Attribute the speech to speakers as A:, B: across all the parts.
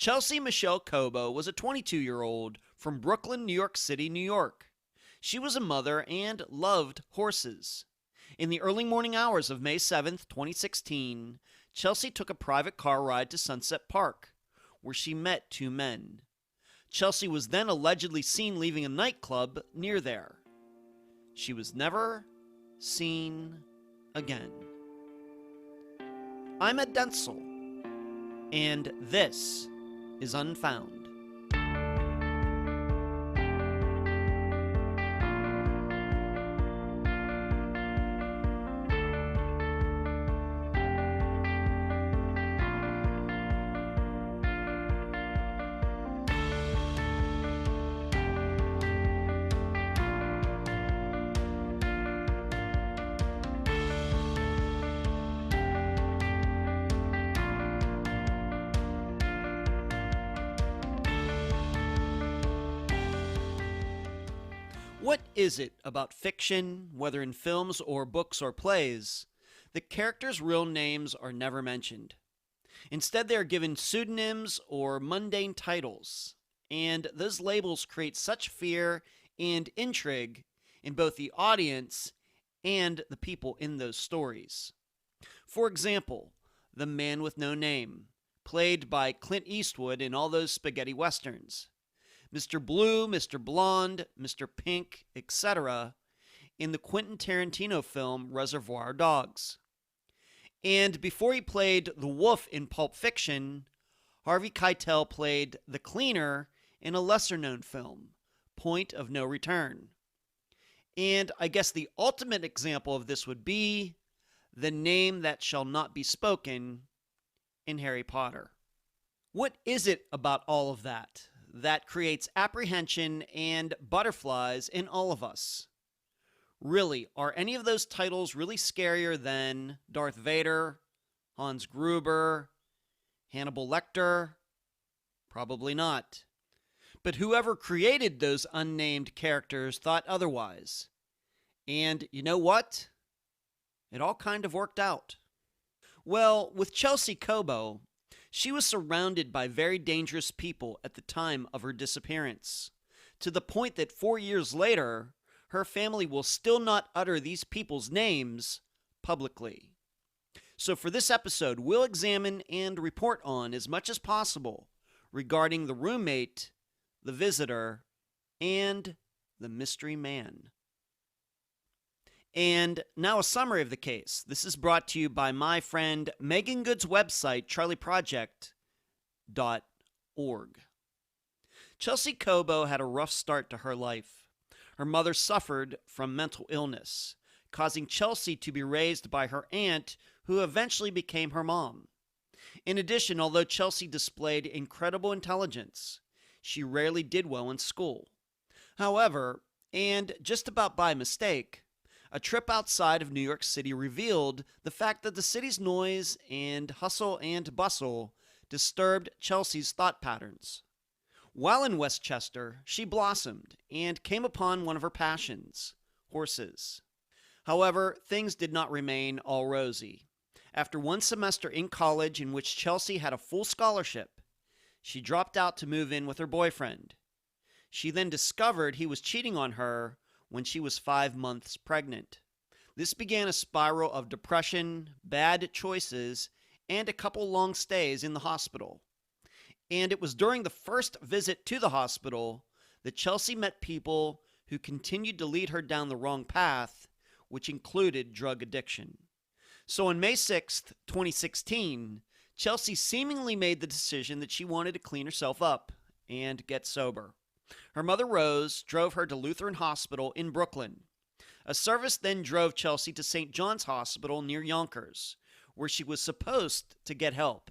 A: Chelsea Michelle Cobo was a 22-year-old from Brooklyn, New York City, New York. She was a mother and loved horses. In the early morning hours of May 7th, 2016, Chelsea took a private car ride to Sunset Park, where she met two men. Chelsea was then allegedly seen leaving a nightclub near there. She was never seen again. I'm Ed Dentzel, and this is Unfound. What is it about fiction, whether in films or books or plays, that characters' real names are never mentioned? Instead, they are given pseudonyms or mundane titles, and those labels create such fear and intrigue in both the audience and the people in those stories. For example, the man with no name, played by Clint Eastwood in all those spaghetti westerns. Mr. Blue, Mr. Blonde, Mr. Pink, etc. in the Quentin Tarantino film Reservoir Dogs. And before he played the wolf in Pulp Fiction, Harvey Keitel played the cleaner in a lesser-known film, Point of No Return. And I guess the ultimate example of this would be the name that shall not be spoken in Harry Potter. What is it about all of that creates apprehension and butterflies in all of us? Really, are any of those titles really scarier than Darth Vader, Hans Gruber, Hannibal Lecter? Probably not. But whoever created those unnamed characters thought otherwise. And you know what? It all kind of worked out. Well, with Chelsea Cobo, she was surrounded by very dangerous people at the time of her disappearance, to the point that 4 years later, her family will still not utter these people's names publicly. So for this episode, we'll examine and report on as much as possible regarding the roommate, the visitor, and the mystery man. And now a summary of the case. This is brought to you by my friend Megan Good's website, charleyproject.org. Chelsea Cobo had a rough start to her life. Her mother suffered from mental illness, causing Chelsea to be raised by her aunt, who eventually became her mom. In addition, although Chelsea displayed incredible intelligence, she rarely did well in school. However, and just about by mistake, a trip outside of New York City revealed the fact that the city's noise and hustle and bustle disturbed Chelsea's thought patterns. While in Westchester, she blossomed and came upon one of her passions, horses. However, things did not remain all rosy. After one semester in college in which Chelsea had a full scholarship, she dropped out to move in with her boyfriend. She then discovered he was cheating on her when she was 5 months pregnant. This began a spiral of depression, bad choices, and a couple long stays in the hospital. And it was during the first visit to the hospital that Chelsea met people who continued to lead her down the wrong path, which included drug addiction. So on May 6th, 2016, Chelsea seemingly made the decision that she wanted to clean herself up and get sober. Her mother, Rose, drove her to Lutheran Hospital in Brooklyn. A service then drove Chelsea to St. John's Hospital near Yonkers, where she was supposed to get help.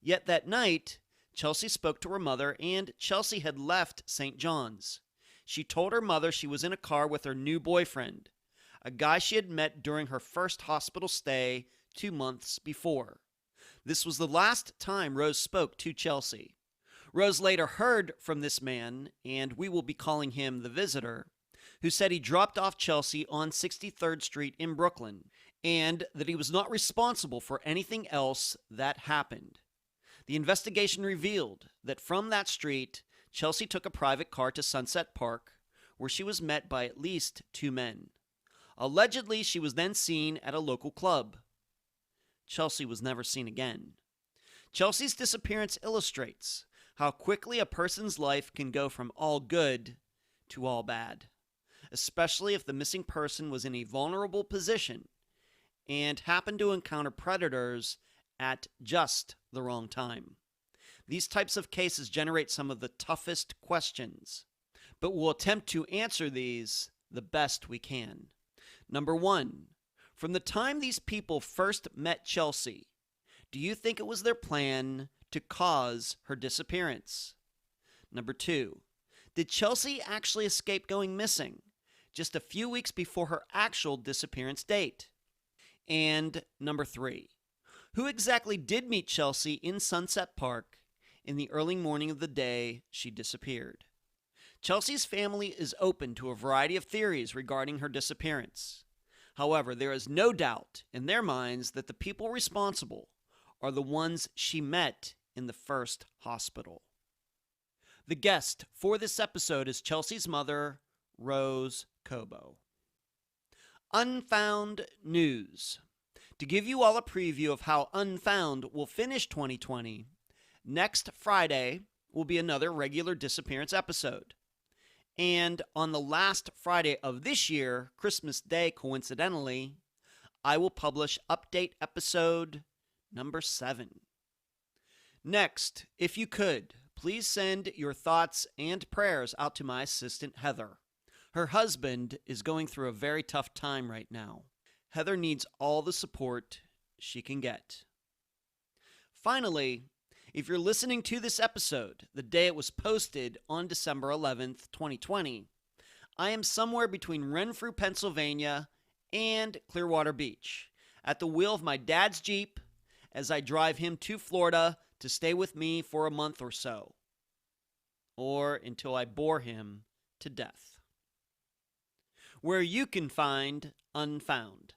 A: Yet that night, Chelsea spoke to her mother, and Chelsea had left St. John's. She told her mother she was in a car with her new boyfriend, a guy she had met during her first hospital stay 2 months before. This was the last time Rose spoke to Chelsea. Rose later heard from this man, and we will be calling him the visitor, who said he dropped off Chelsea on 63rd Street in Brooklyn, and that he was not responsible for anything else that happened. The investigation revealed that from that street, Chelsea took a private car to Sunset Park, where she was met by at least 2 men. Allegedly, she was then seen at a local club. Chelsea was never seen again. Chelsea's disappearance illustrates how quickly a person's life can go from all good to all bad, especially if the missing person was in a vulnerable position and happened to encounter predators at just the wrong time. These types of cases generate some of the toughest questions, but we'll attempt to answer these the best we can. Number 1, from the time these people first met Chelsea, do you think it was their plan to cause her disappearance? Number 2, did Chelsea actually escape going missing just a few weeks before her actual disappearance date? And number 3, who exactly did meet Chelsea in Sunset Park in the early morning of the day she disappeared? Chelsea's family is open to a variety of theories regarding her disappearance. However, there is no doubt in their minds that the people responsible are the ones she met in the first hospital. The guest for this episode is Chelsea's mother, Rose Cobo. Unfound News. To give you all a preview of how Unfound will finish 2020, next Friday will be another regular disappearance episode. And on the last Friday of this year, Christmas Day coincidentally, I will publish update episode number 7. Next, if you could, please send your thoughts and prayers out to my assistant, Heather. Her husband is going through a very tough time right now. Heather needs all the support she can get. Finally, if you're listening to this episode the day it was posted on December 11th, 2020, I am somewhere between Renfrew, Pennsylvania and Clearwater Beach at the wheel of my dad's Jeep as I drive him to Florida to stay with me for a month or so, or until I bore him to death. Where you can find Unfound.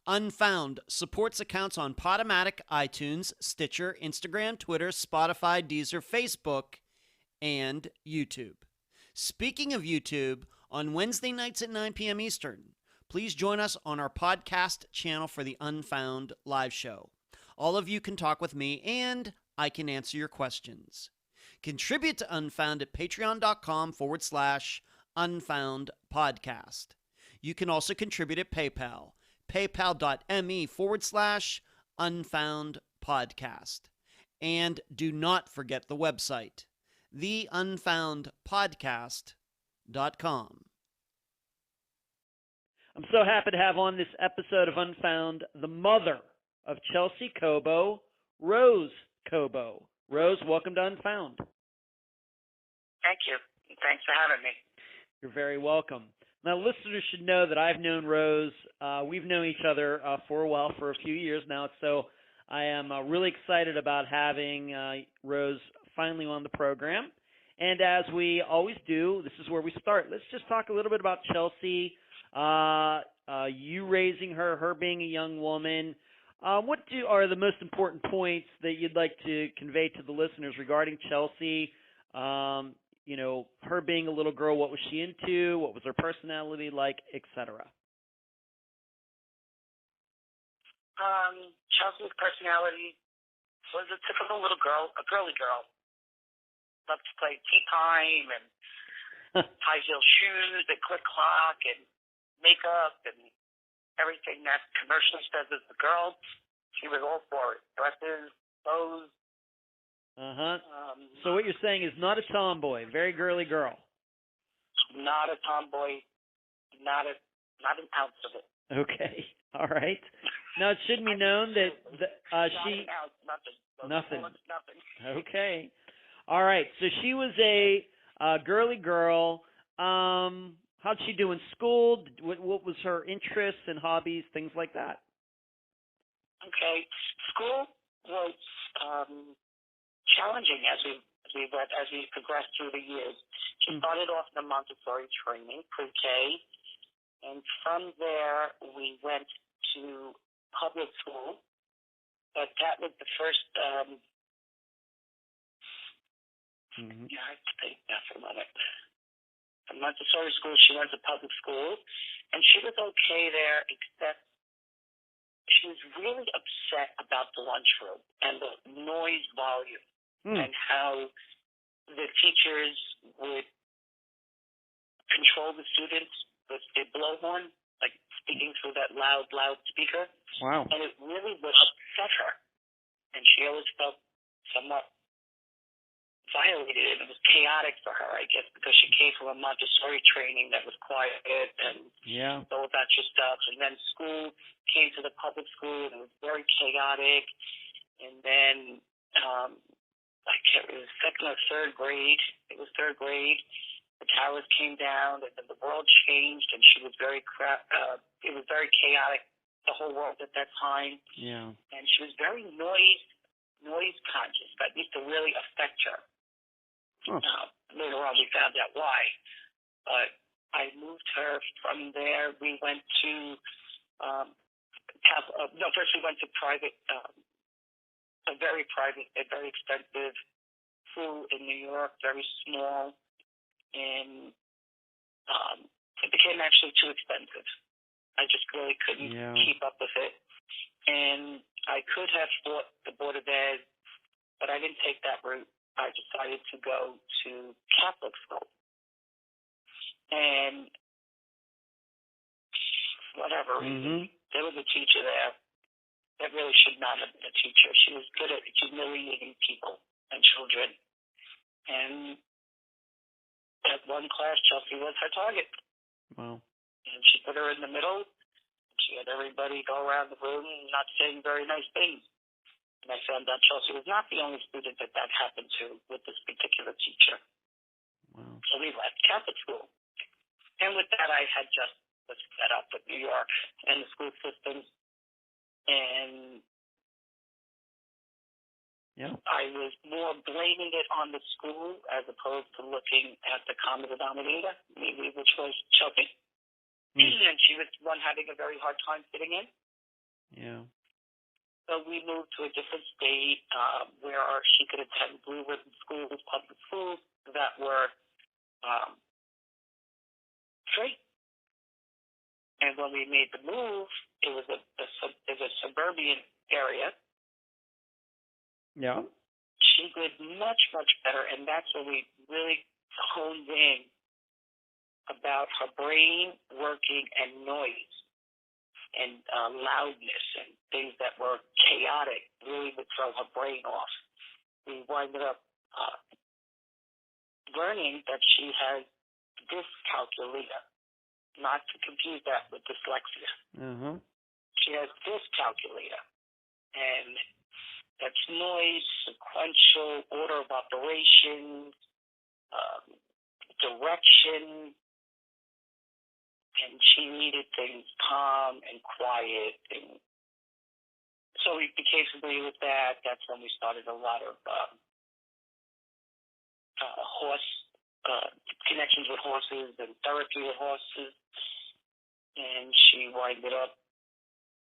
A: Unfound supports accounts on Podomatic, iTunes, Stitcher, Instagram, Twitter, Spotify, Deezer, Facebook, and YouTube. Speaking of YouTube, on Wednesday nights at 9 p.m. Eastern, please join us on our podcast channel for the Unfound Live Show. All of you can talk with me, and I can answer your questions. Contribute to Unfound at patreon.com/Unfound Podcast. You can also contribute at PayPal, paypal.me/Unfound Podcast. And do not forget the website, theunfoundpodcast.com. I'm so happy to have on this episode of Unfound the mother of Chelsea Cobo, Rose Cobo. Rose, welcome to Unfound.
B: Thank you. Thanks for having me.
A: You're very welcome. Now, listeners should know that I've known Rose. We've known each other for a while, for a few years now. So I am really excited about having Rose finally on the program. And as we always do, this is where we start. Let's just talk a little bit about Chelsea, you raising her, her being a young woman. What are the most important points that you'd like to convey to the listeners regarding Chelsea? Her being a little girl, what was she into? What was her personality like, etc.?
B: Chelsea's personality was a typical little girl, a girly girl. Loved to play tea time and high heel shoes and click clock and makeup and everything that commercially says is the girl. She was all for it. Dresses, clothes.
A: So what you're saying is not a tomboy, very girly girl.
B: Not a tomboy, not an ounce of it.
A: Okay, all right. Now it should be known that she
B: nothing.
A: Okay, all right. So she was a girly girl. How'd she do in school? What was her interests and hobbies, things like that?
B: Okay, school was challenging as we progressed through the years. She started off in the Montessori training, pre-K, and from there we went to public school. But that was the first
A: Mm-hmm.
B: Yeah, I have to think that for a moment. From Montessori school, she went to public school, and she was okay there, except she was really upset about the lunchroom and the noise volume and how the teachers would control the students with a blowhorn, like speaking through that loud speaker.
A: Wow.
B: And it really would upset her. And she always felt somewhat violated. It was chaotic for her, I guess, because she came from a Montessori training that was quiet and all about your stuff. And then school came to the public school and it was very chaotic. And then I can't remember, second or third grade. It was third grade. The towers came down, and then the world changed, and she was very it was very chaotic, the whole world at that time.
A: Yeah.
B: And she was very noise conscious. That used to really affect her.
A: Huh.
B: Later on, we found out why. But I moved her from there. We went to first we went to private, a very expensive school in New York, very small, and it became actually too expensive. I just really couldn't keep up with it. And I could have fought the Board of Ed, but I didn't take that route. I decided to go to Catholic school. And whatever reason, there was a teacher there that really should not have been a teacher. She was good at humiliating people and children. And that one class, Chelsea was her target.
A: Wow.
B: And she put her in the middle. She had everybody go around the room not saying very nice things. And I found out Chelsea was not the only student that happened to with this particular teacher.
A: Wow.
B: So we left Catholic school. And with that, I had just was fed up with New York and the school systems. And I was more blaming it on the school as opposed to looking at the common denominator, maybe, which was Chelsea. And she was one having a very hard time fitting in.
A: Yeah.
B: So we moved to a different state where she could attend blue ribbon schools, public schools that were free. And when we made the move, it was a suburban area.
A: Yeah.
B: She did much, much better, and that's when we really honed in about her brain working and noise and loudness and things that were chaotic really would throw her brain off. We winded up learning that she has dyscalculia, not to confuse that with dyslexia.
A: Mm-hmm.
B: She has dyscalculia, and that's noise, sequential, order of operations, direction, and she needed things calm and quiet. And so we became familiar with that. That's when we started a lot of connections with horses and therapy with horses. And she winded up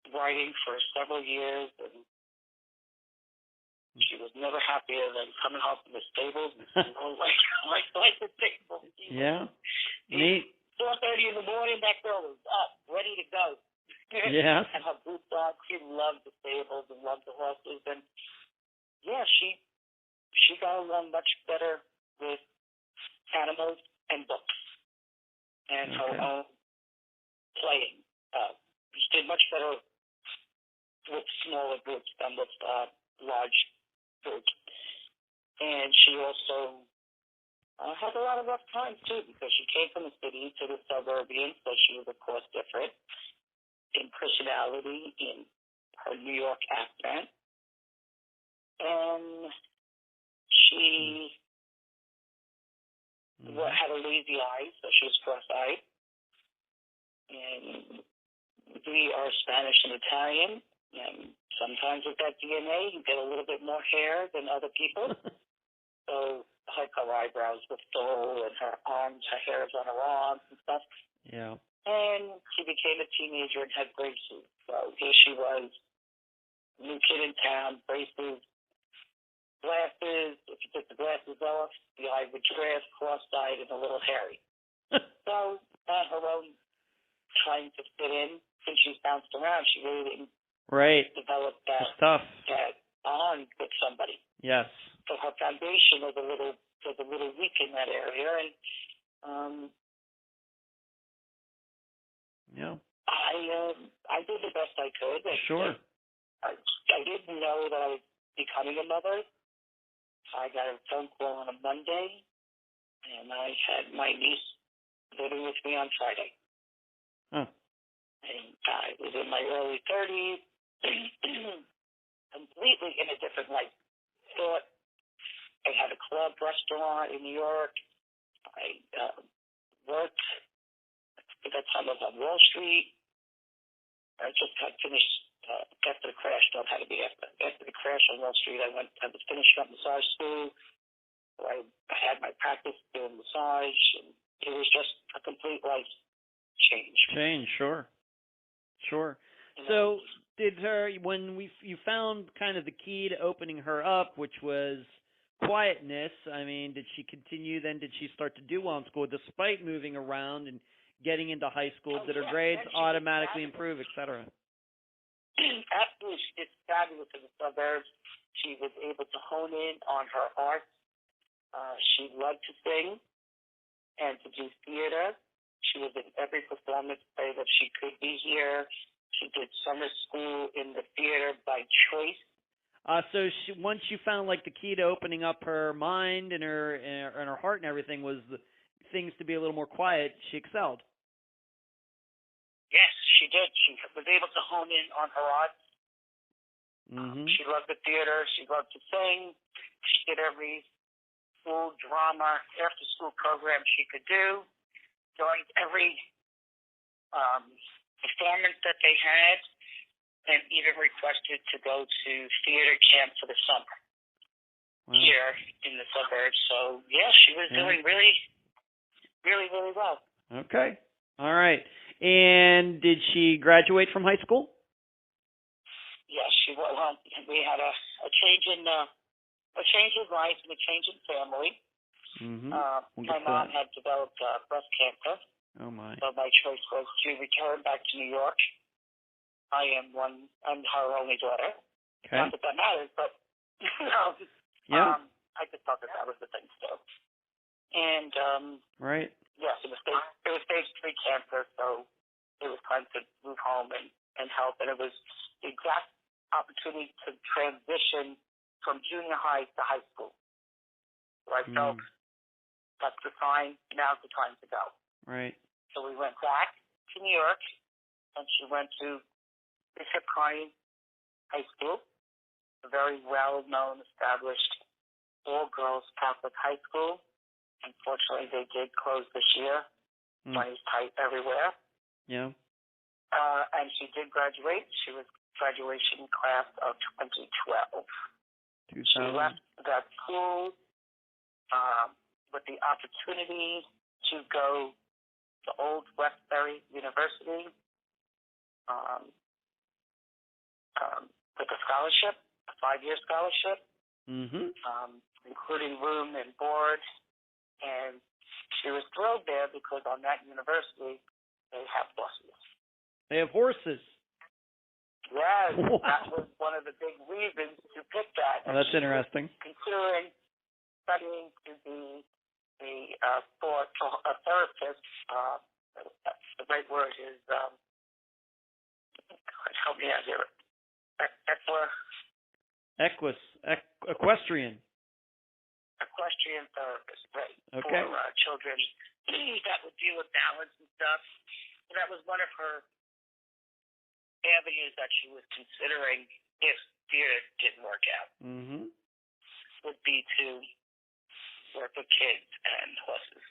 B: riding for several years, and she was never happier than coming home from the stables and like the stables.
A: Yeah. Neat.
B: 4:30 in the morning, that girl was up, ready to go.
A: Yeah.
B: And her boots on. She loved the stables and loved the horses. And yeah, she got along much better with animals and books and her own playing. She did much better with smaller groups than with large groups. And she also had a lot of rough times, too, because she came from the city to the suburban, so she was, of course, different in personality, in her New York accent. And she had a lazy eye, so she was cross-eyed. And we are Spanish and Italian, and sometimes with that DNA, you get a little bit more hair than other people. So, like her eyebrows were full, and her hairs on her arms and stuff.
A: Yeah.
B: And she became a teenager and had braces. So here she was, new kid in town, braces, glasses. If you took the glasses off, the eye would drift, cross-eyed, and a little hairy. So, on her own, trying to fit in, since she's bounced around, she really didn't develop
A: That's tough.
B: that bond with somebody.
A: Yes.
B: So her foundation was a little weak in that area, and
A: yeah.
B: I did the best I could.
A: Sure.
B: I didn't know that I was becoming a mother. I got a phone call on a Monday, and I had my niece living with me on Friday.
A: Huh.
B: And I was in my early 30s, completely in a different life. Thought I had a club restaurant in New York. I worked at that time I was on Wall Street. I just got finished after the crash. Don't have to be after the crash on Wall Street. I was finishing up massage school. I had my practice doing massage, and it was just a complete life change.
A: Sure. So you found kind of the key to opening her up, which was quietness. I mean, did she continue then? Did she start to do well in school despite moving around and getting into high school? Did her grades automatically improve, et cetera?
B: Absolutely. She did fabulous in the suburbs. She was able to hone in on her art. She loved to sing and to do theater. She was in every performance play that she could be here. She did summer school in the theater by choice.
A: So once you found like the key to opening up her mind and her heart and everything was the things to be a little more quiet, she excelled.
B: Yes, she did. She was able to hone in on her art.
A: Mm-hmm.
B: She loved the theater. She loved to sing. She did every school drama after-school program she could do. Joined every performance that they had, and even requested to go to theater camp for the summer here in the suburbs. So, yeah, she was doing really, really, really well.
A: Okay. All right. And did she graduate from high school?
B: Yes, she was. Well, we had a change in life and a change in family.
A: Mm-hmm.
B: My mom had developed breast cancer.
A: Oh my!
B: So my choice was to return back to New York. I'm her only daughter.
A: Okay.
B: Not that matters, but I just thought that was the thing still. And
A: right.
B: Yes, it was stage 3 cancer, so it was time to move home and help. And it was the exact opportunity to transition from junior high to high school. So I felt that's the sign. Now's the time to go.
A: Right.
B: So we went back to New York, and she went to Disapparance High School, a very well-known, established all-girls Catholic high school. Unfortunately, they did close this year. Money's tight everywhere. Yeah. And she did graduate. She was graduation class of 2012. She left that school with the opportunity to go to Old Westbury University with a scholarship, a 5-year scholarship, including room and board. And she was thrilled there because on that university, they have horses.
A: They have horses?
B: Yes. Wow. That was one of the big reasons to pick that.
A: Oh, that's interesting.
B: Considering studying to be a therapist, the right word is, help me out here, equestrian therapist, right?
A: Okay.
B: For children that would deal with balance and stuff. So that was one of her avenues that she was considering if theater didn't work out. Would be to work with kids and horses.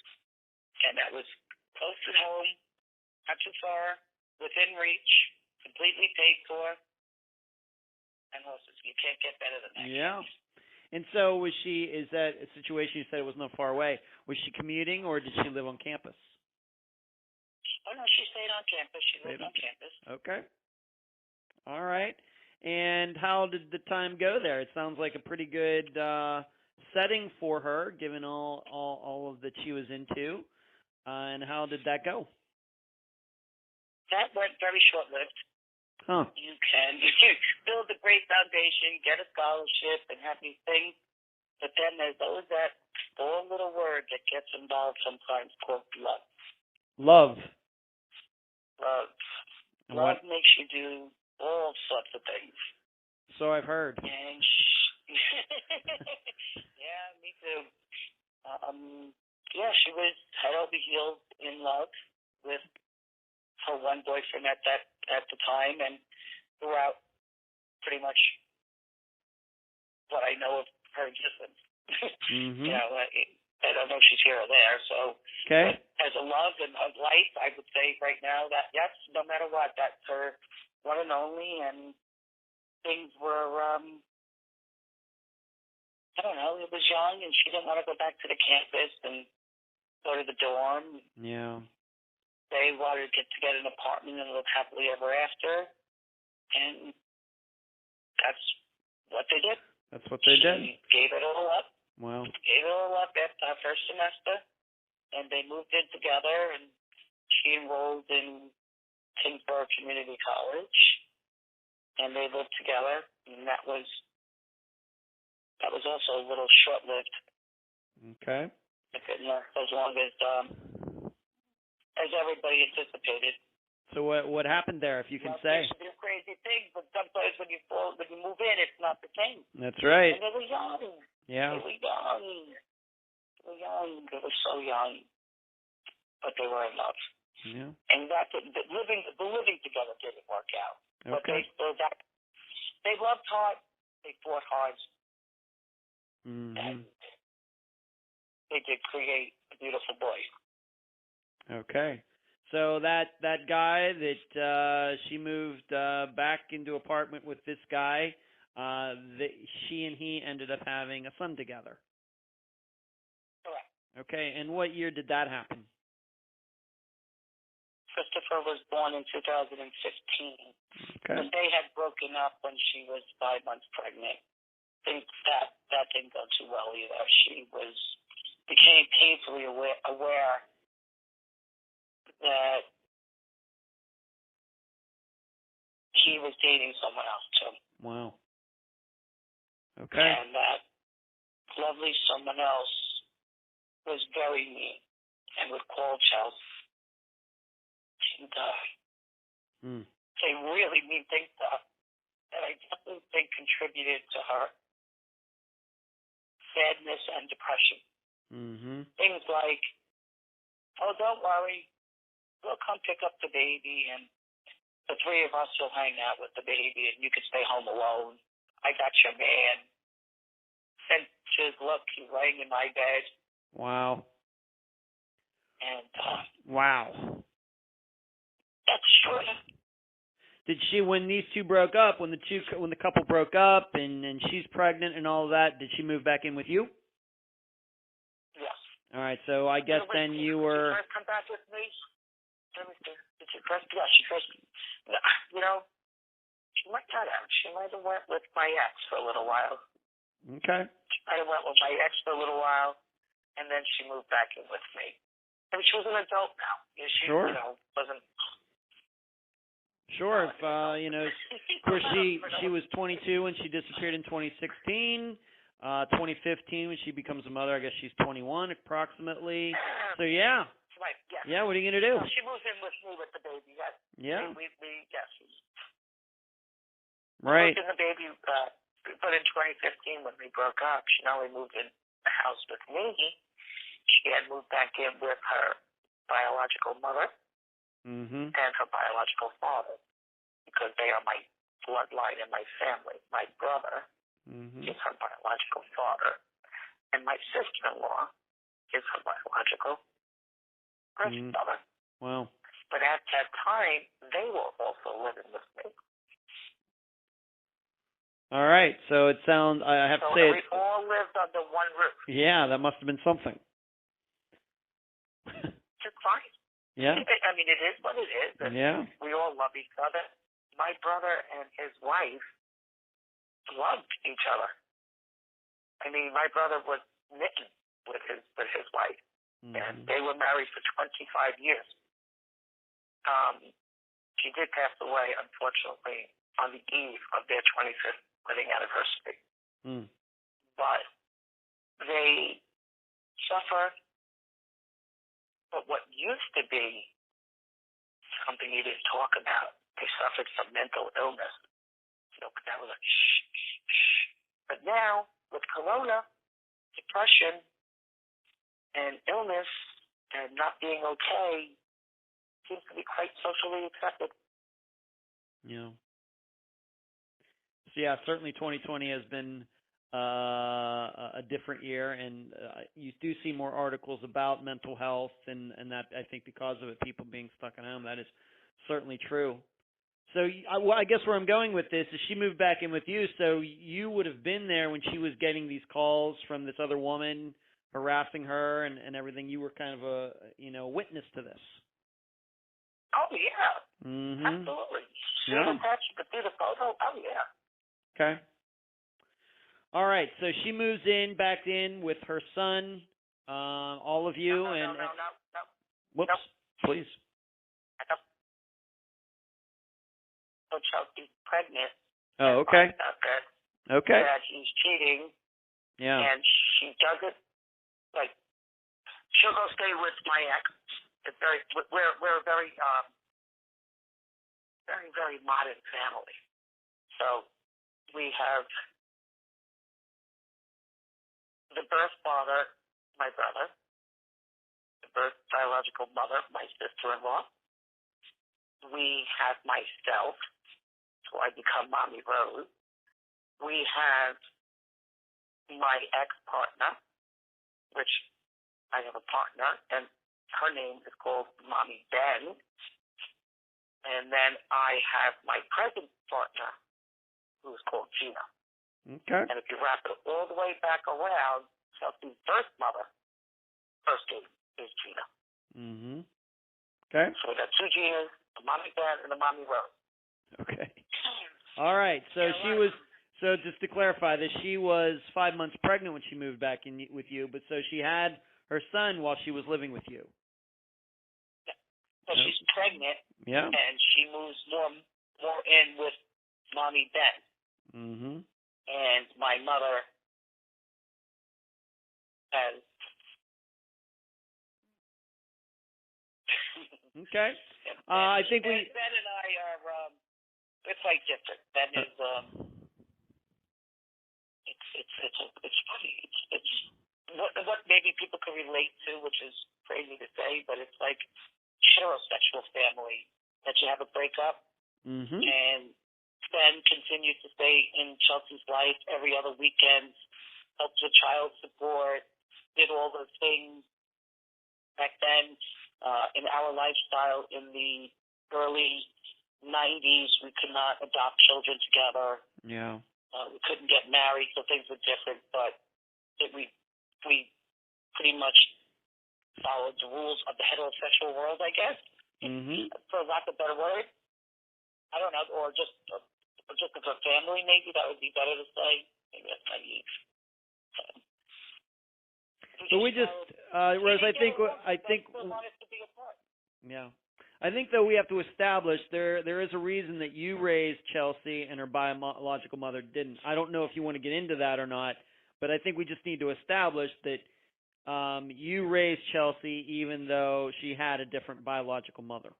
B: And that was close to home, not too far, within reach, completely paid for, and horses. You can't get better than that.
A: Yeah. And so is that a situation you said it was not far away? Was she commuting or did she live on campus?
B: Oh, no, she stayed on campus. She lived on campus.
A: Okay. All right. And how did the time go there? It sounds like a pretty good setting for her, given all of that she was into. And how did that go?
B: That went very short-lived.
A: Huh.
B: You can build a great foundation, get a scholarship, and have these things. But then there's always that four little word that gets involved sometimes called love.
A: Love.
B: Love. Love makes you do all sorts of things.
A: So I've heard.
B: And yeah, me too. Yeah, she was head over heels in love with her one boyfriend at the time, and throughout pretty much what I know of her existence.
A: Mm-hmm.
B: You know, I don't know if she's here or there. So,
A: okay.
B: As a love and a life, I would say right now that yes, no matter what, that's her one and only. And things were, I don't know, it was young, and she didn't want to go back to the campus and go to the dorm.
A: Yeah.
B: They wanted to get an apartment and live happily ever after, and that's what they did.
A: That's what they did.
B: She gave it all up.
A: Wow.
B: Gave it all up after our first semester, and they moved in together, and she enrolled in Kingsborough Community College, and they lived together, and that was also a little short-lived.
A: Okay.
B: It didn't last as long as everybody anticipated.
A: So what happened there, if you can say?
B: They do crazy things, but sometimes when you move in, it's not the same.
A: That's right.
B: And they were young.
A: Yeah.
B: They were young. They were so young, but they were in love.
A: Yeah.
B: And the living together didn't work out.
A: Okay.
B: But they loved hard. They fought hard.
A: Mm-hmm.
B: And they did create a beautiful boy.
A: Okay. So that guy that she moved back into apartment with this guy, she and he ended up having a son together.
B: Correct.
A: Okay. And what year did that happen?
B: Christopher was born in 2015.
A: Okay.
B: But they had broken up when she was 5 months pregnant. I think that didn't go too well either. She became painfully aware that he was dating someone else too.
A: Wow. Okay.
B: And that lovely someone else was very mean and would call Chelsea and say really mean things to her that I definitely think contributed to her sadness and depression.
A: Mm-hmm.
B: Things like, oh, don't worry, we'll come pick up the baby, and the three of us will hang out with the baby, and you can stay home alone. I got your man. Sent his look, he's laying in my bed.
A: Wow.
B: And
A: wow.
B: That's true.
A: Did she, when these two broke up, when the couple broke up, and she's pregnant and all of that, did she move back in with you?
B: Yes.
A: All right. So I guess then you were.
B: Did she first come back with me? Let me see. Did she first? Yeah, she first. You know, she might not have. She might have went with my ex for a little while.
A: Okay.
B: She might have went with my ex for a little while, and then she moved back in with me. I mean, she was an adult now. She,
A: sure.
B: Wasn't.
A: Sure. If of course she was 22 when she disappeared in 2016. 2015 when she becomes a mother. I guess she's 21 approximately. So yeah.
B: Right. Yeah.
A: Yeah. What are you gonna do?
B: So she moves in with me with the baby. Yes.
A: Yeah.
B: We yes.
A: Right.
B: Moved in the baby, but in 2015 when we broke up, she not only moved in the house with me, she had moved back in with her biological mother and her biological father, because they are my bloodline and my family. My brother is her biological father, and my sister-in-law is her biological grandmother.
A: Wow.
B: But at that time, they were also living with me.
A: All right. So it sounds, I have to say,
B: we all lived under one roof.
A: Yeah, that must have been something.
B: It's fine.
A: Yeah.
B: I mean, it is what it is.
A: Yeah.
B: We all love each other. My brother and his wife loved each other. I mean, my brother was smitten with his wife, and they were married for 25 years. She did pass away, unfortunately, on the eve of their 25th wedding anniversary. But they suffer, but what used to be something you didn't talk about, they suffered from mental illness. You know, that was like, shh, shh, shh. But now, with corona, depression, and illness, and not being okay, seems to be quite socially accepted.
A: Yeah. So, yeah, certainly 2020 has been a different year, and you do see more articles about mental health, and that, I think, because of it, people being stuck at home. That is certainly true. So I guess where I'm going with this is she moved back in with you, so you would have been there when she was getting these calls from this other woman harassing her and everything. You were kind of a witness to this.
B: Oh, yeah. Absolutely. She was attached to the photo. Oh, yeah.
A: Okay. All right, so she moves back in with her son, all of you,
B: No.
A: Whoops, please.
B: So Chelsea's pregnant.
A: Oh, okay. Okay.
B: That he's cheating.
A: Yeah.
B: And she does it, like, she'll go stay with my ex. We're a very, very, very modern family. So we have the birth father, my brother, the birth biological mother, my sister-in-law. We have myself, so I become Mommy Rose. We have my ex-partner, which I have a partner, and her name is called Mommy Ben. And then I have my present partner, who is called Gina.
A: Okay.
B: And if you wrap it all the way back around, Chelsea's first mother, first name is Gina.
A: Okay.
B: So we got two Ginas, a Mommy Ben and a Mommy Rose.
A: Okay. All right. So so just to clarify this, she was 5 months pregnant when she moved back in with you, but so she had her son while she was living with you.
B: Yeah. So she's pregnant.
A: Yeah.
B: And she moves more in with Mommy Ben. And my mother has.
A: Okay. I think
B: Ben and I are. It's like different. Ben is. It's funny. It's what maybe people can relate to, which is crazy to say, but it's like heterosexual family that you have a breakup, and Ben continues to stay in Chelsea's life every other weekend, helps with child support, did all those things. Back then, in our lifestyle in the early 90s, we could not adopt children together.
A: Yeah.
B: We couldn't get married, so things were different, but we pretty much followed the rules of the heterosexual world, I guess. For lack of a better word. I don't know, or just as a family, maybe that would be better to say. Maybe that's naive.
A: So we just, Rose, I think. Yeah. I think, though, we have to establish there is a reason that you raised Chelsea and her biological mother didn't. I don't know if you want to get into that or not, but I think we just need to establish that you raised Chelsea even though she had a different biological mother.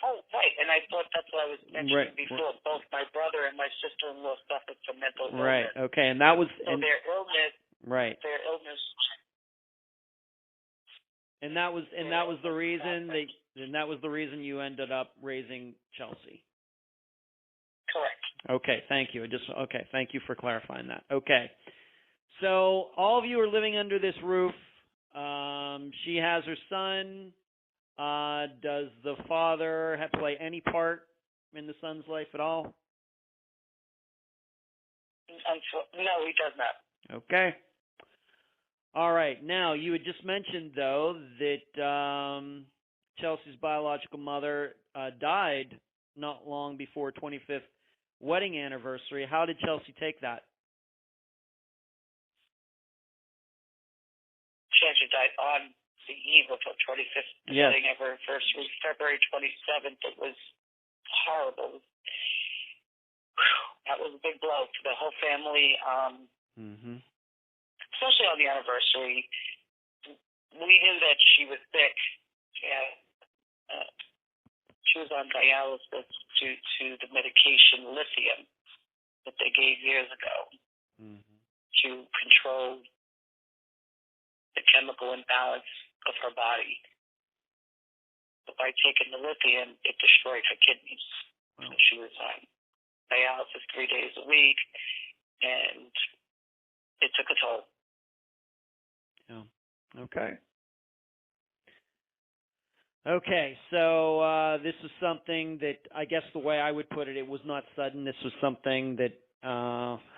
B: Oh, right, and I thought that's what I was mentioning before. Both my brother and my sister-in-law suffered from mental illness.
A: Right, okay, and that was...
B: So their illness...
A: Right.
B: Their illness...
A: And that was the reason you ended up raising Chelsea.
B: Correct.
A: Okay, thank you. Thank you for clarifying that. Okay. So all of you are living under this roof. She has her son. Does the father play any part in the son's life at all?
B: No, he does not.
A: Okay. All right. Now, you had just mentioned, though, that Chelsea's biological mother died not long before 25th wedding anniversary. How did Chelsea take that?
B: She actually died on the eve of her 25th wedding anniversary, February 27th. It was horrible. That was a big blow for the whole family, especially on the anniversary. We knew that she was sick. She was on dialysis due to the medication lithium that they gave years ago to control the chemical imbalance of her body. But by taking the lithium, it destroyed her kidneys. So she was on dialysis 3 days a week, and it took a toll.
A: Yeah. Okay. Okay, so this was something that, I guess the way I would put it, it was not sudden. This was something that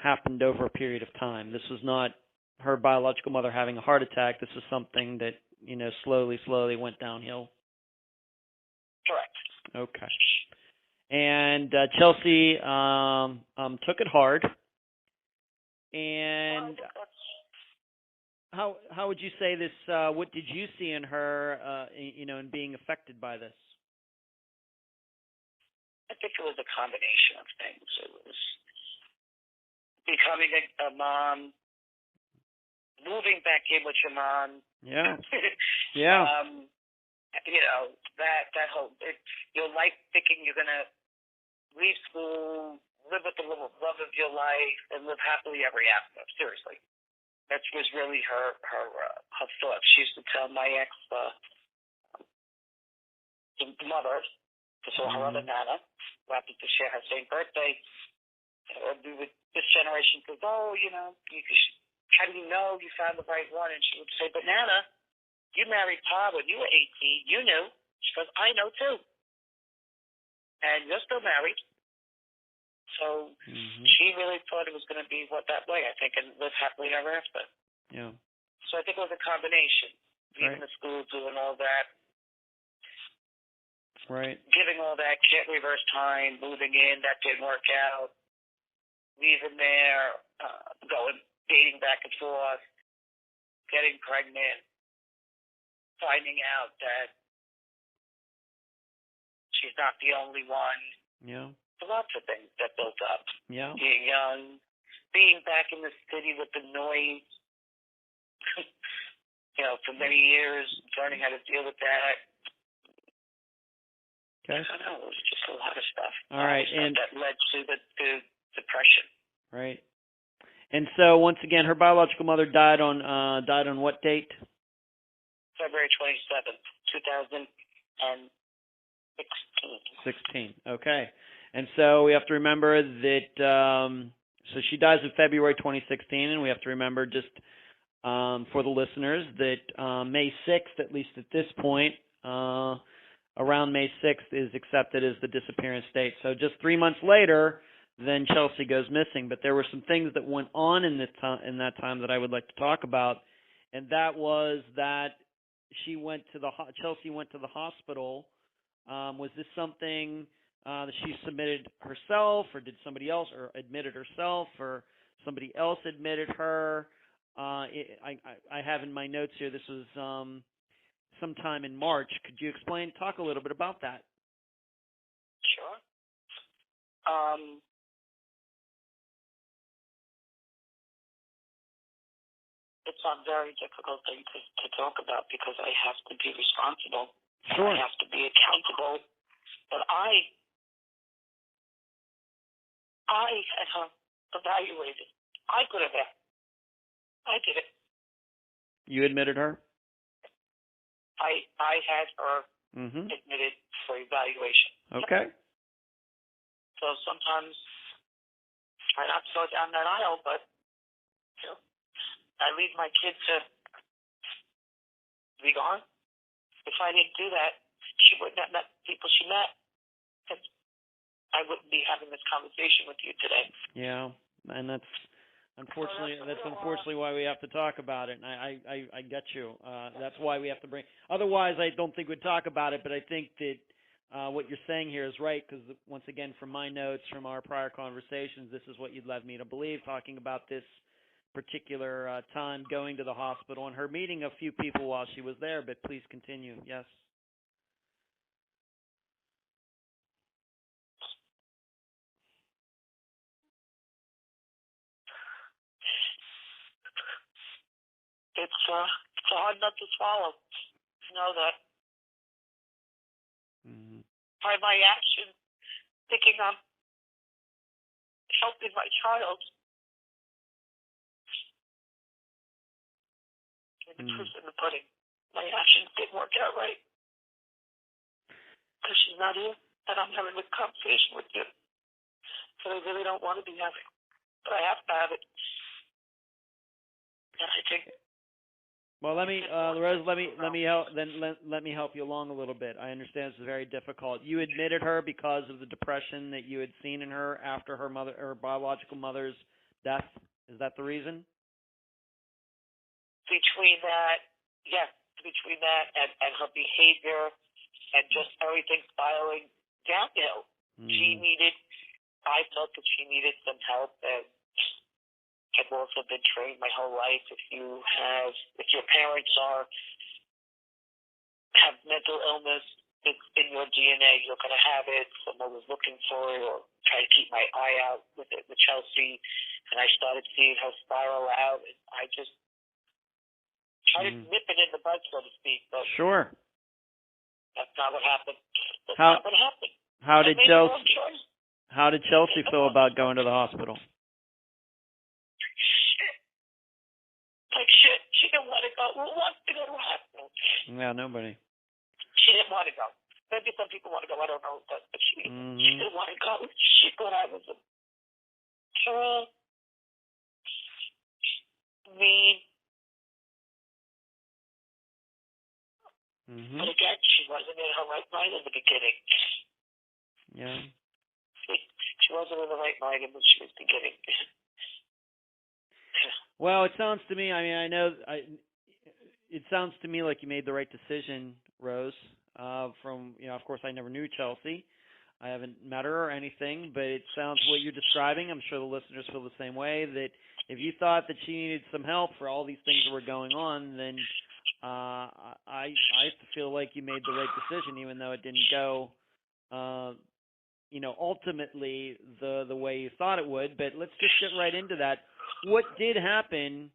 A: happened over a period of time. This was not her biological mother having a heart attack. This was something that, slowly went downhill.
B: Correct.
A: Okay. And Chelsea took it hard. And how would you say this? What did you see in her, in being affected by this?
B: I think it was a combination of things. It was becoming a mom, moving back in with your mom.
A: Yeah.
B: That whole your life thinking you're gonna leave school, live with the love of your life, and live happily ever after. Seriously. That was really her thought. She used to tell my ex, the mother, so her other Nana, who happened to share her same birthday. This generation goes, how do you know you found the right one? And she would say, but Nana, you married Pa when you were 18. You knew. She goes, I know too. And you're still married. So she really thought it was going to be that way, I think, and live happily ever after.
A: Yeah.
B: So I think it was a combination. Leaving the school, doing all that.
A: Right.
B: Giving all that, can't reverse time, moving in, that didn't work out. Leaving there, dating back and forth, getting pregnant, finding out that she's not the only one.
A: Yeah.
B: Lots of things that built up.
A: Yeah.
B: Being young, being back in the city with the noise, for many years, learning how to deal with that.
A: Okay.
B: I don't know, it was just a lot of stuff.
A: All right, and
B: that led to the depression.
A: Right. And so once again, her biological mother died on what date?
B: February 27th, 2016.
A: 16. Okay. And so we have to remember that, so she dies in February 2016, and we have to remember just for the listeners that May 6th, at least at this point, around May 6th is accepted as the disappearance date. So just 3 months later, then Chelsea goes missing. But there were some things that went on in that time that I would like to talk about, and that was that Chelsea went to the hospital. Was this something that she submitted herself, or did somebody else, or admitted herself, or somebody else admitted her? I have in my notes here, this was sometime in March. Could you talk a little bit about that?
B: Sure. It's a very difficult thing to talk about because I have to be responsible.
A: Sure.
B: I have to be accountable. But I had her evaluated. I could have. I did it.
A: You admitted her?
B: I had her admitted for evaluation.
A: Okay.
B: So sometimes try not to go down that aisle, but I leave my kid to be gone. If I didn't do that, she wouldn't have met people she met. I wouldn't be having this conversation with you today.
A: Yeah, and that's unfortunately why we have to talk about it. And I get you. That's why we have to bring. Otherwise, I don't think we'd talk about it. But I think that what you're saying here is right, because once again, from my notes from our prior conversations, this is what you'd led me to believe, talking about this particular time going to the hospital and her meeting a few people while she was there, but please continue. Yes.
B: It's a hard nut to swallow to know that by my action, thinking I'm helping my child, and the proof in the pudding, my actions didn't work out right. Because she's not here, and I'm having a conversation with you that I really don't want to be having, but I have to have it. And I think.
A: Well, let me, Rose, let me help you along a little bit. I understand this is very difficult. You admitted her because of the depression that you had seen in her after her biological mother's death. Is that the reason?
B: Between that and her behavior and just everything spiraling downhill. I felt that she needed some help, and I've also been trained my whole life. If your parents have mental illness, it's in your DNA. You're going to have it. Someone was looking for it, or trying to keep my eye out with Chelsea, and I started seeing her spiral out, and I just tried to nip it in the bud, so to speak. But
A: sure.
B: That's not what happened. Not what happened.
A: How did Chelsea feel about going to the hospital?
B: Shit. She didn't want to go. Who wants to go to the hospital?
A: Yeah, nobody.
B: She didn't want to go. Maybe some people want to go. I don't know. But she didn't want to go. She thought I was a cruel, mean. But again, she wasn't in her right mind in the beginning.
A: Yeah.
B: She wasn't in the right mind when she was beginning.
A: Well, it sounds to me, it sounds to me like you made the right decision, Rose. Of course, I never knew Chelsea. I haven't met her or anything, but it sounds what you're describing. I'm sure the listeners feel the same way, that if you thought that she needed some help for all these things that were going on, then I feel like you made the right decision, even though it didn't go, ultimately the way you thought it would. But let's just get right into that. What did happen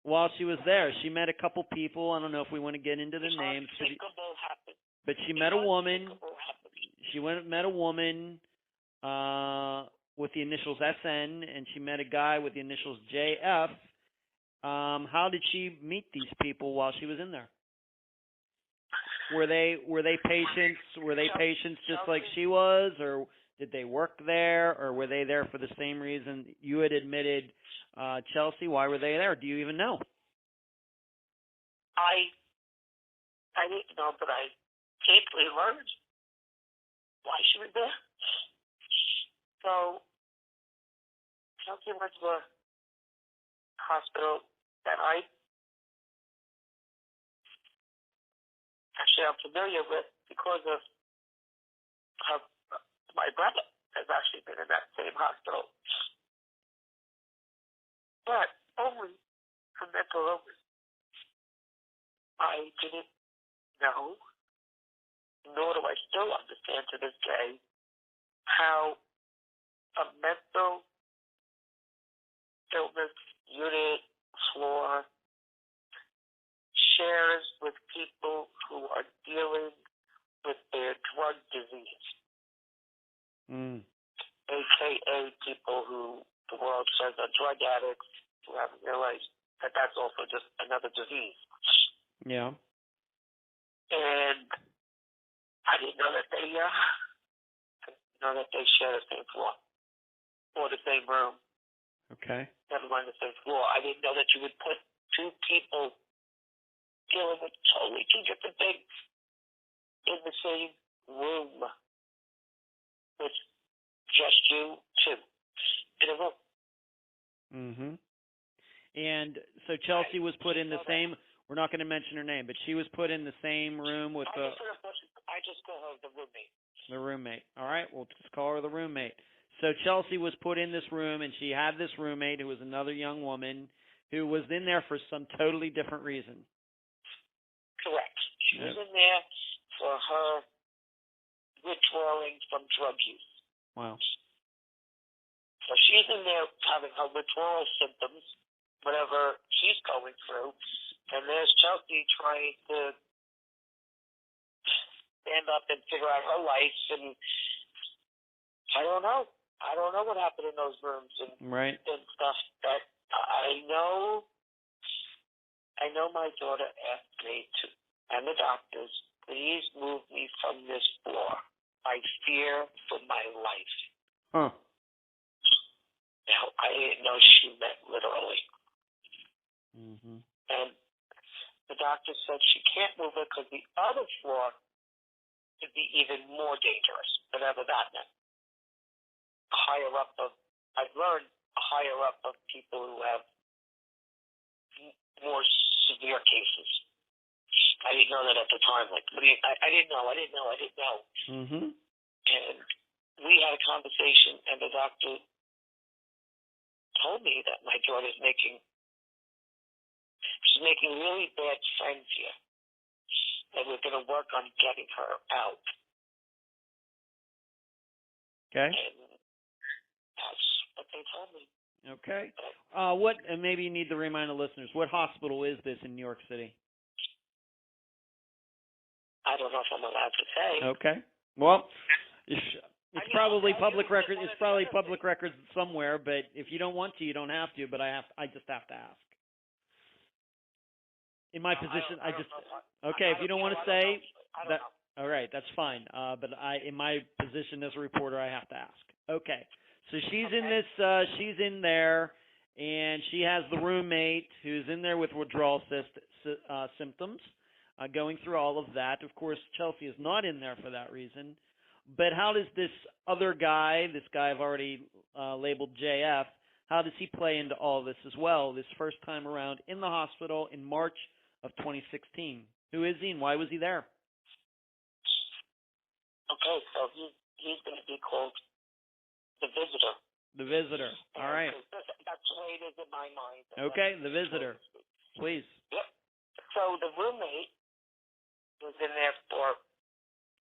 A: while she was there? She met a couple people. I don't know if we want to get into the names, but she met a woman. She met a woman with the initials SN, and she met a guy with the initials JF. How did she meet these people while she was in there? Were they patients? Were they patients just like she was, or did they work there, or were they there for the same reason you had admitted, Chelsea? Why were they there? Do you even know?
B: I didn't know, but I deeply learned why she was there. So Chelsea went to the hospital that I'm familiar with because of my brother has actually been in that same hospital, but only for mental illness. I didn't know, nor do I still understand to this day, how a mental illness unit floor shares with people who are dealing with their drug disease, a.k.a. people who the world says are drug addicts, who haven't realized that that's also just another disease.
A: Yeah.
B: And I didn't know that they share the same floor or the same room.
A: Okay.
B: Never mind the same floor. I didn't know that you would put two people dealing with totally two different things in the same room with just you two in a room.
A: And so Chelsea was put in the same. We're not going to mention her name, but she was put in the same room with the.
B: I just call her the roommate.
A: The roommate. All right, we'll just call her the roommate. So Chelsea was put in this room, and she had this roommate who was another young woman who was in there for some totally different reason.
B: Correct. She was in there for her withdrawing from drug use.
A: Wow.
B: So she's in there having her withdrawal symptoms, whatever she's going through, and there's Chelsea trying to stand up and figure out her life, and I don't know. I don't know what happened in those rooms and stuff. But I know my daughter asked me to, and the doctors, please move me from this floor. I fear for my life.
A: Huh.
B: Now, I didn't know she meant literally.
A: Mm-hmm.
B: And the doctor said she can't move it because the other floor could be even more dangerous, whatever that meant. I've learned a higher up of people who have more severe cases. I didn't know that at the time. Like, I didn't know.
A: Mm-hmm.
B: And we had a conversation, and the doctor told me that my daughter's making really bad friends here, and we're going to work on getting her out.
A: Okay.
B: And that's what they told me.
A: Okay. And maybe you need to remind the listeners, what hospital is this in New York City?
B: I don't know if I'm allowed to say.
A: Okay. Well, it's probably public record. It's probably public records somewhere. But if you don't want to, you don't have to. But I just have to ask. In my position, if you don't want to say that, all right, that's fine. But in my position as a reporter, I have to ask. Okay. So she's in this. She's in there, and she has the roommate who's in there with withdrawal symptoms. Going through all of that. Of course, Chelsea is not in there for that reason. But how does this other guy, I've already labeled JF, how does he play into all this as well, this first time around in the hospital in March of 2016? Who is he and why was he there?
B: Okay, so he's going to be called the visitor.
A: The visitor. All right.
B: That's the way it is in my mind.
A: Okay, the visitor. Please.
B: Yep. So the roommate was in there for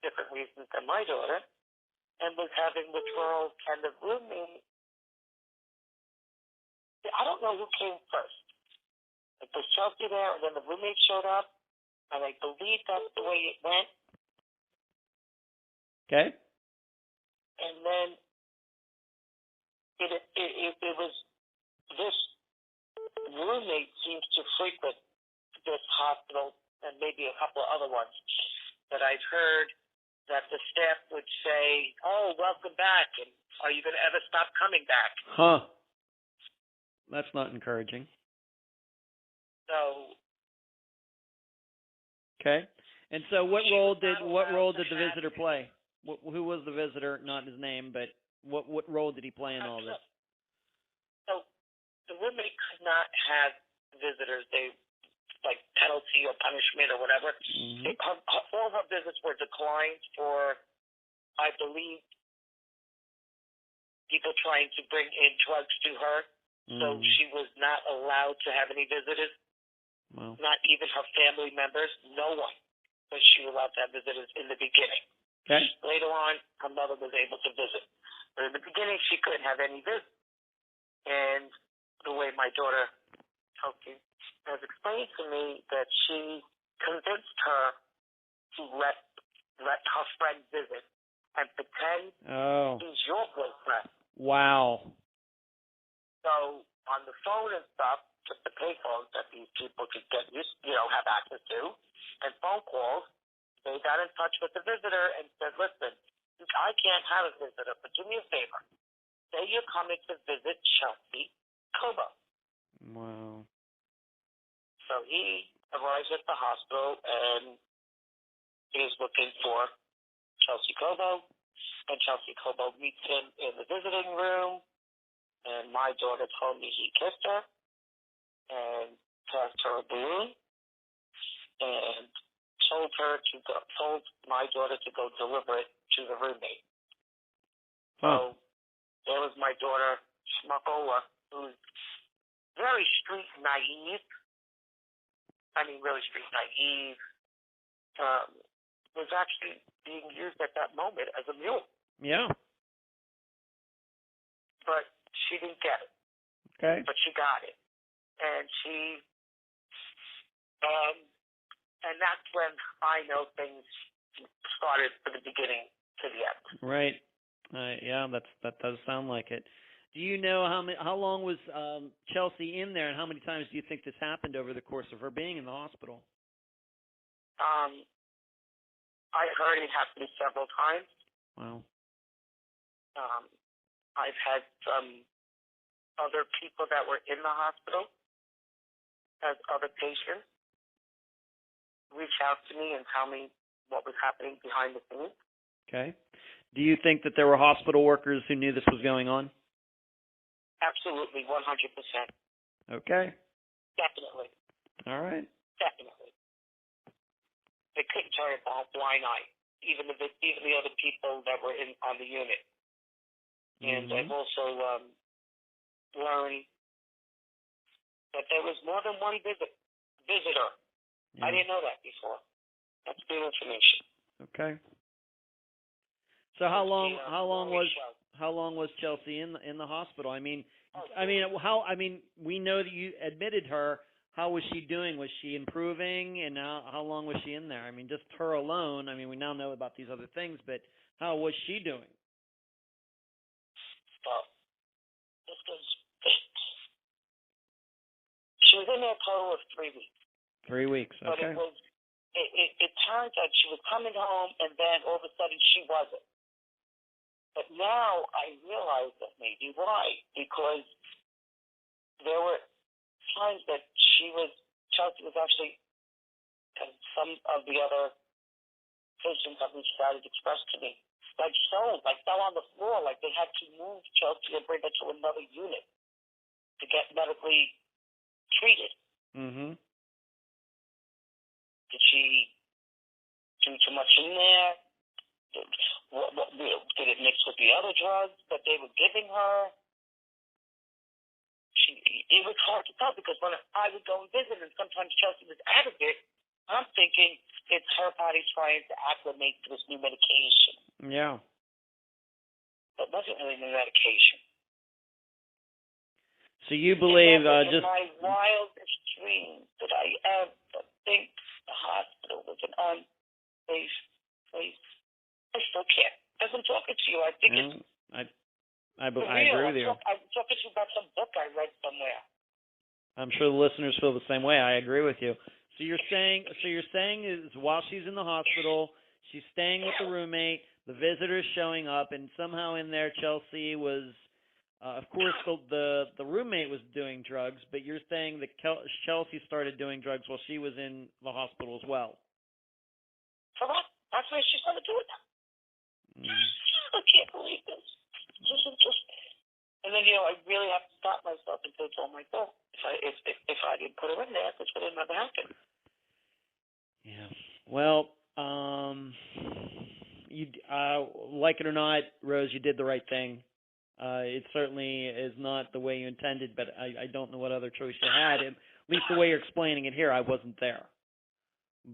B: different reasons than my daughter, and was having withdrawals, and the roommate, I don't know who came first. It was Chelsea there, and then the roommate showed up, and I believe that's the way it went.
A: Okay.
B: And then it was, this roommate seems to frequent this hospital and maybe a couple of other ones that I've heard that the staff would say, "Oh, welcome back, and are you going to ever stop coming back?"
A: Huh. That's not encouraging.
B: So.
A: Okay. And so, what role did the visitor play? Who was the visitor? Not his name, but what role did he play in all this?
B: So the roommate could not have visitors. They, like, penalty or punishment or whatever. Mm-hmm. All her visits were declined for, I believe, people trying to bring in drugs to her. Mm-hmm. So she was not allowed to have any visitors.
A: Wow.
B: Not even her family members. No one was she allowed to have visitors in the beginning.
A: Okay.
B: Later on, her mother was able to visit. But in the beginning, she couldn't have any visits. And the way my daughter has explained to me that she convinced her to let her friend visit and pretend he's your boyfriend.
A: Wow.
B: So on the phone and stuff, just the payphones that these people could get used, have access to, and phone calls, they got in touch with the visitor and said, "Listen, I can't have a visitor, but do me a favor. Say you're coming to visit Chelsea Cobo."
A: Wow.
B: So he arrives at the hospital and is looking for Chelsea Cobo, and Chelsea Cobo meets him in the visiting room, and my daughter told me he kissed her and passed her a balloon, and told my daughter to go deliver it to the roommate.
A: Huh.
B: So there was my daughter, Smuckola, who's very street naive. I mean, really street naive. Was actually being used at that moment as a mule.
A: Yeah.
B: But she didn't get it.
A: Okay.
B: But she got it. And and that's when I know things started from the beginning to the end.
A: Right. Yeah, that does sound like it. Do you know how long was Chelsea in there, and how many times do you think this happened over the course of her being in the hospital?
B: I heard it happened several times.
A: Wow.
B: I've had some other people that were in the hospital as other patients reach out to me and tell me what was happening behind the scenes.
A: Okay. Do you think that there were hospital workers who knew this was going on?
B: Absolutely, 100%.
A: Okay.
B: Definitely.
A: All right.
B: Definitely. They couldn't turn a blind eye, even the other people that were on the unit. And I've also learned that there was more than one visitor.
A: Yeah.
B: I didn't know that before. That's new information.
A: Okay. So how long was Chelsea in the hospital? We know that you admitted her. How was she doing? Was she improving? And how long was she in there? I mean, just her alone. I mean, we now know about these other things, but how was she doing?
B: Well, she was in there a total of 3 weeks.
A: 3 weeks. Okay.
B: But it turns out she was coming home, and then all of a sudden she wasn't. But now I realize that maybe why. Because there were times that Chelsea was actually, and some of the other patients that we started to express to me, fell on the floor, like they had to move Chelsea and bring her to another unit to get medically treated.
A: Mm-hmm.
B: Did she do too much in there? Did it mix with the other drugs that they were giving her? It was hard to tell because when I would go and visit and sometimes Chelsea was out of it, I'm thinking it's her body trying to acclimate to this new medication.
A: Yeah.
B: But it wasn't really new medication.
A: So you believe
B: in my wildest dreams did I ever think the hospital was an unsafe place. I still can't. As I'm talking to you, I think it's
A: I agree with you.
B: I'm talking to you about some book I read somewhere.
A: I'm sure the listeners feel the same way. I agree with you. So you're saying is while she's in the hospital, she's staying with the roommate, the visitor's showing up, and somehow in there Chelsea was, of course, the roommate was doing drugs, but you're saying that Chelsea started doing drugs while she was in the hospital as well.
B: So that's why she's going to do it now. I can't believe this. And then, I really have to stop myself and say, oh my God, if I didn't put her in there, this would have never happened.
A: Yeah. Well, you like it or not, Rose, you did the right thing. It certainly is not the way you intended, but I don't know what other choice you had. At least the way you're explaining it here, I wasn't there.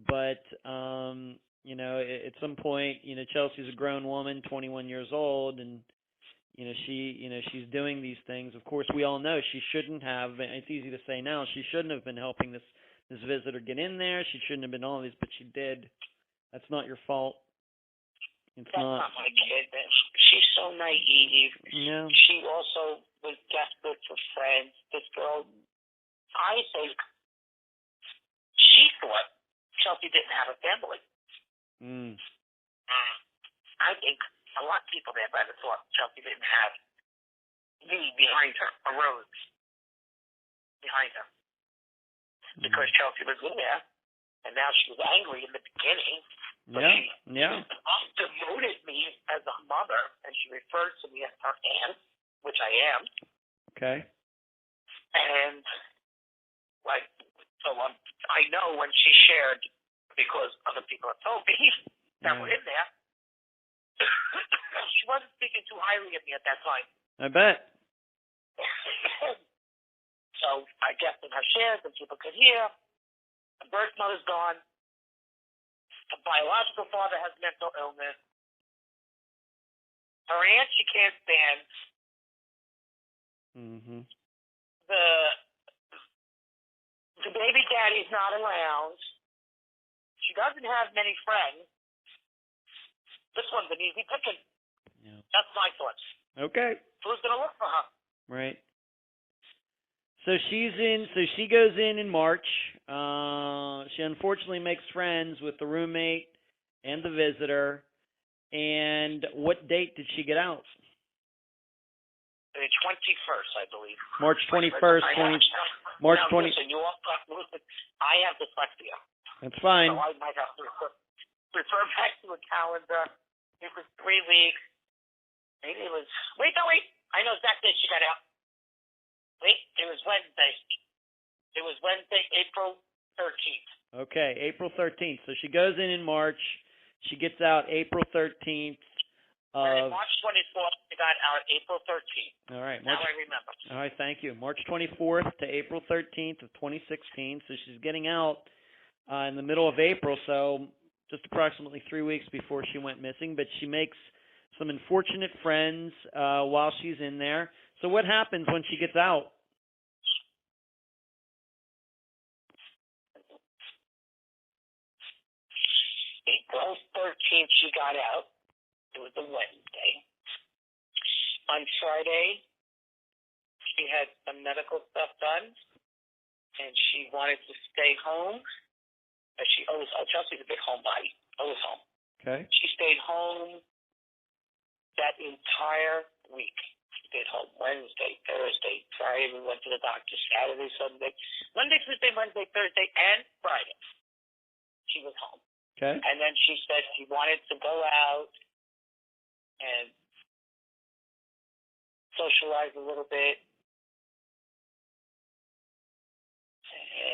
A: But at some point, Chelsea's a grown woman, 21 years old, and she's doing these things. Of course, we all know she shouldn't have. It's easy to say now. She shouldn't have been helping this visitor get in there. She shouldn't have been all these, but she did. That's not your fault.
B: That's not my kid. She's so naive.
A: Yeah.
B: She also was desperate for friends. This girl, I think, she thought Chelsea didn't have a family. I think a lot of people there might have thought Chelsea didn't have me behind her, a Rose behind her. Because Chelsea was in there, and now she was angry in the beginning. But she demoted me as a mother, and she refers to me as her aunt, which I am.
A: Okay.
B: And, I know when she shared because other people have told me that were in there. She wasn't speaking too highly of me at that time.
A: I bet.
B: So I guess in her shares, and people could hear. The birth mother's gone. The biological father has mental illness. Her aunt she can't stand.
A: Mm-hmm.
B: The baby daddy's not around. She doesn't have many friends. This one's an easy picking.
A: Yeah.
B: That's my thoughts.
A: Okay.
B: Who's gonna look for her?
A: Right. So she goes in March. She unfortunately makes friends with the roommate and the visitor. And what date did she get out?
B: The 21st, I believe.
A: March 21st. March 20.
B: Listen, I have dyslexia.
A: That's fine.
B: So I might have to refer back to a calendar. It was 3 weeks. Maybe it was. Wait. I know exactly she got out. Wait, it was Wednesday. It was Wednesday, April 13th.
A: Okay, April 13th. So she goes in March. She gets out April 13th.
B: And March 24th, she got out April 13th.
A: All right.
B: Now I remember.
A: All right, thank you. March 24th to April 13th of 2016. So she's getting out in the middle of April, so just approximately 3 weeks before she went missing. But she makes some unfortunate friends while she's in there. So what happens when she gets out?
B: April 13th, she got out. It was a Wednesday. On Friday, she had some medical stuff done, and she wanted to stay home. Chelsea's a big homebody. Always home.
A: Okay.
B: She stayed home that entire week. She stayed home Wednesday, Thursday, Friday. We went to the doctor. Saturday, Sunday, Monday, Tuesday, Wednesday, Thursday, and Friday. She was home.
A: Okay.
B: And then she said she wanted to go out and socialize a little bit.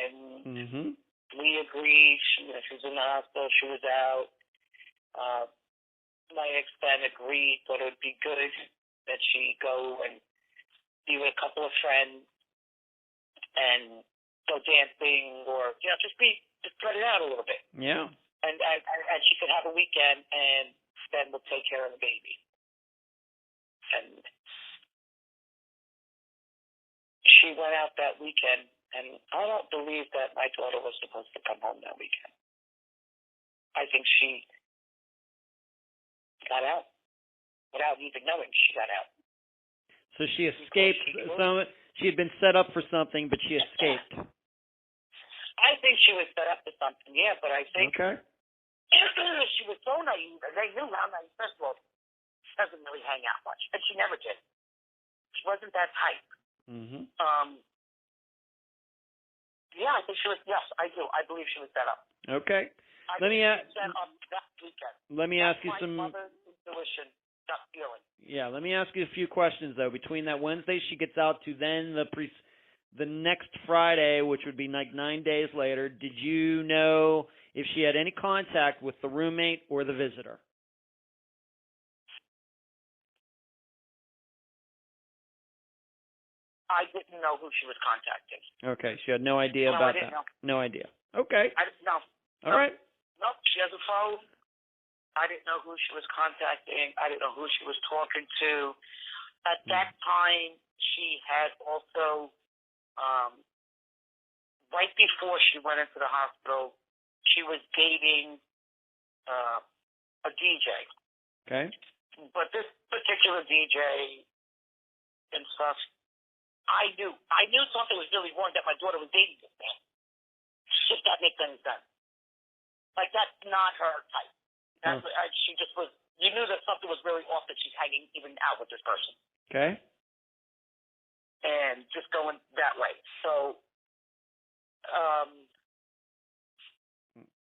B: And we agreed. She was in the hospital. She was out. My ex-friend agreed that it would be good that she go and be with a couple of friends and go dancing or, just spread it out a little bit.
A: Yeah.
B: And she could have a weekend, and then we'll take care of the baby. And she went out that weekend, and I don't believe that my daughter was supposed to come home that weekend. I think she got out without even knowing she got out.
A: So she escaped. She had been set up for something, but she escaped.
B: I think she was set up for something, yeah, but I think she was so naive, and they knew how naive. First of all, she doesn't really hang out much, and she never did. She wasn't that type.
A: Mm-hmm.
B: Yeah, I think she was. Yes, I do. I believe she was set up.
A: Okay. Let me ask you some.
B: Mother's intuition, gut feeling.
A: Yeah, let me ask you a few questions though. Between that Wednesday she gets out to then the next Friday, which would be like 9 days later, did you know if she had any contact with the roommate or the visitor?
B: I didn't know who she was contacting.
A: Okay, she had no idea about that.
B: Know.
A: No idea. Okay.
B: I didn't know.
A: All right.
B: Nope, she has a phone. I didn't know who she was contacting. I didn't know who she was talking to. At that time, she had also, right before she went into the hospital, she was dating a DJ.
A: Okay. But
B: this particular DJ and stuff, I knew something was really wrong that my daughter was dating this man. If that makes any sense. Like, that's not her type. She just was, you knew that something was really off that she's hanging even out with this person.
A: Okay.
B: And just going that way. So,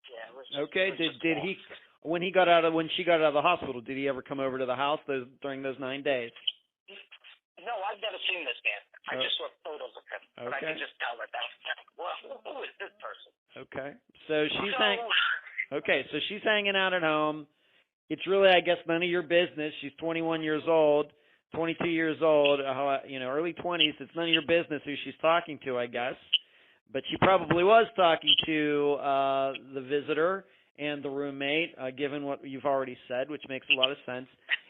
B: yeah.
A: Okay. Did he, when she got out of the hospital, did he ever come over to the house during those 9 days?
B: No, I've never seen this man. I just saw photos of him. But I can just tell that well, who is this person?
A: Okay. So she's hanging. Okay, so she's hanging out at home. It's really, I guess, none of your business. She's 21 years old, 22 years old, early 20s. It's none of your business who she's talking to, I guess. But she probably was talking to the visitor and the roommate, given what you've already said, which makes a lot of sense.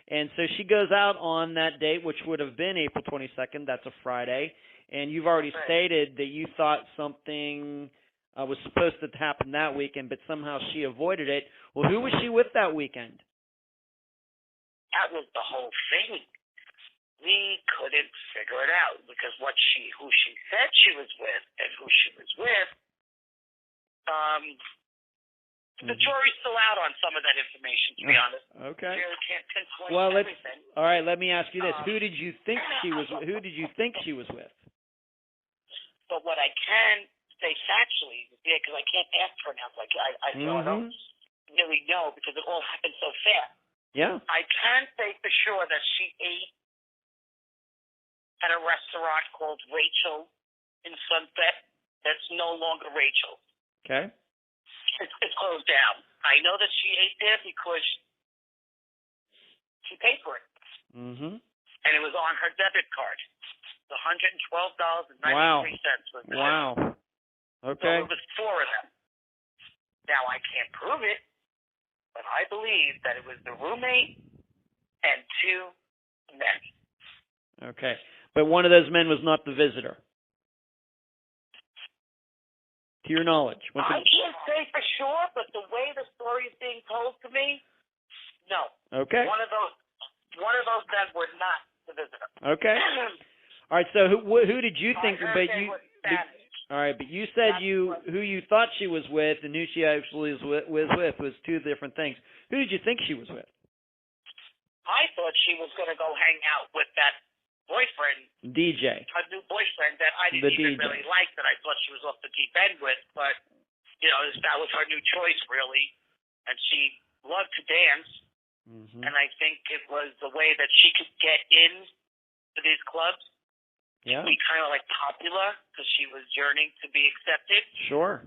A: And so she goes out on that date, which would have been April 22nd. That's a Friday. And you've already stated that you thought something was supposed to happen that weekend, but somehow she avoided it. Well, who was she with that weekend?
B: That was the whole thing. We couldn't figure it out because who she said she was with and who she was with, the jury's still out on some of that information, to be honest.
A: Okay.
B: You really can't pinpoint everything.
A: All right, let me ask you this. Who did you think she was with?
B: But what I can say factually, because I can't ask her now, like I don't really know because it all happened so fast.
A: Yeah.
B: I can say for sure that she ate at a restaurant called Rachel in Sunset. That's no longer Rachel.
A: Okay.
B: It's closed down. I know that she ate there because she paid for it. Mm-hmm. And it was on her debit card. The $112.93 was the
A: Wow. Okay.
B: So it was 4 of them. Now, I can't prove it, but I believe that it was the roommate and 2 men.
A: Okay. But one of those men was not the visitor, to your knowledge.
B: I can't say for sure, but the way the story is being told to me, no.
A: Okay.
B: One of those men were not the visitor.
A: Okay. All right. So who did you think? All right, but you said who you thought she was with and who she actually was with was 2 different things. Who did you think she was with?
B: I thought she was going to go hang out with that boyfriend,
A: DJ,
B: her new boyfriend that I didn't even really like, that I thought she was off the deep end with, but that was her new choice really, and she loved to dance, and I think it was the way that she could get in to these clubs.
A: Yeah.
B: Be kind of like popular because she was yearning to be accepted.
A: Sure.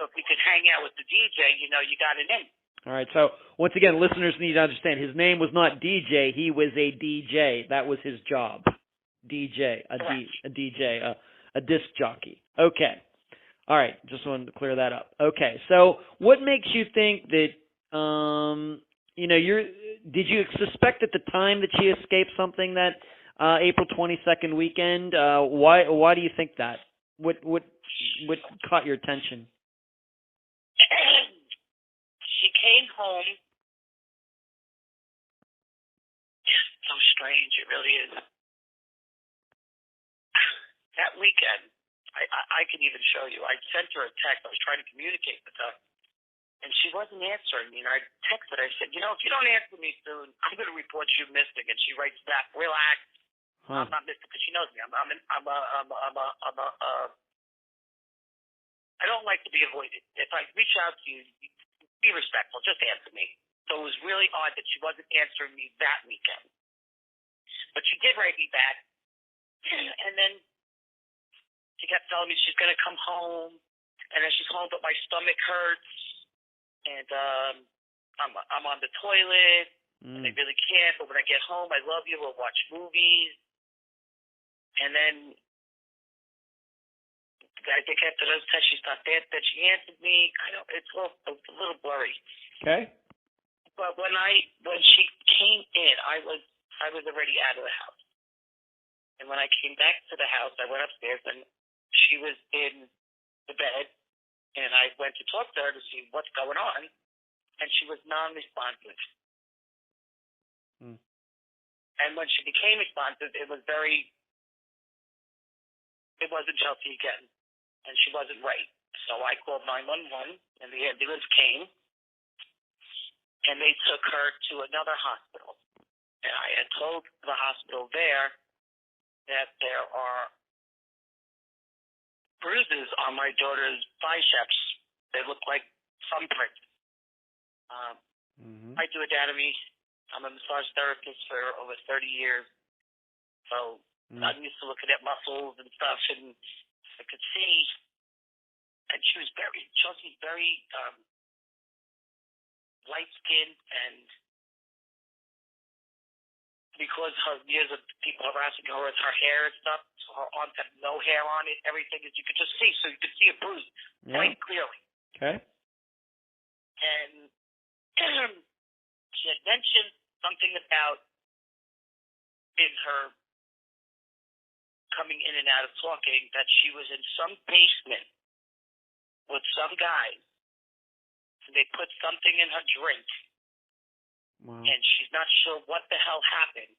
B: So if we could hang out with the DJ, you got it in.
A: All right. So once again, listeners need to understand his name was not DJ. He was a DJ. That was his job. DJ, a disc jockey. Okay. All right. Just wanted to clear that up. Okay. So what makes you think that did you suspect at the time that she escaped something that April 22nd weekend? Why do you think that? What caught your attention?
B: She came home. It's so strange. It really is. That weekend, I could even show you. I sent her a text. I was trying to communicate with her, and she wasn't answering me. And I texted her. I said, if you don't answer me soon, I'm going to report you missing. And she writes back, relax. I'm not missing because she knows me. I don't like to be avoided. If I reach out to you, be respectful. Just answer me. So it was really odd that she wasn't answering me that weekend. But she did write me back. And then she kept telling me she's going to come home. And then she's home, but my stomach hurts. And I'm on the toilet. And I really can't. But when I get home, I love you. We'll watch movies. And then I think after those tests, she stopped there. Then she answered me. It's a little blurry.
A: Okay.
B: But when she came in, I was already out of the house. And when I came back to the house, I went upstairs and she was in the bed. And I went to talk to her to see what's going on, and she was non-responsive. And when she became responsive, it wasn't Chelsea again. And she wasn't right. So I called 911, and the ambulance came, and they took her to another hospital. And I had told the hospital there that there are bruises on my daughter's biceps. They look like thumbprints. I do anatomy. I'm a massage therapist for over 30 years. So I'm used to looking at muscles and stuff, and I could see, and Chelsea's very light skin, and because her years of people harassing her with her hair and stuff, so her arms had no hair on it, everything is you could just see, so you could see a bruise quite clearly.
A: Okay.
B: And she had mentioned something about in her coming in and out of talking that she was in some basement with some guys, and they put something in her drink.
A: Wow.
B: And she's not sure what the hell happened.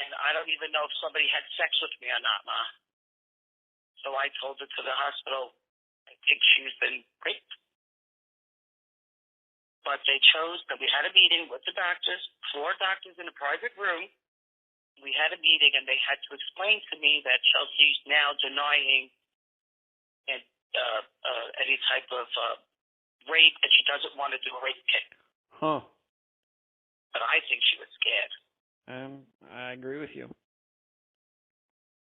B: And I don't even know if somebody had sex with me or not, Ma. So I told her to the hospital, I think she's been raped. But they chose that we had a meeting with the doctors, 4 doctors in a private room. We had a meeting, and they had to explain to me that Chelsea's now denying any type of rape, and she doesn't want to do a rape kit.
A: Huh.
B: But I think she was scared.
A: I agree with you.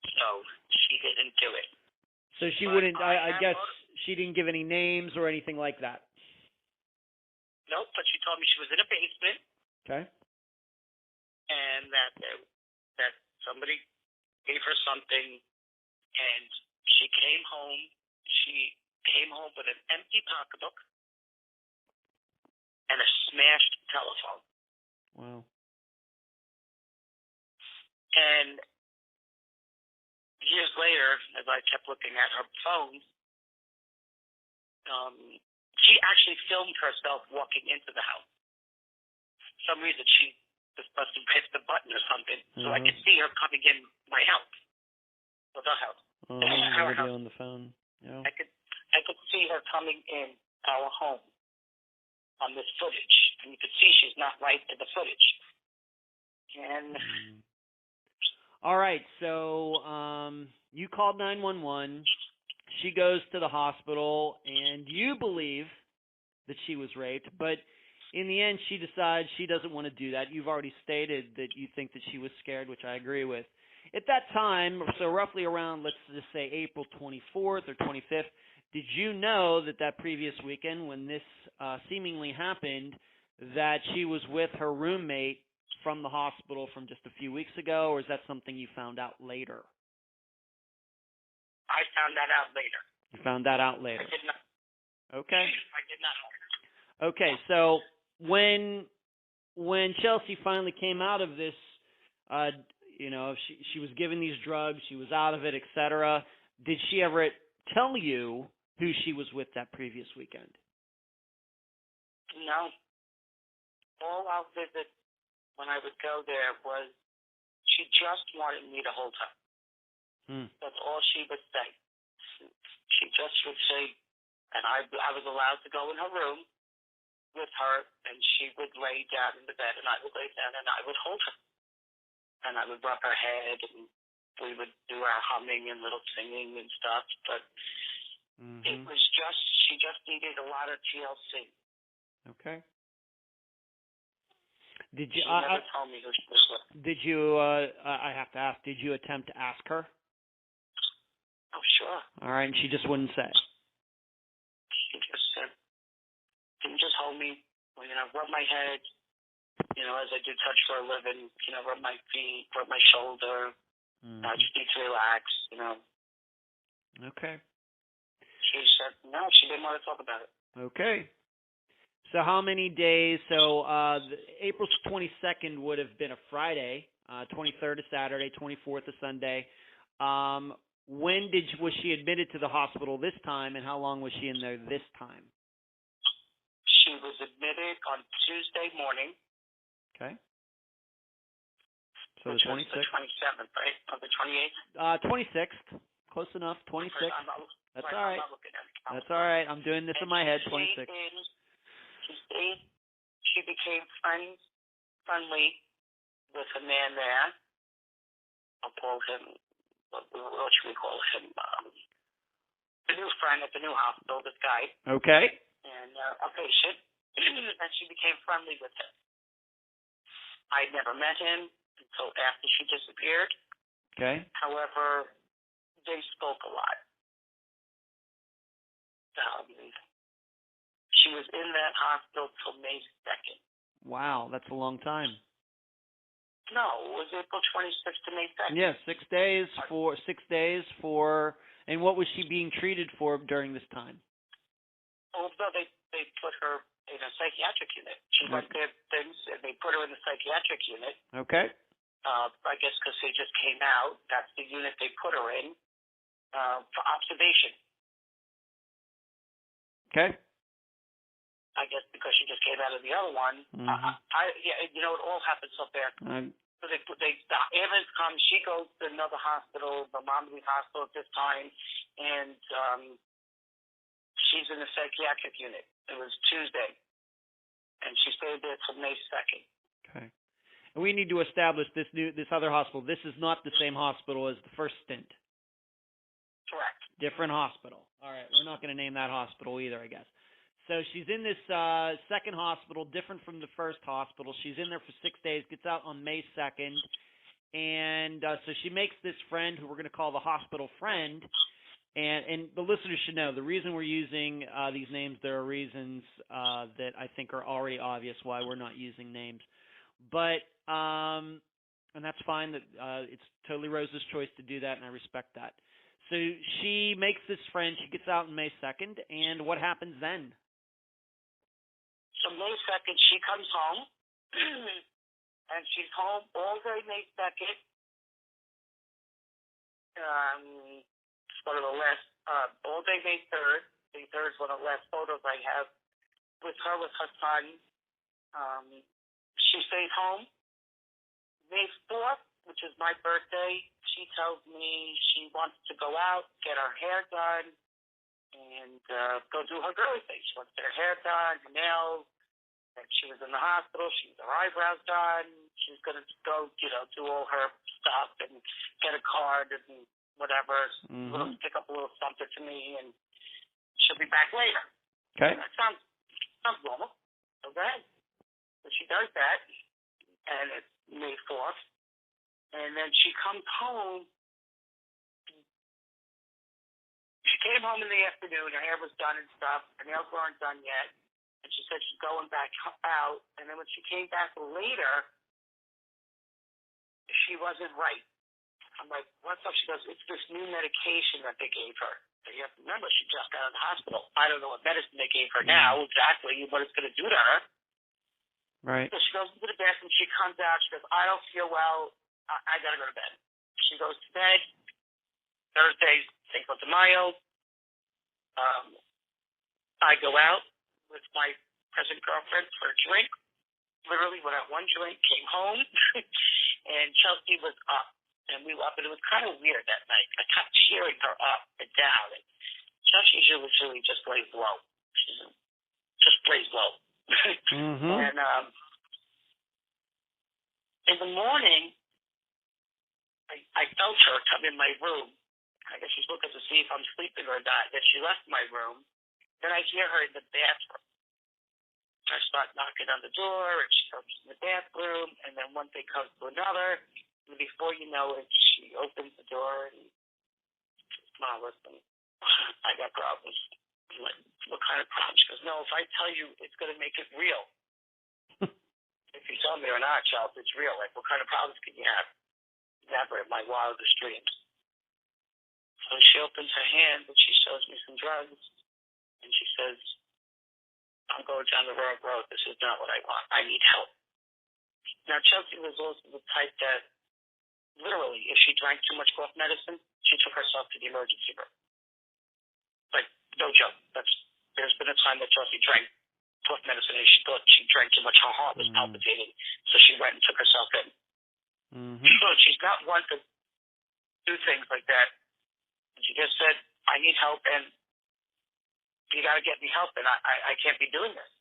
B: So she didn't do it.
A: So she wouldn't, I guess she didn't give any names or anything like that.
B: Nope, but she told me she was in a basement.
A: Okay.
B: And that somebody gave her something, and she came home. She came home with an empty pocketbook and a smashed telephone.
A: Wow.
B: And years later, as I kept looking at her phone, she actually filmed herself walking into the house. For some reason, she just must have hit the button or something, so I could see her coming in my house, or the house.
A: Oh,
B: our
A: video
B: house.
A: on the phone. Yeah.
B: I could see her coming in our home on this footage, and you could see she's not right in the footage. And
A: all right, so you called 911. She goes to the hospital, and you believe that she was raped, but in the end, she decides she doesn't want to do that. You've already stated that you think that she was scared, which I agree with. At that time, so roughly around, let's just say April 24th or 25th, did you know that previous weekend when this seemingly happened, that she was with her roommate from the hospital from just a few weeks ago, or is that something you found out later?
B: I found that out later.
A: You found that out later.
B: I did not.
A: Okay.
B: I did not.
A: Okay, so when Chelsea finally came out of this, she was given these drugs, she was out of it, etc. Did she ever tell you who she was with that previous weekend?
B: No. All our visits when I would go there was she just wanted me to hold her. That's all she would say. She just would say, and I was allowed to go in her room with her, and she would lay down in the bed, and I would lay down, and I would hold her. And I would rub her head, and we would do our humming and little singing and stuff, but it was just, she just needed a lot of TLC.
A: Okay. Did you?
B: She never told me who she was with.
A: Did you? I have to ask. Did you attempt to ask her?
B: Oh, sure.
A: All right, and she just wouldn't say.
B: She just said, "Can you just hold me? Well, rub my head. As I do touch for a living. Rub my feet, rub my shoulder. I just need to relax.
A: Okay.
B: She said no. She didn't want to talk about it.
A: Okay. So how many days? So April 22nd would have been a Friday, 23rd a Saturday, 24th a Sunday. When was she admitted to the hospital this time, and how long was she in there this time?
B: She was admitted on Tuesday morning.
A: Okay. So
B: which
A: the 26th?
B: Was the 27th, right? Or the 28th?
A: 26th. Close enough. 26th. That's all right. That's all right. I'm doing this in my head. 26th.
B: She became friendly with a man there. I'll call him, what should we call him? The new friend at the new hospital, this guy.
A: Okay.
B: And a patient. And she became friendly with him. I never met him until after she disappeared.
A: Okay.
B: However, they spoke a lot. She she was in that hospital till May 2nd.
A: Wow, that's a long time.
B: No, it was April 26th to May 2nd.
A: Yeah, 6 days for. And what was she being treated for during this time?
B: Oh, no, they put her in a psychiatric unit. She went there, things, and they put her in the psychiatric unit.
A: Okay.
B: I guess because they just came out. That's the unit they put her in for observation.
A: Okay.
B: I guess because she just came out of the other one.
A: Mm-hmm.
B: It all happens up there. So the ambulance comes. She goes to another hospital, the Mommy Hospital at this time, and she's in the psychiatric unit. It was Tuesday, and she stayed there till May 2nd.
A: Okay. And we need to establish this other hospital. This is not the same hospital as the first stint.
B: Correct.
A: Different hospital. All right. We're not going to name that hospital either, I guess. So she's in this second hospital, different from the first hospital. She's in there for 6 days, gets out on May 2nd. And so she makes this friend, who we're going to call the hospital friend. And the listeners should know, the reason we're using these names, there are reasons that I think are already obvious why we're not using names. But, and that's fine, that it's totally Rose's choice to do that, and I respect that. So she makes this friend, she gets out on May 2nd, and what happens then?
B: So May 2nd, she comes home, and she's home all day May 2nd. One of the last, all day May 3rd. May 3rd is one of the last photos I have with her son. She stays home. May 4th, which is my birthday, she tells me she wants to go out, get her hair done, and go do her girly thing. She wants to get her hair done, her nails, and she was in the hospital. She had her eyebrows done. She was going to go, do all her stuff and get a card and whatever, pick up a little something to me, and she'll be back later.
A: Okay.
B: That sounds normal. So go ahead. So she does that, and it's May 4th, and then she comes home. She came home in the afternoon. Her hair was done and stuff. Her nails weren't done yet. And she said she's going back out. And then when she came back later, she wasn't right. I'm like, what's up? She goes, it's this new medication that they gave her. And you have to remember, she just got out of the hospital. I don't know what medicine they gave her now, exactly what it's going to do to her.
A: Right.
B: So she goes into the bathroom. She comes out. She goes, I don't feel well. I got to go to bed. She goes to bed. Thursday, Cinco de Mayo. I go out with my present girlfriend for a drink. Literally went out one drink, came home, and Chelsea was up. And we were up, and it was kind of weird that night. I kept cheering her up and down. And Chelsea usually just lays low. She just lays low. And in the morning, I felt her come in my room. I guess she's looking to see if I'm sleeping or not. Then she left my room. Then I hear her in the bathroom. I start knocking on the door, and she comes in the bathroom. And then one thing comes to another. And before you know it, she opens the door and says, Mom, listen, I got problems. I'm like, what kind of problems? She goes, no, if I tell you, it's going to make it real. If you tell me or not, Charles, it's real. Like, what kind of problems can you have? Never in my wildest dreams. So she opens her hand and she shows me some drugs. And she says, I'm going down the wrong road. This is not what I want. I need help. Now, Chelsea was also the type that, literally, if she drank too much cough medicine, she took herself to the emergency room. Like, no joke. There's been a time that Chelsea drank cough medicine and she thought she drank too much. Her heart was palpitating. So she went and took herself in. So she's not one to do things like that. And she just said, I need help, and you got to get me help, and I can't be doing this.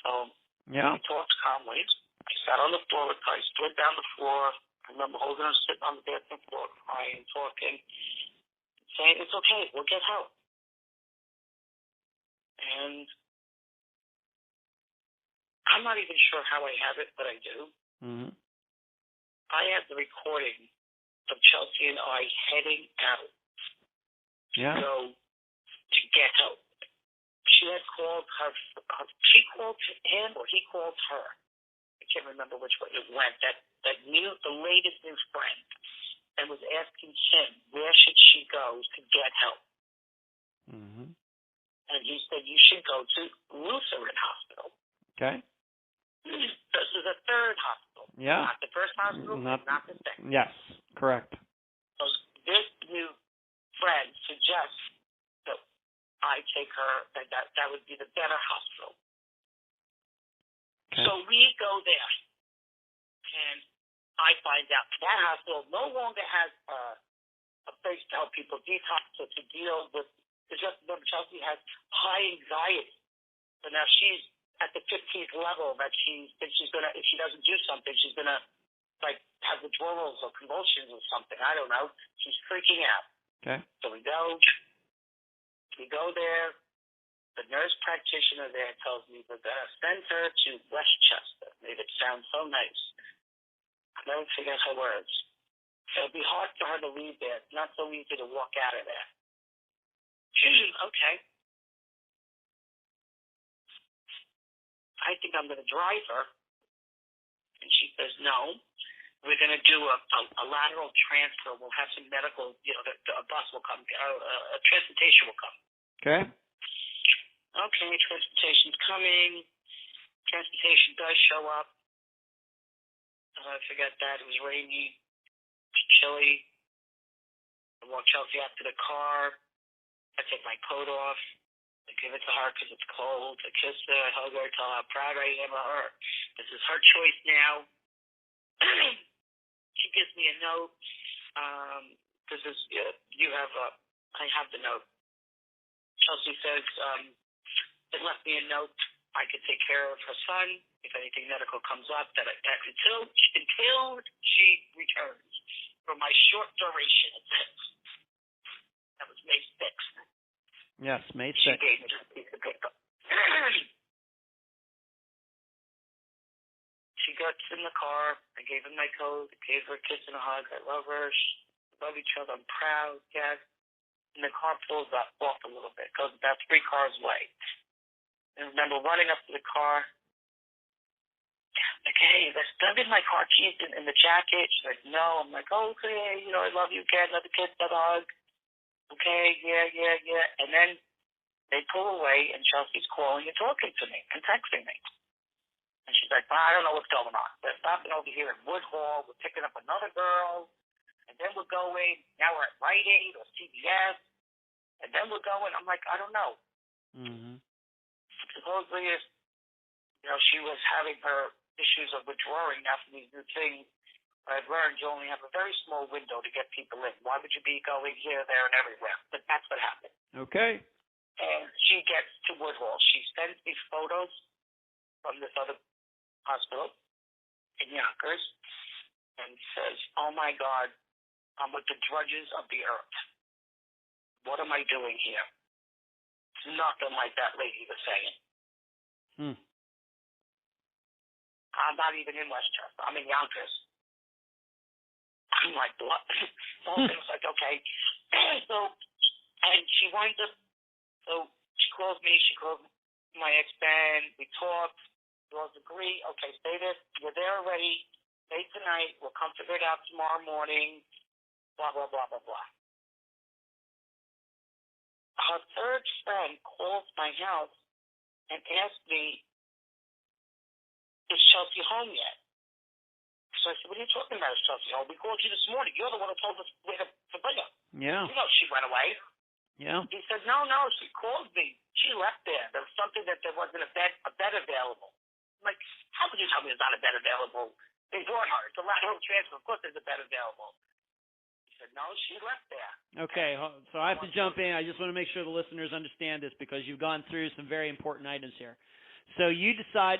B: So we talked calmly. I sat on the floor with her. I stood down the floor. I remember holding her sitting on the bathroom floor, crying, talking, saying, it's okay, we'll get help. And I'm not even sure how I have it, but I do. I have the recording of Chelsea and I heading out to go to get help. she had called she called him or he called her. I can't remember which way it went. That knew the latest new friend and was asking him where should she go to get help.
A: Mm-hmm.
B: And he said you should go to Lutheran Hospital.
A: Okay.
B: This is a third hospital.
A: Yeah.
B: Not the first hospital, not the second.
A: Yes, correct.
B: So this new friend suggests that I take her, that would be the better hospital.
A: Okay.
B: So we go there, and I find out that hospital no longer has a place to help people detox or to deal with. Just remember, Chelsea has high anxiety, so now she's at the 15th level that she's gonna, if she doesn't do something, she's gonna like have withdrawals or convulsions or something. I don't know. She's freaking out.
A: Okay. So
B: we go there. The nurse practitioner there tells me we're going to send her to Westchester. Made it sound so nice. I never forget her words. It'll be hard for her to leave there. It's not so easy to walk out of there. Okay. I think I'm going to drive her. And she says, no. We're going to do a lateral transfer. We'll have some medical, a bus will come, transportation will come.
A: Okay.
B: Okay, transportation's coming. Transportation does show up. I forget that. It was rainy, chilly. I walk Chelsea out to the car. I take my coat off. I give it to her because it's cold. I kiss her. I hug her. Tell her how proud I am of her. This is her choice now. She gives me a note. This is I have the note. Chelsea says it left me a note. I could take care of her son if anything medical comes up. That until she returns for my short duration. That was May 6th.
A: Yes, May 6th.
B: She gave me a piece of paper. She gets in the car. I gave her my coat. I gave her a kiss and a hug. I love her. We love each other. I'm proud. Yes. And the car pulls off a little bit. Goes about 3 cars away. And I remember running up to the car. Like, hey, there's stuff in my car keys in the jacket. She's like, no. I'm like, oh, okay. I love you again. Another kiss, another hug. Okay, yeah. And then they pull away, and Chelsea's calling and talking to me and texting me. And she's like, I don't know what's going on. We're stopping over here in Woodhall. We're picking up another girl. And then we're going. Now we're at Rite Aid or CVS. And then we're going. I'm like, I don't know.
A: Mm-hmm.
B: Supposedly, she was having her issues of withdrawing now from these new things. I've learned you only have a very small window to get people in. Why would you be going here, there, and everywhere? But that's what happened.
A: Okay.
B: And she gets to Woodhall. She sends me photos from this other hospital in Yonkers and says, oh, my God, I'm with the drudges of the earth. What am I doing here? It's nothing like that lady was saying. I'm not even in Westchester. I'm in Yonkers. I'm like, what? The whole thing's like, okay. And she winds up, so she calls me, she calls my ex-band, we talk, we all agree, okay, stay there, you're there already, stay tonight, we'll come figure it out tomorrow morning, blah, blah, blah, blah, blah. Her third friend calls my house and asks me, is Chelsea home yet? So I said, what are you talking about, Chelsea? Oh, we called you this morning. You're the one who told us where to bring her.
A: Yeah.
B: She went away.
A: Yeah.
B: He said, no, she called me. She left there. There was something that there wasn't a bed available. I'm like, how could you tell me there's not a bed available? They brought her. It's a lateral transfer. Of course there's a bed available. He said, no, she left there.
A: Okay, so I have to jump in. I just want to make sure the listeners understand this because you've gone through some very important items here. So you decide,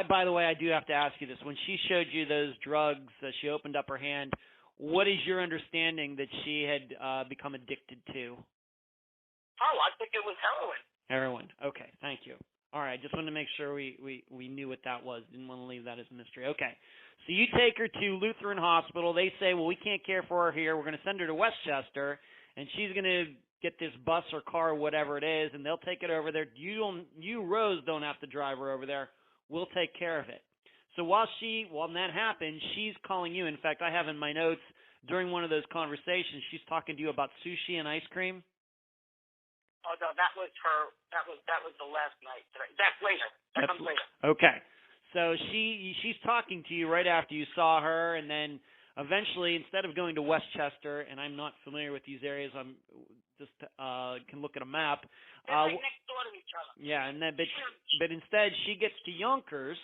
A: by the way, I do have to ask you this. When she showed you those drugs, she opened up her hand, what is your understanding that she had become addicted to?
B: Oh, I think it was heroin.
A: Heroin. Okay, thank you. All right, just wanted to make sure we knew what that was. Didn't want to leave that as a mystery. Okay, so you take her to Lutheran Hospital. They say, well, we can't care for her here. We're going to send her to Westchester, and she's going to get this bus or car or whatever it is, and they'll take it over there. You, Rose, don't have to drive her over there. We'll take care of it. So while that happens, she's calling you. In fact, I have in my notes during one of those conversations, she's talking to you about sushi and ice cream.
B: Oh no, that was her. That was the last night. That's later. That comes later.
A: Okay. So she's talking to you right after you saw her, and then eventually, instead of going to Westchester, and I'm not familiar with these areas, I'm just can look at a map.
B: They're right next door to each other.
A: Yeah, and then but instead she gets to Yonkers,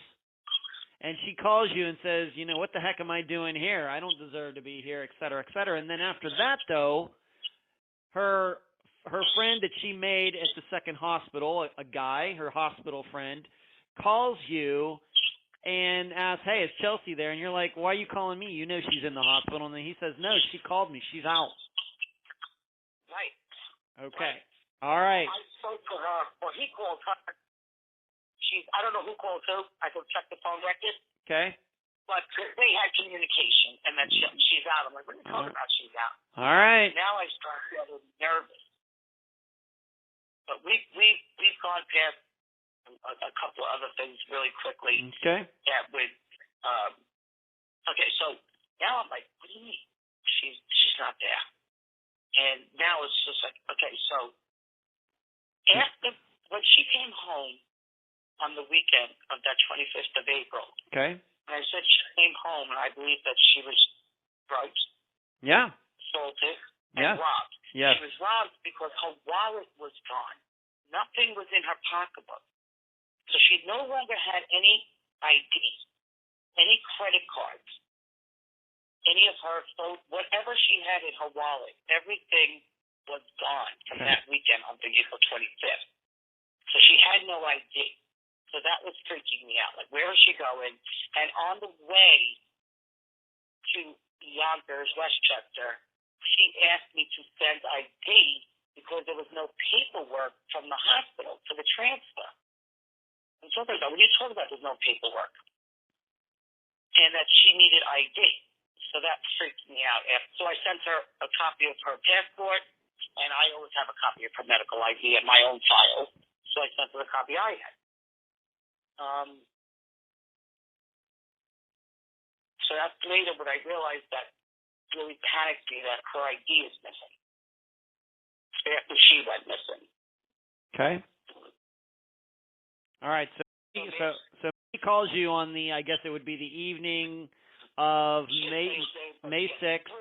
A: and she calls you and says, you know, what the heck am I doing here? I don't deserve to be here, et cetera, et cetera. And then after that, though, her friend that she made at the second hospital, a guy, her hospital friend, calls you and asks, hey, is Chelsea there? And you're like, why are you calling me? You know she's in the hospital. And then he says, no, she called me. She's out.
B: Right.
A: Okay. All right.
B: I spoke to her, or he called her. I don't know who called who. I go check the phone record.
A: Okay.
B: But they had communication, and then she's out. I'm like, what are you talking about? She's out.
A: All right.
B: Now I start getting nervous. But we've gone past a couple of other things really quickly.
A: Okay.
B: That would, okay, so now I'm like, what do you mean? She's not there. And now it's just like, okay, so when she came home on the weekend of that 25th of April,
A: okay,
B: and I said she came home, and I believe that she was drugged,
A: yeah,
B: assaulted,
A: yes,
B: and robbed.
A: yes.
B: She was robbed because her wallet was gone. Nothing was in her pocketbook. So she no longer had any ID, any credit cards, any of her phone, whatever she had in her wallet, everything was gone from that weekend on the April 25th. So she had no ID. So that was freaking me out. Like, where is she going? And on the way to Yonkers, Westchester, she asked me to send ID because there was no paperwork from the hospital for the transfer. And so I thought, what are you talking about? There's no paperwork. And that she needed ID. So that freaked me out. So I sent her a copy of her passport, and I always have a copy of her medical ID in my own file. So I sent her the copy I had. So that's later when I realized that really panicked me that her ID is missing. After she went missing.
A: Okay. All right. So he calls you on the, I guess it would be the evening of May 6th.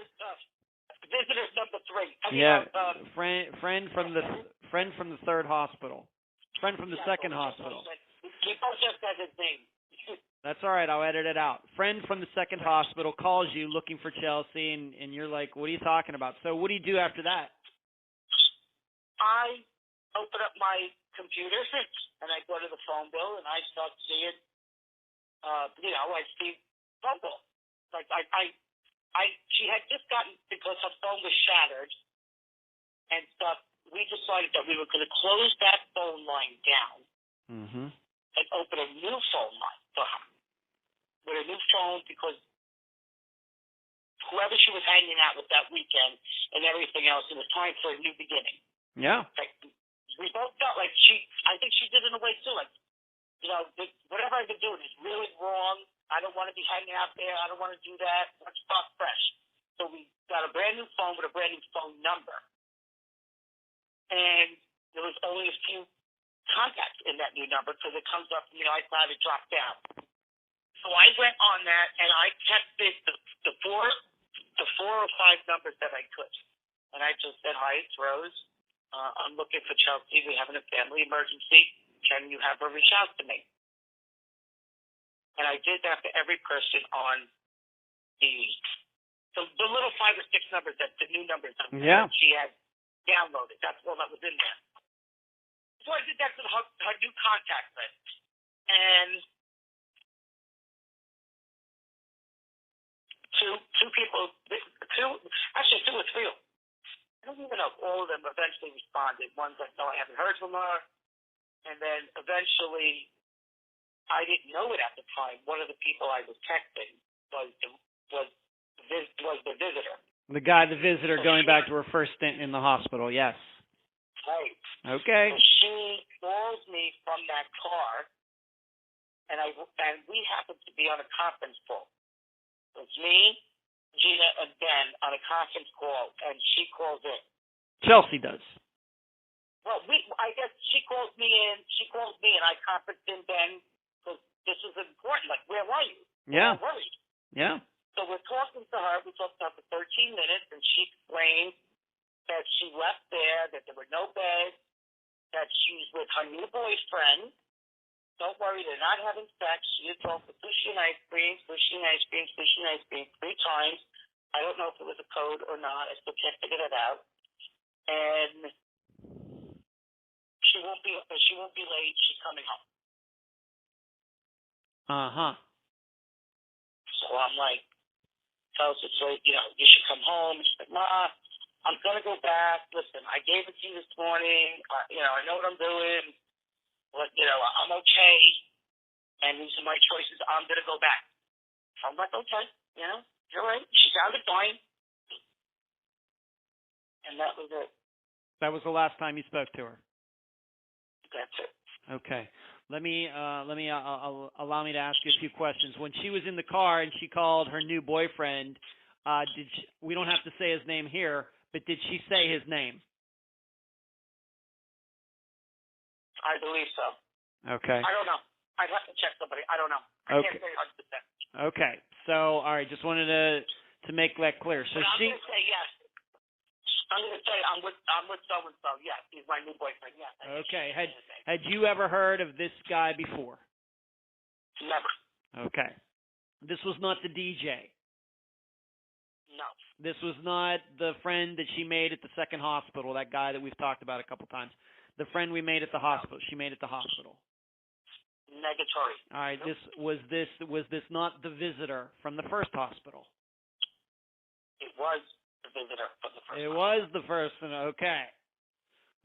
B: Visitor number 3.
A: Friend from the third hospital. Friend from the second hospital.
B: He both just said his name.
A: That's all right. I'll edit it out. Friend from the second hospital calls you looking for Chelsea, and you're like, what are you talking about? So what do you do after that?
B: I open up my computer, and I go to the phone bill, and I start seeing, I see phone bill. Like, she had just gotten, because her phone was shattered and stuff, we decided that we were going to close that phone line down and open a new phone line for her with a new phone, because whoever she was hanging out with that weekend and everything else, it was time for a new beginning.
A: Yeah.
B: Like, we both felt like I think she did in a way too. Like, whatever I've been doing is really wrong. I don't want to be hanging out there. I don't want to do that. Let's start fresh. So we got a brand new phone with a brand new phone number. And there was only a few contacts in that new number because it comes up, iCloud, it dropped down. So I went on that and I texted the four or five numbers that I could. And I just said, hi, it's Rose. I'm looking for Chelsea. We're having a family emergency. Can you have her reach out to me? And I did that for every person on the little 5 or 6 numbers, that the new numbers that she had downloaded. That's all that was in there. So I did that to her new contact list. And two people, actually 2 or 3 of them. I don't even know if all of them eventually responded. One's like, no, I haven't heard from her. And then eventually, I didn't know it at the time. One of the people I was texting was the visitor.
A: The visitor going back to her first stint in the hospital, yes.
B: Right.
A: Okay.
B: So she calls me from that car, and we happen to be on a conference call. It's me, Gina, and Ben on a conference call, and she calls in.
A: Chelsea does.
B: Well, I guess she calls me in. I conference in Ben because this is important. Like, where are you?
A: Yeah.
B: We're worried.
A: Yeah.
B: So we're talking to her. We talked to her for 13 minutes, and she explained that she left there, that there were no beds, that she's with her new boyfriend. Don't worry, they're not having sex. She is off with sushi and ice cream, sushi and ice cream, sushi and ice cream 3 times. I don't know if it was a code or not. I still can't figure that out. And she won't be late. She's coming home.
A: Uh-huh.
B: So I'm like, tells us, you should come home. And she's like, Ma, I'm going to go back. Listen, I gave it to you this morning. I know what I'm doing. But, I'm okay. And these are my choices. I'm going to go back. So I'm like, okay, you're right. She sounded fine. And that was it.
A: That was the last time you spoke to her.
B: That's it.
A: Okay. Allow me to ask you a few questions. When she was in the car and she called her new boyfriend, we don't have to say his name here, but did she say his name?
B: I believe so.
A: Okay.
B: I don't know. I'd have to check somebody. I don't know. I can't say 100%.
A: Okay. So, all right, just wanted to make that clear. So
B: but I'm going to say yes. I'm going to say I'm with so-and-so. Yes, he's my new boyfriend. Yes.
A: Okay. Had you ever heard of this guy before?
B: Never.
A: Okay. This was not the DJ.
B: No.
A: This was not the friend that she made at the second hospital, that guy that we've talked about a couple times. The friend we made at the hospital. She made at the hospital.
B: Negatory.
A: All right. Was this not the visitor from the first hospital?
B: It was the visitor from the first.
A: It was the first one. Okay.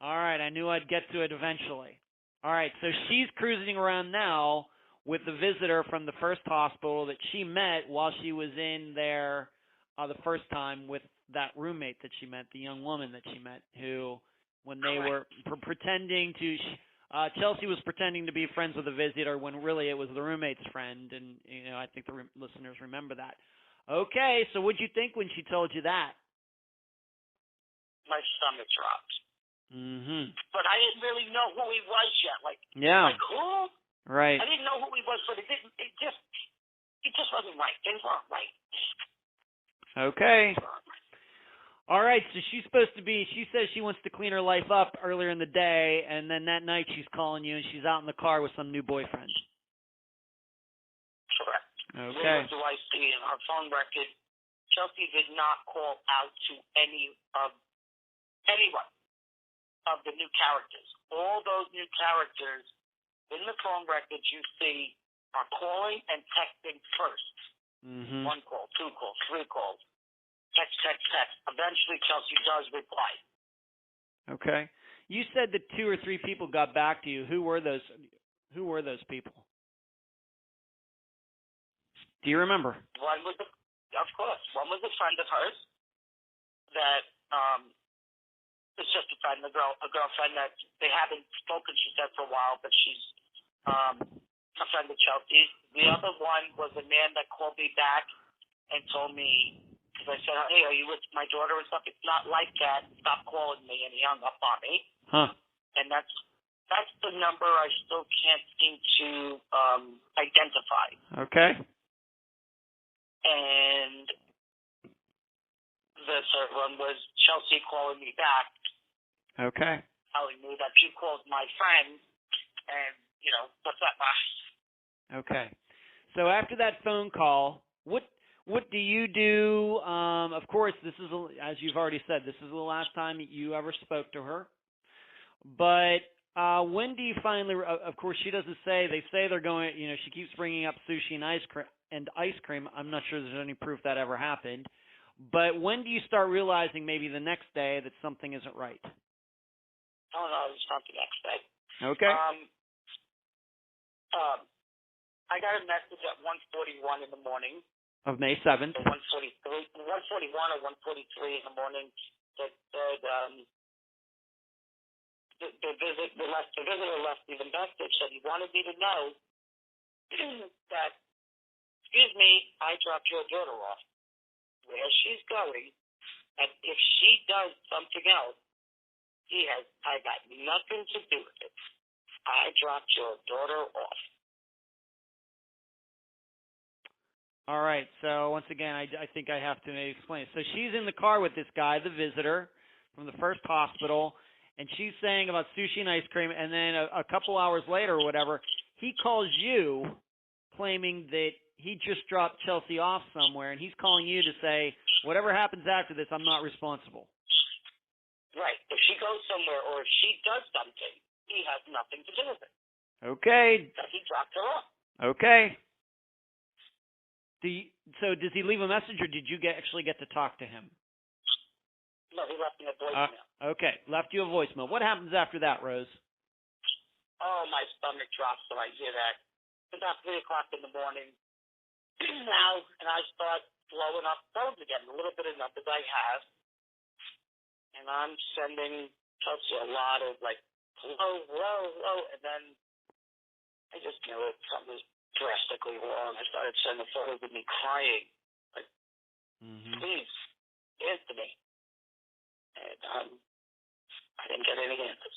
A: All right. I knew I'd get to it eventually. All right. So she's cruising around now with the visitor from the first hospital that she met while she was in there the first time with that roommate that she met, the young woman that she met, who, when they were pretending to, Chelsea was pretending to be friends with the visitor when really it was the roommate's friend, and I think the listeners remember that. Okay, so what'd you think when she told you that?
B: My stomach dropped.
A: Mm-hmm.
B: But I didn't really know who he was yet. Like who?
A: Right.
B: I didn't know who he was, but it just wasn't right. Things weren't right.
A: Okay. All right, so she says she wants to clean her life up earlier in the day, and then that night she's calling you and she's out in the car with some new boyfriend.
B: Correct.
A: Okay.
B: What do I see in our phone record? Chelsea did not call out to anyone of the new characters. All those new characters in the phone records you see are calling and texting first.
A: Mm-hmm.
B: 1 call, 2 calls, 3 calls. Text. Eventually, Chelsea does reply.
A: Okay. You said that 2 or 3 people got back to you. Who were those people? Do you remember?
B: One was a friend of hers that is just a friend, a girlfriend that they haven't spoken, she said, for a while, but she's a friend of Chelsea's. The other one was a man that called me back and told me, because I said, hey, are you with my daughter or something? It's not like that. Stop calling me. And he hung up on me.
A: Huh.
B: And that's the number I still can't seem to identify.
A: Okay.
B: And the third one was Chelsea calling me back.
A: Okay.
B: Telling me that you called my friend and, what's up, Ma?
A: Okay. So after that phone call, what do you do? Of course, this is, as you've already said, this is the last time you ever spoke to her. But when do you finally? Of course, she doesn't say. They say they're going. She keeps bringing up sushi and ice cream. I'm not sure there's any proof that ever happened. But when do you start realizing maybe the next day that something isn't right?
B: Oh no, it's not the next day.
A: Okay.
B: I got a message at 1:41 in the morning.
A: Of May 7th.
B: 1:41 or 1:43 in the morning that said, the visitor left me the message that he wanted me to know that, excuse me, I dropped your daughter off where she's going, and if she does something else, I got nothing to do with it. I dropped your daughter off.
A: All right. So once again, I think I have to maybe explain. So she's in the car with this guy, the visitor from the first hospital, and she's saying about sushi and ice cream. And then a couple hours later or whatever, he calls you, claiming that he just dropped Chelsea off somewhere, and he's calling you to say whatever happens after this, I'm not responsible.
B: Right. If she goes somewhere or if she does something, he has nothing to do with it.
A: Okay.
B: That he dropped her off.
A: Okay. So does he leave a message, or did you actually get to talk to him?
B: No, he left me a voicemail.
A: Okay, left you a voicemail. What happens after that, Rose?
B: Oh, my stomach drops when I hear that. It's about 3 o'clock in the morning now, and I start blowing up phones again, a little bit of numbers I have, and I'm sending Chelsea a lot of, like, hello, and then I just knew it. Something was drastically wrong. I started sending photos of me crying, like, please, answer me. And I didn't get any answers.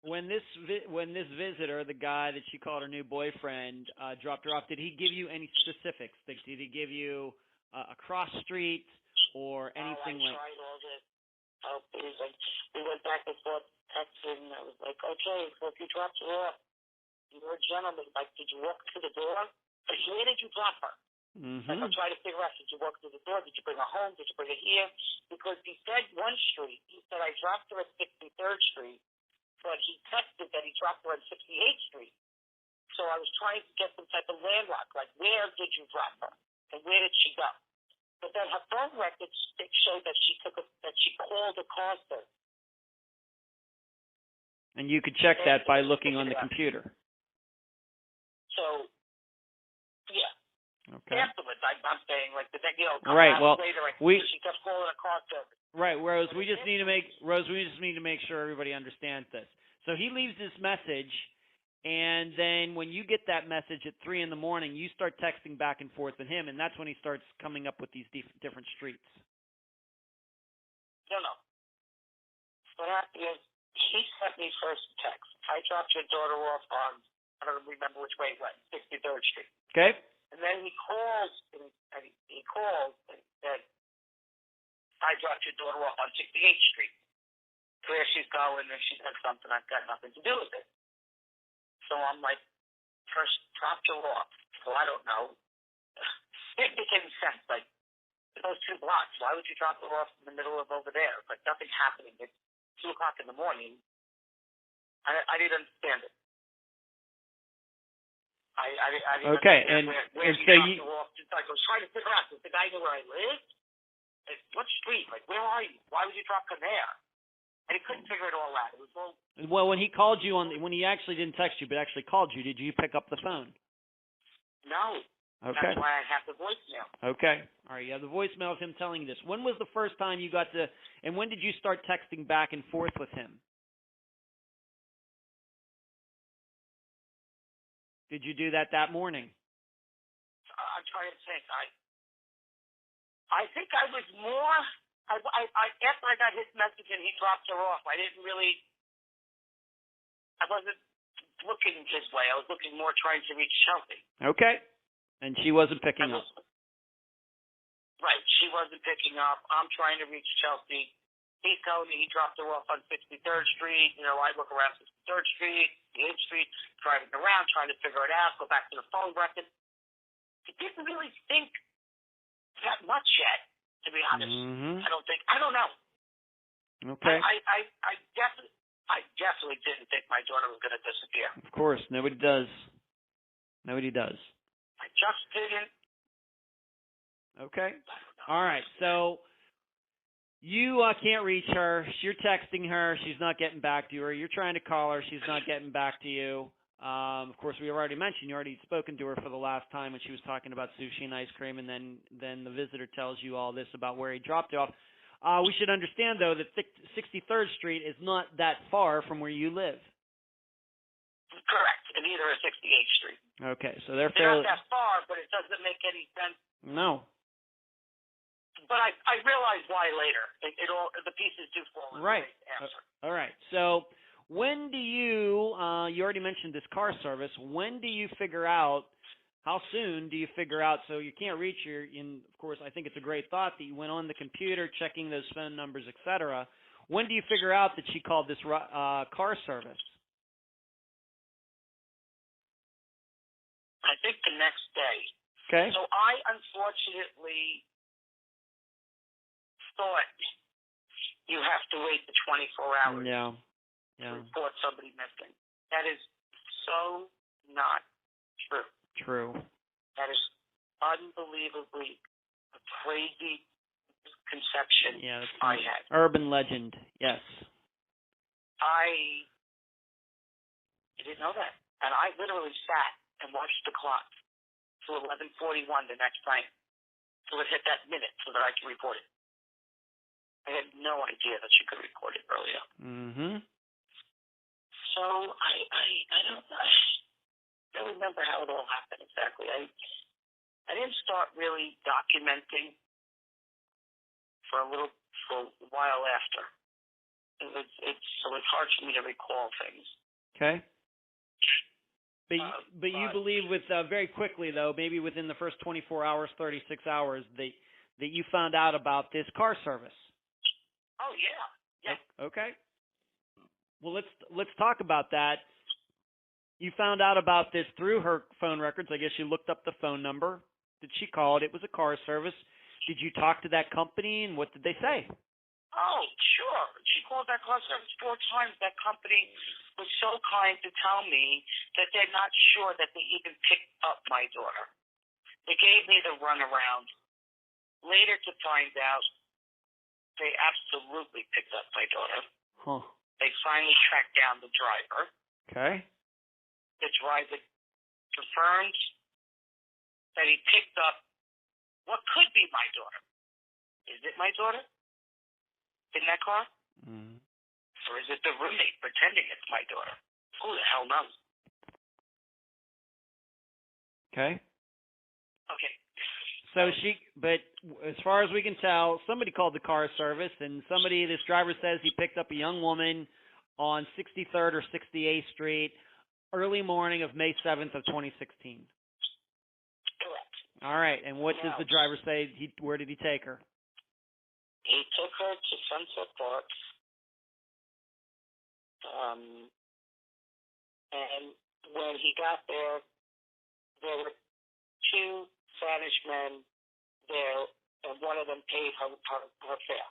A: When this visitor, the guy that she called her new boyfriend, dropped her off, did he give you any specifics? Did he give you a cross street or anything like?
B: I tried all this. Oh, please! We went back and forth texting. I was like, okay, so if you dropped her off, you're a gentleman. Like, did you walk to the door? Like, where did you drop her? Like, I'm trying to figure out, did you walk through the door? Did you bring her home? Did you bring her here? Because he said one street. He said, I dropped her at 63rd Street, but he texted that he dropped her at 68th Street. So I was trying to get some type of landmark, like, where did you drop her? And where did she go? But then her phone records showed that she called a car service.
A: And you could check that by looking on the computer.
B: So, yeah.
A: Okay.
B: Afterwards, I'm saying, like,
A: right. Well,
B: later, she kept calling a car service.
A: Right, Rose. We just need to make sure everybody understands this. So he leaves this message, and then when you get that message at 3 a.m, you start texting back and forth with him, and that's when he starts coming up with these different streets.
B: No. What happened is he sent me first a text. I dropped your daughter off on, I don't remember which way it went, 63rd Street.
A: Okay.
B: And then he calls and said, I dropped your daughter off on 68th Street. Where she's going, if she does something, I've got nothing to do with it. So I'm like, first dropped her off. So I don't know. It didn't make any sense. Like, those 2 blocks, why would you drop her off in the middle of over there? Like, nothing's happening. It's 2 o'clock in the morning. I didn't understand it. I didn't
A: okay,
B: understand where
A: and
B: she
A: so
B: dropped her off. Like, I was trying to figure out, does the guy know where I live? Like, what street? Like, where are you? Why would you drop her there? And he couldn't figure it all out. It was all...
A: Well, when he called you when he actually didn't text you, but actually called you, did you pick up the phone?
B: No.
A: Okay.
B: That's why I have the voicemail.
A: Okay. All right. You have the voicemail of him telling you this. When was the first time you got to, and when did you start texting back and forth with him? Did you do that morning?
B: I'm trying to think. I think I was more... after I got his message and he dropped her off, I wasn't looking his way. I was looking more trying to reach Chelsea.
A: Okay. And she wasn't picking up.
B: Right. She wasn't picking up. I'm trying to reach Chelsea. He told me he dropped her off on 63rd Street. You know, I look around 63rd Street, 8th Street, driving around, trying to figure it out, go back to the phone record. He didn't really think that much yet. To be honest, I don't know.
A: Okay.
B: I definitely didn't think my daughter was going to disappear.
A: Of course, nobody does. I
B: just didn't.
A: Okay. All right. So you can't reach her. You're texting her. She's not getting back to you. Or you're trying to call her. She's not getting back to you. Of course, we already mentioned you already spoken to her for the last time when she was talking about sushi and ice cream, and then the visitor tells you all this about where he dropped her off. We should understand, though, that 63rd Street is not that far from where you live.
B: Correct. And neither is 68th Street.
A: Okay, so they're
B: not that far, but it doesn't make any sense.
A: No.
B: But I realized why later. The pieces do fall into
A: Right.
B: place after.
A: All right. So when do you already mentioned this car service. When do you figure out, how soon do you figure out, so you can't reach her, and of course I think it's a great thought that you went on the computer checking those phone numbers, etc. When do you figure out that she called this car service?
B: I think the next day.
A: Okay.
B: So I unfortunately thought you have to wait the 24 hours to report somebody missing. That is so not true.
A: True.
B: That is unbelievably a crazy conception I had.
A: Urban legend, yes.
B: I didn't know that. And I literally sat and watched the clock till 11:41 the next night till it hit that minute so that I could report it. I had no idea that she could report it earlier.
A: Mm-hmm.
B: So I don't remember how it all happened exactly. I didn't start really documenting for a while after. It's hard for me to recall things.
A: Okay. But you believe with very quickly, though, maybe within the first 24 hours, 36 hours, that you found out about this car service.
B: Oh yeah.
A: Okay. Well, let's talk about that. You found out about this through her phone records. I guess you looked up the phone number that she called. It was a car service. Did you talk to that company, and what did they say?
B: Oh, sure. She called that car service 4 times. That company was so kind to tell me that they're not sure that they even picked up my daughter. They gave me the runaround. Later to find out, they absolutely picked up my daughter.
A: Huh.
B: They finally tracked down the driver.
A: Okay.
B: The driver confirmed that he picked up what could be my daughter. Is it my daughter in that car?
A: Mm.
B: Or is it the roommate pretending it's my daughter? Who the hell knows?
A: Okay.
B: Okay.
A: So but as far as we can tell, somebody called the car service, and this driver says he picked up a young woman on 63rd or 68th Street, early morning of May 7th of 2016.
B: Correct.
A: All right. And what does the driver say? Where did he take her?
B: He took her to Sunset Park. And when he got there were 2 Spanish men there, and one of them paid her fare.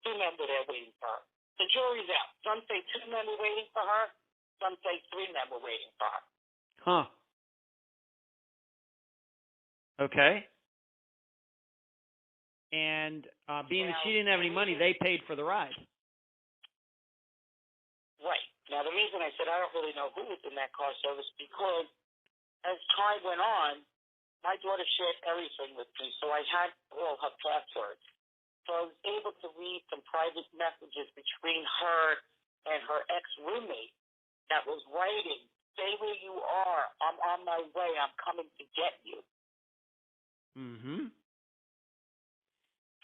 B: 2 men were there waiting for her. The jury's out. Some say 2 men were waiting for her. Some say 3 men were waiting for her.
A: Huh. Okay. And being that she didn't have any money, they paid for the ride.
B: Right. Now, the reason I said I don't really know who was in that car service because as time went on, my daughter shared everything with me, so I had all her passwords. So I was able to read some private messages between her and her ex-roommate that was writing, "Stay where you are. I'm on my way. I'm coming to get you."
A: Mm-hmm.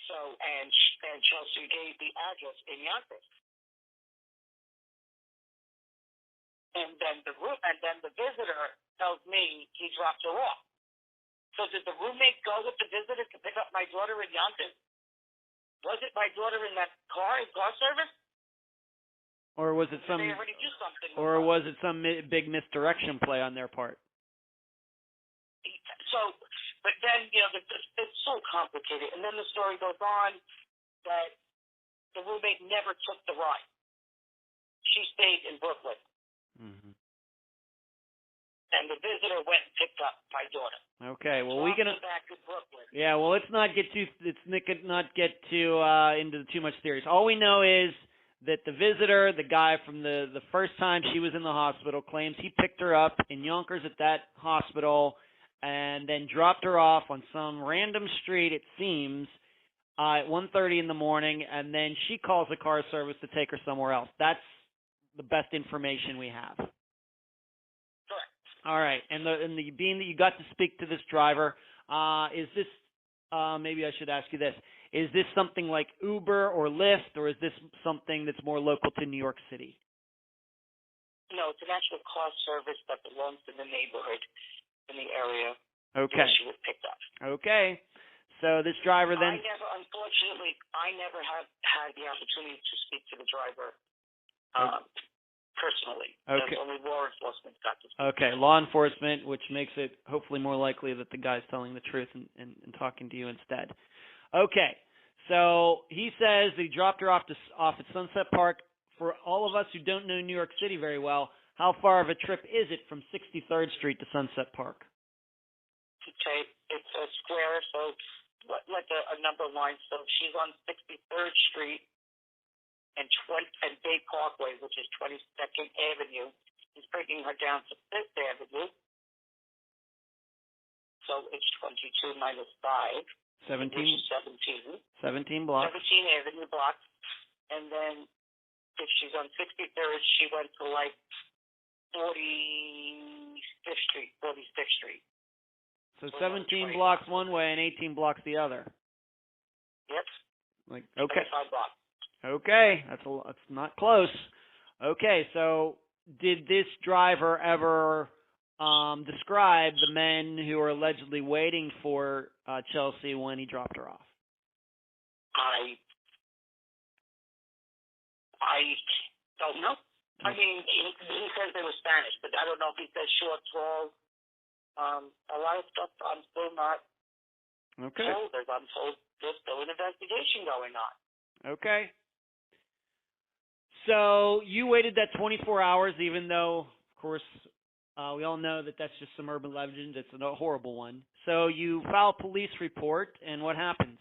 B: So, and Chelsea gave the address in Yonkers. And then the visitor tells me he dropped her off. So did the roommate go with the visitor to pick up my daughter in Yonkers? Was it my daughter in that car service?
A: Or was it
B: they already do something?
A: Or was it some big misdirection play on their part?
B: So, but then it's so complicated. And then the story goes on that the roommate never took the ride. She stayed in Brooklyn. Mm-hmm. And the visitor went and picked up my daughter.
A: Okay, well
B: we can back to Brooklyn.
A: Yeah, well, let's not get into too much theories. All we know is that the visitor, the guy from the first time she was in the hospital, claims he picked her up in Yonkers at that hospital and then dropped her off on some random street, it seems, at 1:30 in the morning, and then she calls the car service to take her somewhere else. That's the best information we have.
B: Correct.
A: All right, and the being that you got to speak to this driver, is this maybe I should ask you this: is this something like Uber or Lyft, or is this something that's more local to New York City?
B: No, it's an actual car service that belongs to the neighborhood in the area
A: Okay.
B: where she was picked up.
A: Okay. So this driver then.
B: Unfortunately, I never have had the opportunity to speak to the driver personally.
A: Okay.
B: That's only law enforcement got to speak.
A: Okay, law enforcement, which makes it hopefully more likely that the guy's telling the truth and talking to you instead. Okay, so he says that he dropped her off at Sunset Park. For all of us who don't know New York City very well, how far of a trip is it from 63rd Street to Sunset Park?
B: Okay, it's a square, so like a number line. So she's on 63rd Street and Bay Parkway, which is 22nd Avenue. He's bringing her down to 5th Avenue. So it's 22 minus 5.
A: 17.
B: Which is 17.
A: 17 blocks.
B: 17 Avenue blocks. And then if she's on 63rd, she went to like 46th Street.
A: So 17 blocks one way and 18 blocks the other.
B: Yep.
A: Like, okay.
B: 25 blocks.
A: Okay, that's not close. Okay, so did this driver ever describe the men who were allegedly waiting for Chelsea when he dropped her off?
B: I don't know. I mean, he says they were Spanish, but I don't know if he says short, tall. A lot of stuff I'm still not told. I'm told there's still an investigation going on.
A: Okay. So you waited that 24 hours, even though, of course, we all know that that's just some urban legend. It's a horrible one. So you file a police report, and what happens?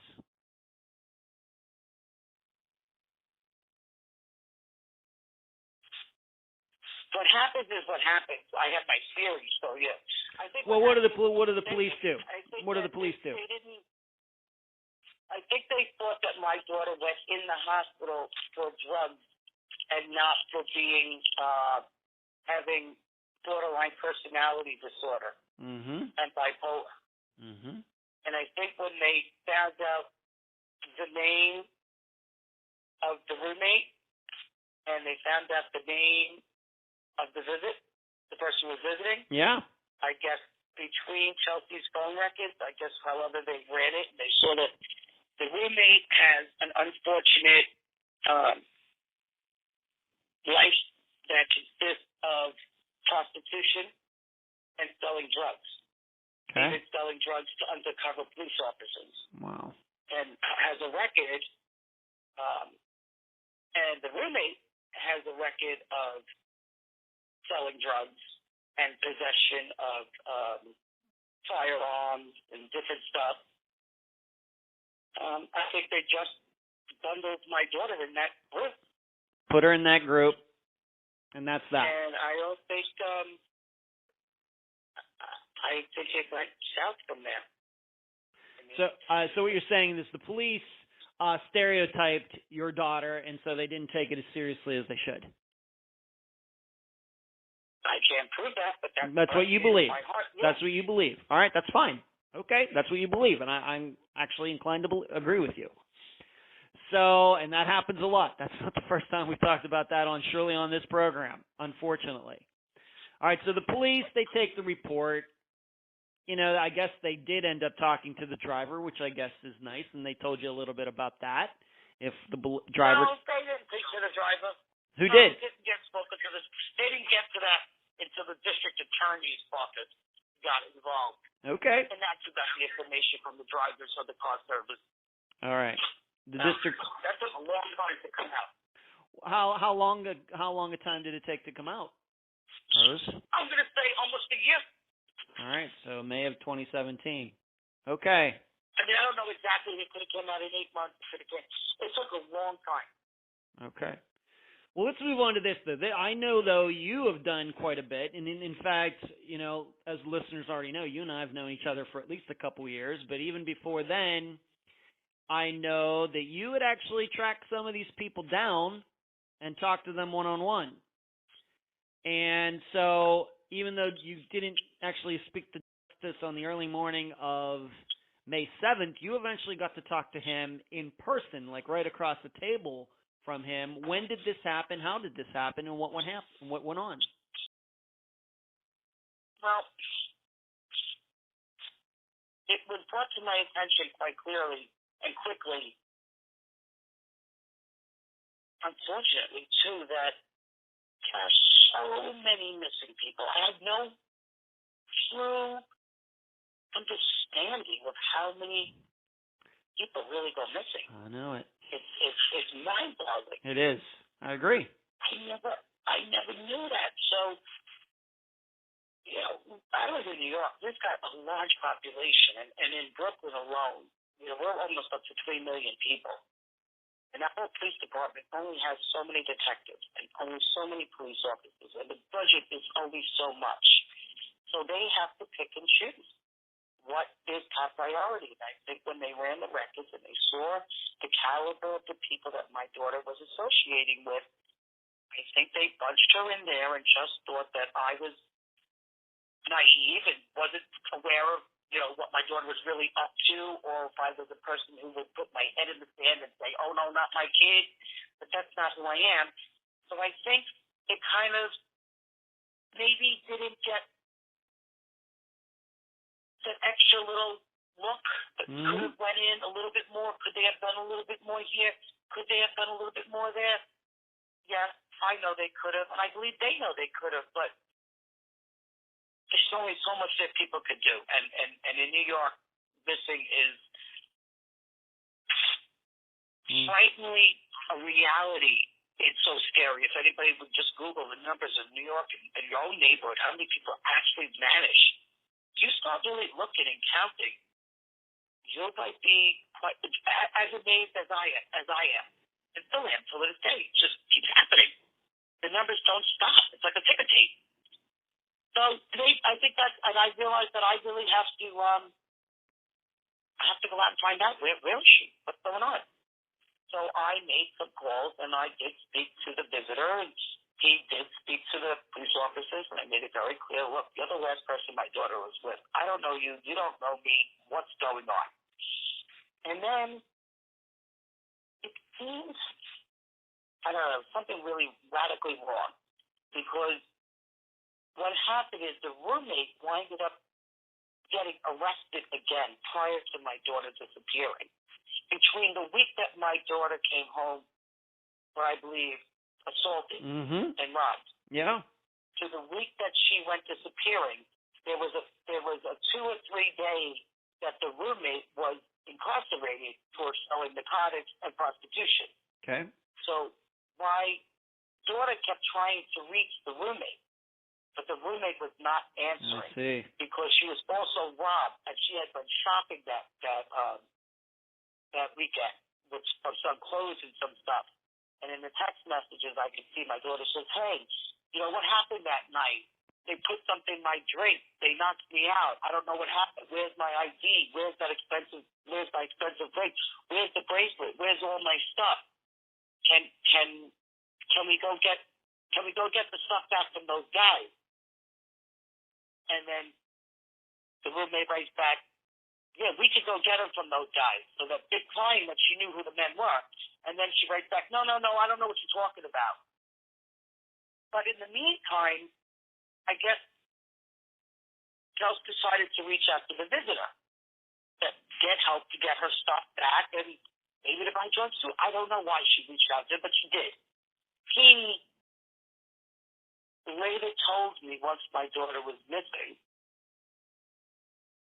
B: What happens is what happens. I have my theory, so yeah. I think.
A: Well, what do the police do? What do the police do?
B: They didn't. I think they thought that my daughter went in the hospital for drugs and not for being having borderline personality disorder and bipolar. And I think when they found out the name of the roommate and they found out the name of the person who was visiting. Yeah. I guess between Chelsea's phone records, I guess however they ran it, they saw that the roommate has an unfortunate life that consists of prostitution and selling drugs.
A: Okay.
B: Even selling drugs to undercover police officers.
A: Wow.
B: And has a record, and the roommate has a record of selling drugs and possession of firearms and different stuff. I think they just bundled my daughter in that group.
A: Put her in that group, and that's that.
B: And I don't think it went south from there.
A: So what you're saying is the police stereotyped your daughter, and so they didn't take it as seriously as they should.
B: I can't prove that, but
A: that's what you believe.
B: My heart, yeah.
A: That's what you believe. All right, that's fine. Okay, that's what you believe, and I'm actually inclined to agree with you. So, and that happens a lot. That's not the first time we've talked about that surely on this program, unfortunately. All right, so the police, they take the report. You know, I guess they did end up talking to the driver, which I guess is nice, and they told you a little bit about that. If the driver...
B: No, they didn't speak to the driver.
A: Who did?
B: They didn't get spoken to they didn't get to that until the district attorney's office got involved.
A: Okay.
B: And that's who got the information from the drivers or the car service.
A: All right. The district.
B: That took a long time to come out.
A: How long a time did it take to come out? Rose?
B: I'm going to say almost a year.
A: All right. So May of 2017. Okay.
B: I mean, I don't know exactly. It could have come out in 8 months. It took a long time.
A: Okay. Well, let's move on to this, though. I know, though, you have done quite a bit. And, in fact, you know, as listeners already know, you and I have known each other for at least a couple years. But even before then, I know that you had actually tracked some of these people down and talked to them one-on-one. And so even though you didn't actually speak to Justice on the early morning of May 7th, you eventually got to talk to him in person, like right across the table from him. When did this happen? How did this happen? And what went on?
B: Well, it was brought to my attention quite clearly and quickly, unfortunately, too, that there are so many missing people. I had no true understanding of how many people really go missing.
A: I know it.
B: It's mind-boggling.
A: It is. I agree.
B: I never knew that. So, I live in New York. We've got a large population, and in Brooklyn alone, we're almost up to 3 million people. And that whole police department only has so many detectives and only so many police officers, and the budget is only so much. So they have to pick and choose what is top priority. And I think when they ran the records and they saw the caliber of the people that my daughter was associating with, I think they bunched her in there and just thought that I was naive and wasn't aware of what my daughter was really up to, or if I was a person who would put my head in the sand and say, oh, no, not my kid. But that's not who I am. So I think it kind of maybe didn't get that extra little look that could have went in a little bit more. Could they have done a little bit more here? Could they have done a little bit more there? Yes, I know they could have, and I believe they know they could have, but there's only so much that people could do. And in New York, missing is frighteningly a reality. It's so scary. If anybody would just Google the numbers in New York and your own neighborhood, how many people actually vanish, you start really looking and counting, you might be quite as amazed as I am. And still am till this day. It just keeps happening. The numbers don't stop. It's like a ticker tape. So I think that's, and I realized that I really have to go out and find out where is she? What's going on? So I made some calls, and I did speak to the visitor, and he did speak to the police officers, and I made it very clear, look, you're the last person my daughter was with. I don't know you. You don't know me. What's going on? And then it seems, I don't know, something really radically wrong, because what happened is the roommate winded up getting arrested again prior to my daughter disappearing. Between the week that my daughter came home, where I believe assaulted and robbed, to the week that she went disappearing, there was a 2 or 3 days that the roommate was incarcerated for selling narcotics and prostitution.
A: Okay.
B: So my daughter kept trying to reach the roommate, but the roommate was not answering because she was also robbed, and she had been shopping that weekend with some clothes and some stuff. And in the text messages, I could see my daughter says, "Hey, what happened that night? They put something in my drink. They knocked me out. I don't know what happened. Where's my ID? Where's my expensive drink? Where's the bracelet? Where's all my stuff? Can we go get the stuff back from those guys?" And then the roommate writes back, "Yeah, we could go get them from those guys." So that big claim that she knew who the men were. And then she writes back, no, I don't know what you're talking about. But in the meantime, I guess Chelsea decided to reach out to the visitor to get help to get her stuff back, and maybe to buy drugs too. I don't know why she reached out to him, but she did. He later told me, once my daughter was missing,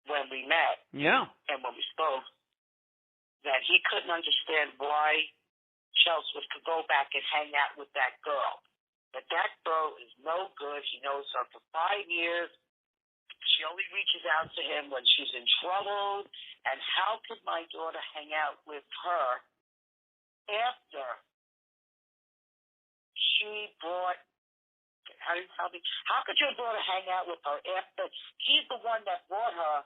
B: when we met and when we spoke, that he couldn't understand why Chelsea was to go back and hang out with that girl. That girl is no good. He knows her for 5 years. She only reaches out to him when she's in trouble. And how could my daughter hang out with her after she brought... How could your daughter hang out with her after he's the one that brought her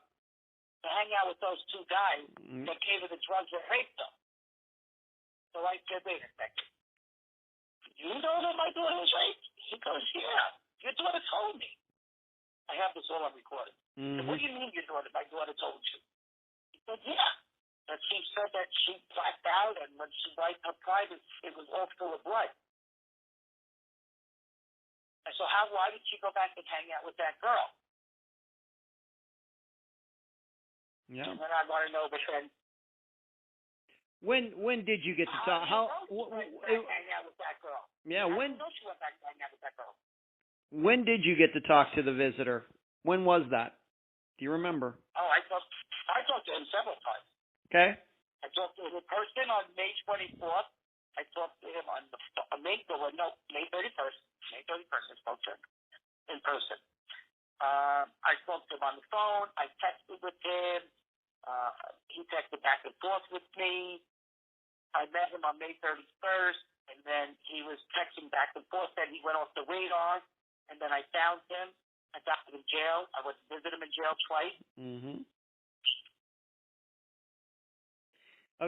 B: to hang out with those two guys that gave her the drugs that raped her. So I said, wait a second. You know that my daughter was raped? He goes, yeah. Your daughter told me. I have this all on recording.
A: Mm-hmm.
B: Said, what do you mean my daughter told you? He said, yeah. That she said that she blacked out, and when she wiped her private, it was all full of blood. And so why did she go back and hang out with that girl?
A: Yeah.
B: And then I want to know the trend.
A: When did you get to talk?
B: Hang out with that girl.
A: Yeah.
B: I didn't know she went back to hang out with that girl.
A: When did you get to talk to the visitor? When was that? Do you remember?
B: Oh, I talked to him several times.
A: Okay.
B: I talked to him in person on May 24th. I talked to him on May 31st. May 31st, I spoke to him in person. I spoke to him on the phone. I texted with him. He texted back and forth with me. I met him on May 31st, and then he was texting back and forth. Then he went off the radar, and then I found him. I got him in jail. I went to visit him in jail twice.
A: Mm-hmm.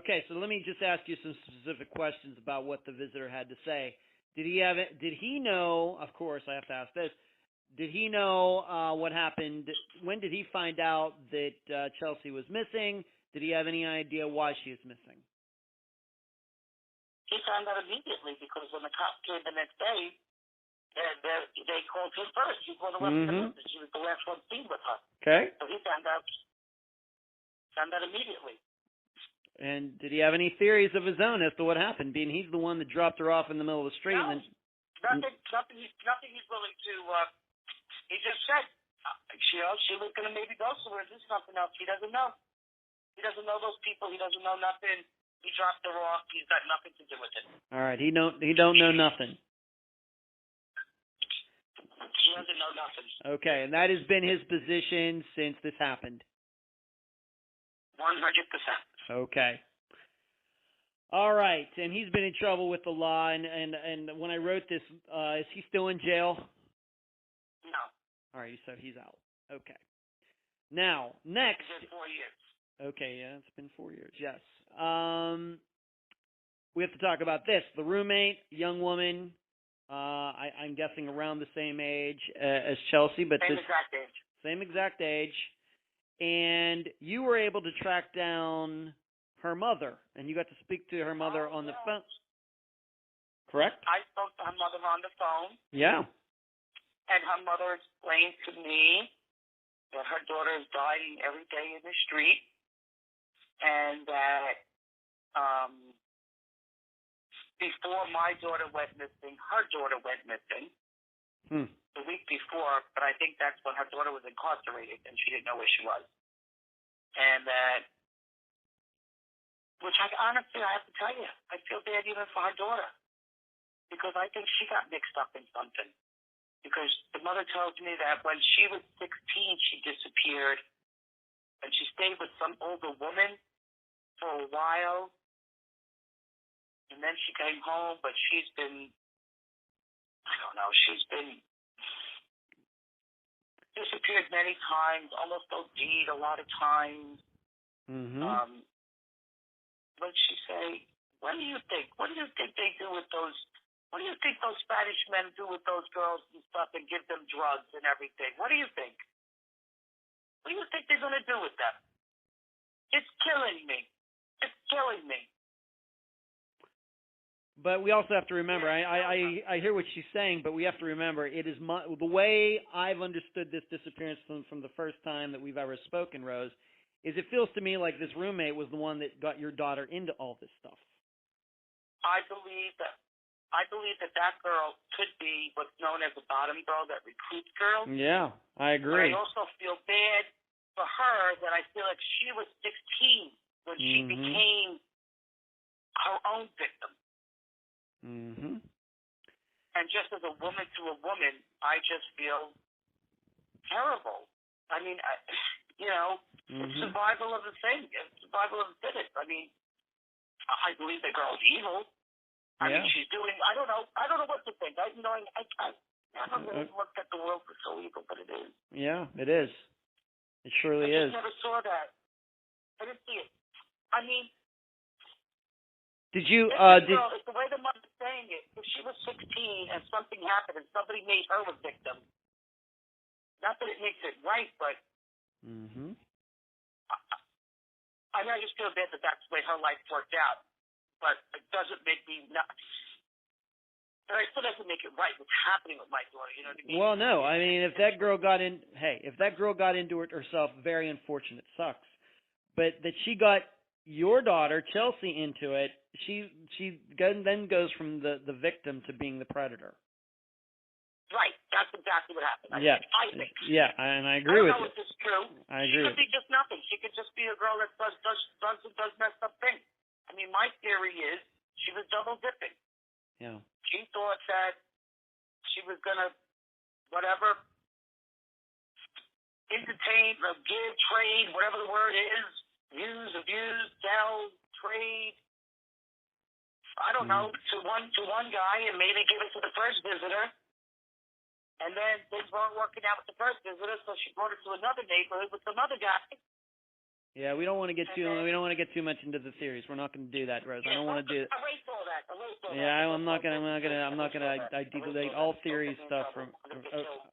A: Okay, so let me just ask you some specific questions about what the visitor had to say. Did he know, of course I have to ask this, did he know what happened? When did he find out that Chelsea was missing? Did he have any idea why she was missing?
B: He found out immediately because when the cops came the next day, they called him first. He called her up to the She was the last one seen with her.
A: Okay.
B: So he found out immediately.
A: And did he have any theories of his own as to what happened, being he's the one that dropped her off in the middle of the street?
B: No,
A: and then...
B: nothing he's willing to, he just said, she was going to maybe go somewhere, do something else. He doesn't know. He doesn't know those people. He doesn't know nothing. He dropped her off. He's got nothing to do with it.
A: All right, he don't know nothing.
B: He doesn't know nothing.
A: Okay, and that has been his position since this happened.
B: 100%.
A: Okay. All right, and he's been in trouble with the law, and when I wrote this, is he still in jail?
B: No.
A: All right, so he's out. Okay. Now, next.
B: It's been 4 years.
A: Okay, yeah, it's been 4 years, yes. We have to talk about this. The roommate, young woman, I'm guessing around the same age as Chelsea, but
B: Same exact age.
A: And you were able to track down her mother, and you got to speak to her mother on the phone. Correct?
B: I spoke to her mother on the phone.
A: Yeah.
B: And her mother explained to me that her daughter is dying every day in the street, and that before my daughter went missing, her daughter went missing. The week before, but I think that's when her daughter was incarcerated and she didn't know where she was. And that, which honestly, I have to tell you, I feel bad even for her daughter because I think she got mixed up in something. Because the mother tells me that when she was 16, she disappeared and she stayed with some older woman for a while. And then she came home, but she's been, I don't know, she's been disappeared many times, almost OD'd a lot of times. What did she say? What do you think? What do you think they do with those? What do you think those Spanish men do with those girls and stuff and give them drugs and everything? What do you think? What do you think they're going to do with them? It's killing me. It's killing me.
A: But we also have to remember, I hear what she's saying, but we have to remember, it is the way I've understood this disappearance from the first time that we've ever spoken, Rose, is it feels to me like this roommate was the one that got your daughter into all this stuff.
B: I believe that girl could be what's known as a bottom girl, that recruits girls.
A: Yeah, I agree.
B: But I also feel bad for her that I feel like she was 16 when she became her own victim. And just as a woman to a woman, I just feel terrible. I mean, it's survival of the thing. It's survival of the fittest. I mean, I believe the girl's evil. I mean, she's doing, I don't know what to think. I haven't really looked at the world for so evil, but it is.
A: Yeah, it is. It surely is.
B: I just never saw that. I didn't see it. I mean,
A: did you?
B: girl, it's the way the mother's saying it. If she was 16 and something happened and somebody made her a victim, not that it makes it right, but I mean, I just feel bad that that's the way her life worked out. But it doesn't make me not. But it still doesn't make it right what's happening with my daughter. You know what I mean?
A: Well, no. I mean, if that girl got into it herself, very unfortunate. Sucks. But that she got your daughter Chelsea into it, she then goes from the victim to being the predator.
B: Right. That's exactly what happened.
A: Yeah.
B: I think.
A: Yeah, and I agree with you.
B: I don't know if it's true.
A: I agree.
B: She could be just nothing. She could just be a girl that does messed up things. I mean, my theory is she was double dipping.
A: Yeah.
B: She thought that she was gonna whatever entertain, give, trade, whatever the word is, use, abuse, sell, trade. I don't know, to one guy and maybe give it to the first visitor. And then things weren't working out with the first visitor, so she brought it to another neighborhood with some other guy.
A: Yeah, we don't want to get too much into the theories. We're not going to do that, Rose. I don't want to do.
B: Erase all that.
A: Yeah, I'm not gonna. I delete all theory stuff from.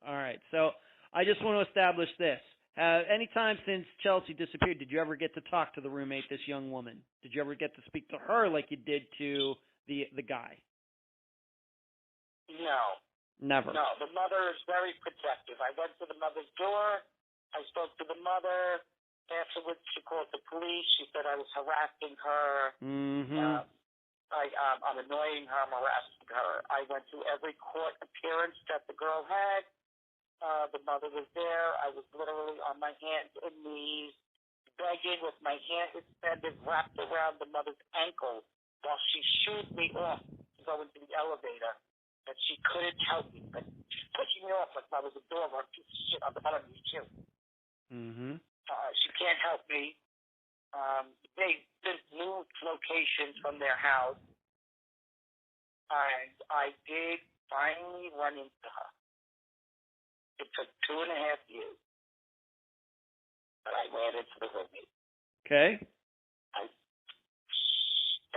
A: All right. So I just want to establish this. Anytime since Chelsea disappeared, did you ever get to talk to the roommate, this young woman? Did you ever get to speak to her like you did to the guy?
B: No.
A: Never.
B: No, the mother is very protective. I went to the mother's door. I spoke to the mother. Afterwards, she called the police. She said I was harassing her. I'm annoying her. I'm harassing her. I went to every court appearance that the girl had. The mother was there. I was literally on my hands and knees, begging with my hand extended, wrapped around the mother's ankle while she shooed me off to go into the elevator. That she couldn't help me, but pushing me off like I was a dog or a piece of shit on the bottom of me too. She can't help me. They just moved locations from their house, and I did finally run into her. It took 2.5 years, but I ran into the roommate.
A: Okay.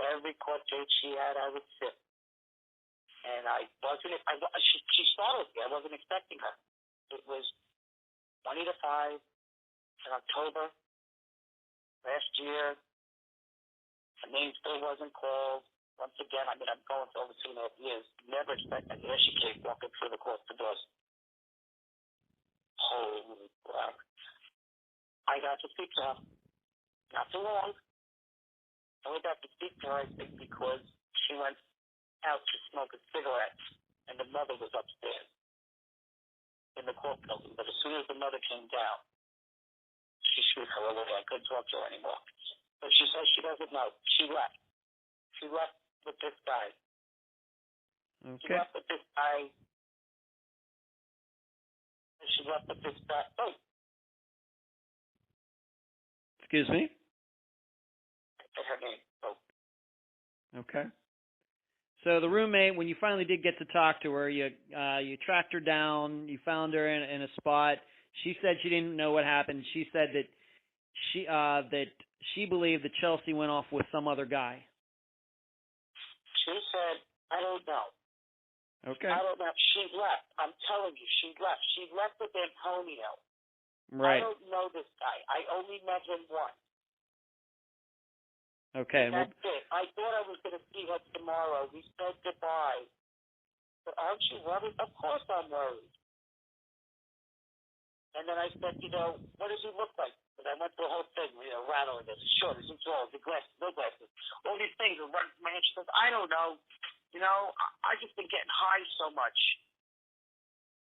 B: Every court date she had, I would sit. And she startled me. I wasn't expecting her. It was 20 to 5 in October last year. Her name still wasn't called. Once again, I'm going for over 2.5 years. Never expected. There she came walking through the court doors. Holy crap. I got to speak to her. Not too long. I only got to speak to her, I think, because she went out to smoke a cigarette, and the mother was upstairs in the court building. But as soon as the mother came down, she shooed her away. I couldn't talk to her anymore. But she says she doesn't know. She left. She left with this guy.
A: Okay.
B: She left with this guy. She left with this guy. Oh.
A: Excuse me?
B: I said her name. Oh.
A: Okay. So the roommate, when you finally did get to talk to her, you tracked her down. You found her in a spot. She said she didn't know what happened. She said that she believed that Chelsea went off with some other guy.
B: She said, I don't know.
A: Okay.
B: I don't know. She left. I'm telling you, she left. She left with Antonio.
A: Right.
B: I don't know this guy. I only met him once.
A: Okay.
B: And that's it. I thought I was going to see her tomorrow. We said goodbye. But aren't you worried? Of course I'm worried. And then I said, what does he look like? And I went through the whole thing, rattling this. Short, is he tall? Is he glasses? No glasses. All these things are running from my head. She says, I don't know. I just been getting high so much.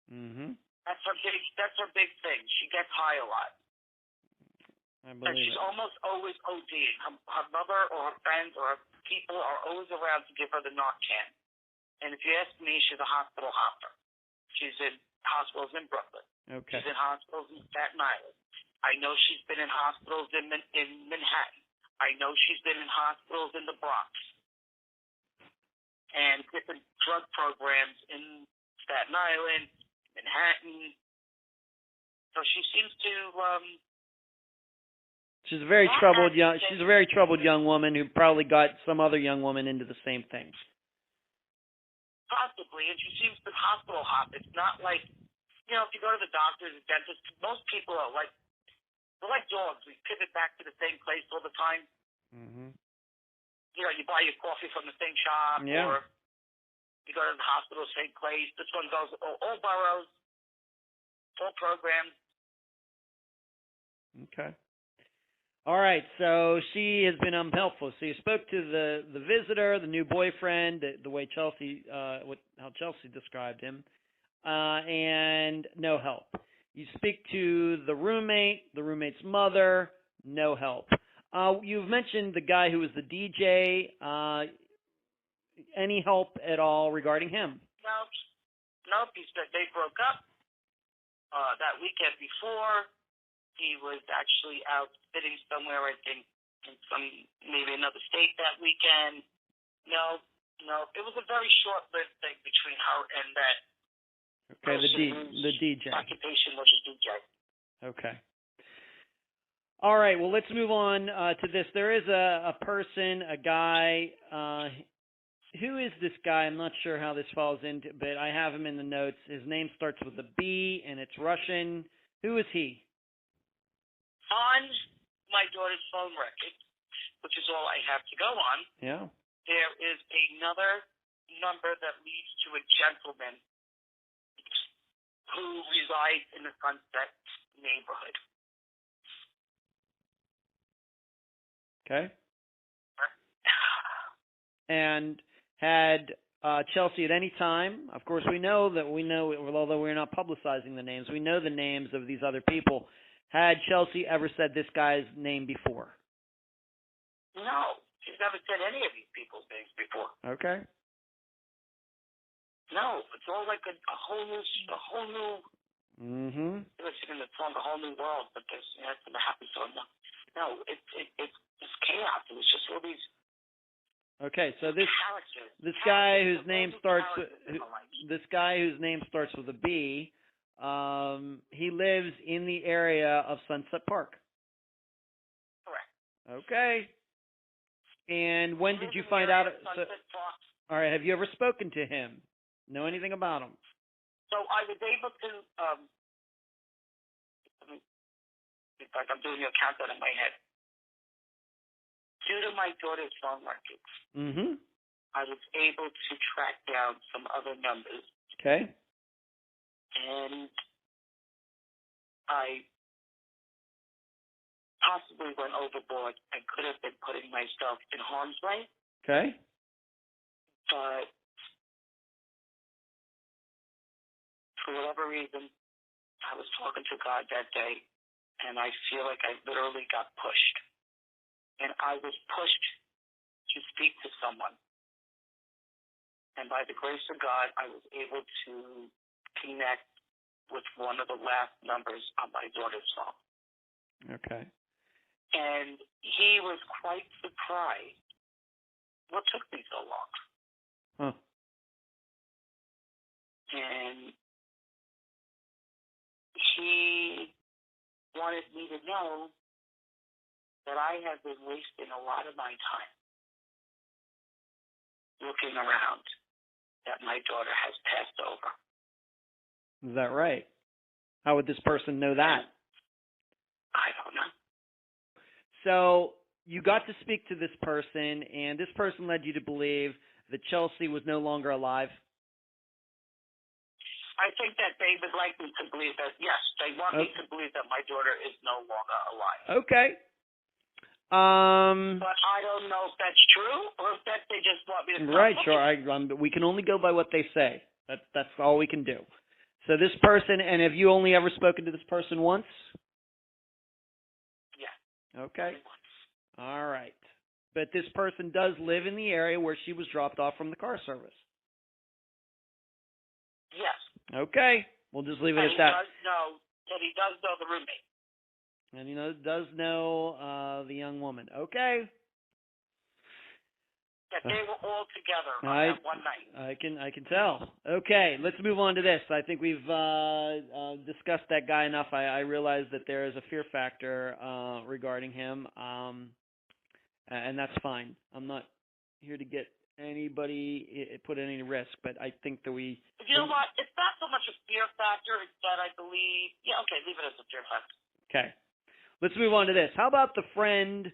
B: That's her big thing. She gets high a lot.
A: I believe
B: and she's
A: it.
B: almost always ODing. Her mother or her friends or her people are always around to give her the Narcan. And if you ask me, she's a hospital hopper. She's in hospitals in Brooklyn.
A: Okay.
B: She's in hospitals in Staten Island. I know she's been in hospitals in Manhattan. I know she's been in hospitals in the Bronx. And different drug programs in Staten Island, Manhattan. So she seems to
A: She's a very troubled young woman who probably got some other young woman into the same thing.
B: Possibly, and she seems to hospital hop. It's not like, you know, if you go to the doctor, the dentist, most people are like, they're like dogs. We pivot back to the same place all the time.
A: Mm-hmm.
B: You know, you buy your coffee from the same shop, or you go to the hospital, same place. This one goes all boroughs, all programs.
A: Okay. All right, so she has been unhelpful. So you spoke to the visitor, the new boyfriend, the way Chelsea, how Chelsea described him, and no help. You speak to the roommate's mother, no help. You've mentioned the guy who was the DJ. Any help at all regarding him?
B: Nope. He said they broke up that weekend before. He was actually out sitting somewhere, I think, in maybe another state that weekend. No. It was a very short-lived thing between her and that.
A: Okay, the DJ.
B: Occupation was a DJ.
A: Okay. All right. Well, let's move on to this. There is a person, a guy. Who is this guy? I'm not sure how this falls into, but I have him in the notes. His name starts with a B, and it's Russian. Who is he?
B: On my daughter's phone record, which is all I have to go on, there is another number that leads to a gentleman who resides in the Sunset neighborhood.
A: Okay. And had Chelsea at any time, of course although we're not publicizing the names, we know the names of these other people. Had Chelsea ever said this guy's name before?
B: No, she's never said any of these people's names before.
A: Okay.
B: No, it's all like a whole new.
A: Mm-hmm.
B: It's in the song, A Whole New World, but there's a happy song. No, it's chaos. It was just all these.
A: Okay, so this guy whose name starts with a B. He lives in the area of Sunset Park.
B: Correct.
A: Okay. And when did you find out? All right. Have you ever spoken to him? Know anything about him?
B: So I was able to. In fact, I'm doing your countdown in my head. Due to my daughter's phone records, I was able to track down some other numbers.
A: Okay.
B: And I possibly went overboard and could have been putting myself in harm's way.
A: Okay.
B: But for whatever reason, I was talking to God that day, and I feel like I literally got pushed. And I was pushed to speak to someone. And by the grace of God, I was able to connect with one of the last numbers on my daughter's phone.
A: Okay.
B: And he was quite surprised. What took me so long?
A: Huh.
B: And he wanted me to know that I have been wasting a lot of my time looking around that my daughter has passed over.
A: Is that right? How would this person know that?
B: I don't know.
A: So you got to speak to this person, and this person led you to believe that Chelsea was no longer alive?
B: I think that they would like me to believe that, yes, they want me to believe that my daughter is no longer alive.
A: Okay.
B: But I don't know if that's true or if that they just want me to stop
A: Right,
B: looking.
A: sure. We can only go by what they say. That's all we can do. So this person, and have you only ever spoken to this person once?
B: Yeah.
A: Okay. All right. But this person does live in the area where she was dropped off from the car service.
B: Yes.
A: Okay. We'll just leave it at that.
B: He does know the roommate.
A: And he does know the young woman. Okay.
B: That they were all together on that one night.
A: I can tell. Okay, let's move on to this. I think we've discussed that guy enough. I realize that there is a fear factor regarding him, and that's fine. I'm not here to get anybody put in any risk, but I think that we.
B: You know what? It's not so much a fear factor. It's that I believe. Yeah, okay, leave it as a fear factor.
A: Okay, let's move on to this. How about the friend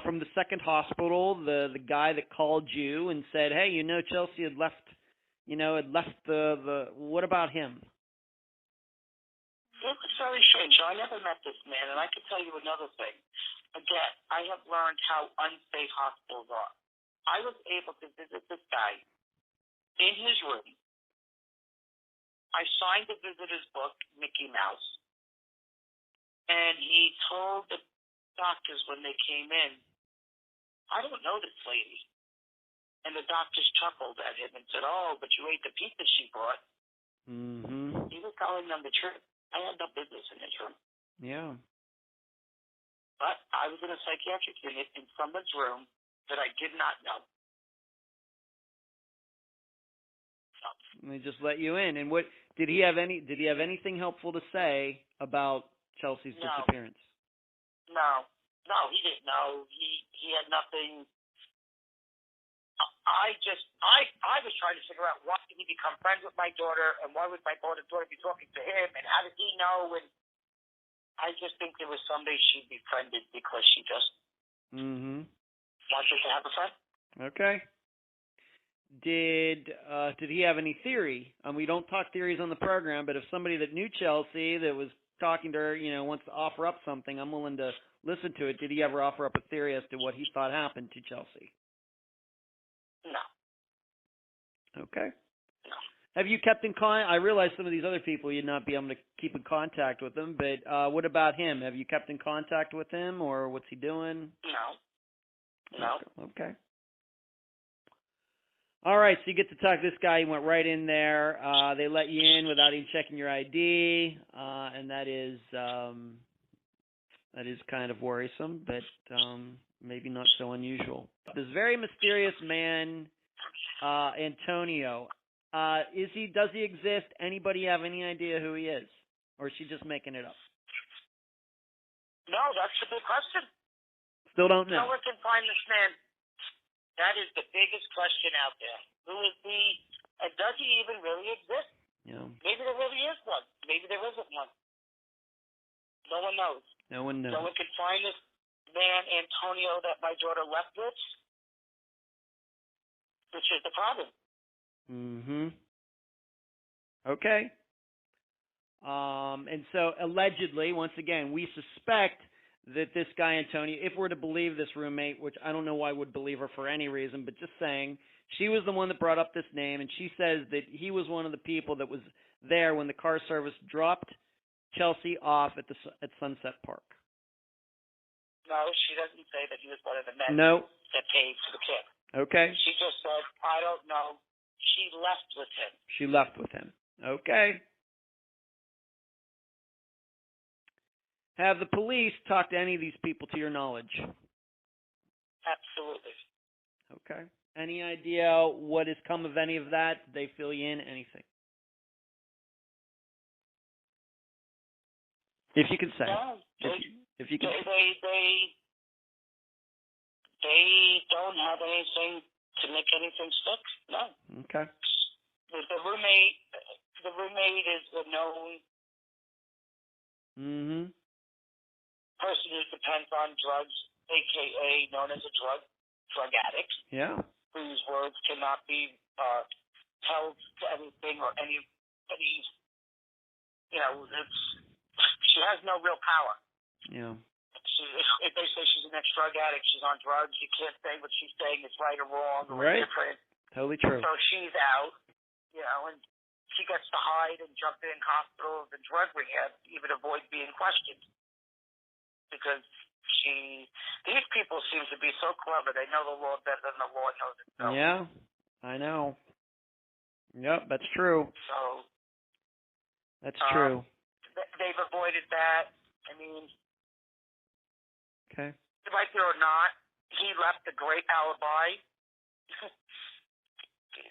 A: from the second hospital, the guy that called you and said, "Hey, Chelsea had left. The. What about him?"
B: It was very strange. So I never met this man, and I can tell you another thing. Again, I have learned how unsafe hospitals are. I was able to visit this guy in his room. I signed the visitor's book, Mickey Mouse, and he told the doctors when they came in, "I don't know this lady." And the doctors chuckled at him and said, "Oh, but you ate the pizza she brought."
A: Mm-hmm.
B: He was telling them the truth. I had no business in his room.
A: Yeah.
B: But I was in a psychiatric unit in someone's room that I did not know. So,
A: They just let you in. And what did he have anything helpful to say about Chelsea's disappearance?
B: No, he didn't know. He had nothing. I was trying to figure out why did he become friends with my daughter, and why would my daughter be talking to him, and how did he know? And I just think there was somebody she befriended because she just wanted to have a friend.
A: Okay. Did he have any theory? We don't talk theories on the program, but if somebody that knew Chelsea that was talking to her, wants to offer up something, I'm willing to listen to it. Did he ever offer up a theory as to what he thought happened to Chelsea?
B: No.
A: Okay.
B: No.
A: Have you kept in contact? I realize some of these other people you'd not be able to keep in contact with them, but what about him? Have you kept in contact with him, or what's he doing?
B: No.
A: Okay. All right, so you get to talk to this guy. He went right in there. They let you in without even checking your ID, and that is kind of worrisome, but maybe not so unusual. This very mysterious man, Antonio, does he exist? Anybody have any idea who he is? Or is she just making it up?
B: No, that's a big question.
A: Still don't know.
B: No one can find this man. That is the biggest question out there. Who is he, and does he even really exist?
A: Yeah.
B: Maybe there really is one. Maybe there isn't one. No one knows.
A: No one knows.
B: No one can find this man, Antonio, that my daughter left with, which is the problem.
A: Okay. And so allegedly, once again, we suspect that this guy, Antonio, if we're to believe this roommate, which I don't know why I would believe her for any reason, but just saying, she was the one that brought up this name, and she says that he was one of the people that was there when the car service dropped Chelsea off at Sunset Park.
B: No, she doesn't say that he was one of the men that paid for the kid.
A: Okay.
B: She just said, I don't know. She left with him.
A: She left with him. Okay. Have the police talked to any of these people to your knowledge?
B: Absolutely.
A: Okay. Any idea what has come of any of that? Did they fill you in? Anything? If you can say.
B: No.
A: If you can say.
B: They don't have anything to make anything stick. No.
A: Okay.
B: The roommate is a known person who depends on drugs, aka known as a drug addict.
A: Yeah.
B: Whose words cannot be held to anything or any. She has no real power.
A: Yeah.
B: If they say she's an ex-drug addict, she's on drugs, you can't say what she's saying is right or wrong or different.
A: Totally true.
B: So she's out, and she gets to hide and jump in hospitals and drug rehab to even avoid being questioned. Because these people seem to be so clever, they know the law better than the law knows itself.
A: Yeah, I know. Yep, that's true.
B: So.
A: That's true.
B: They've avoided that. I mean.
A: Okay.
B: Like it or not, he left a great alibi.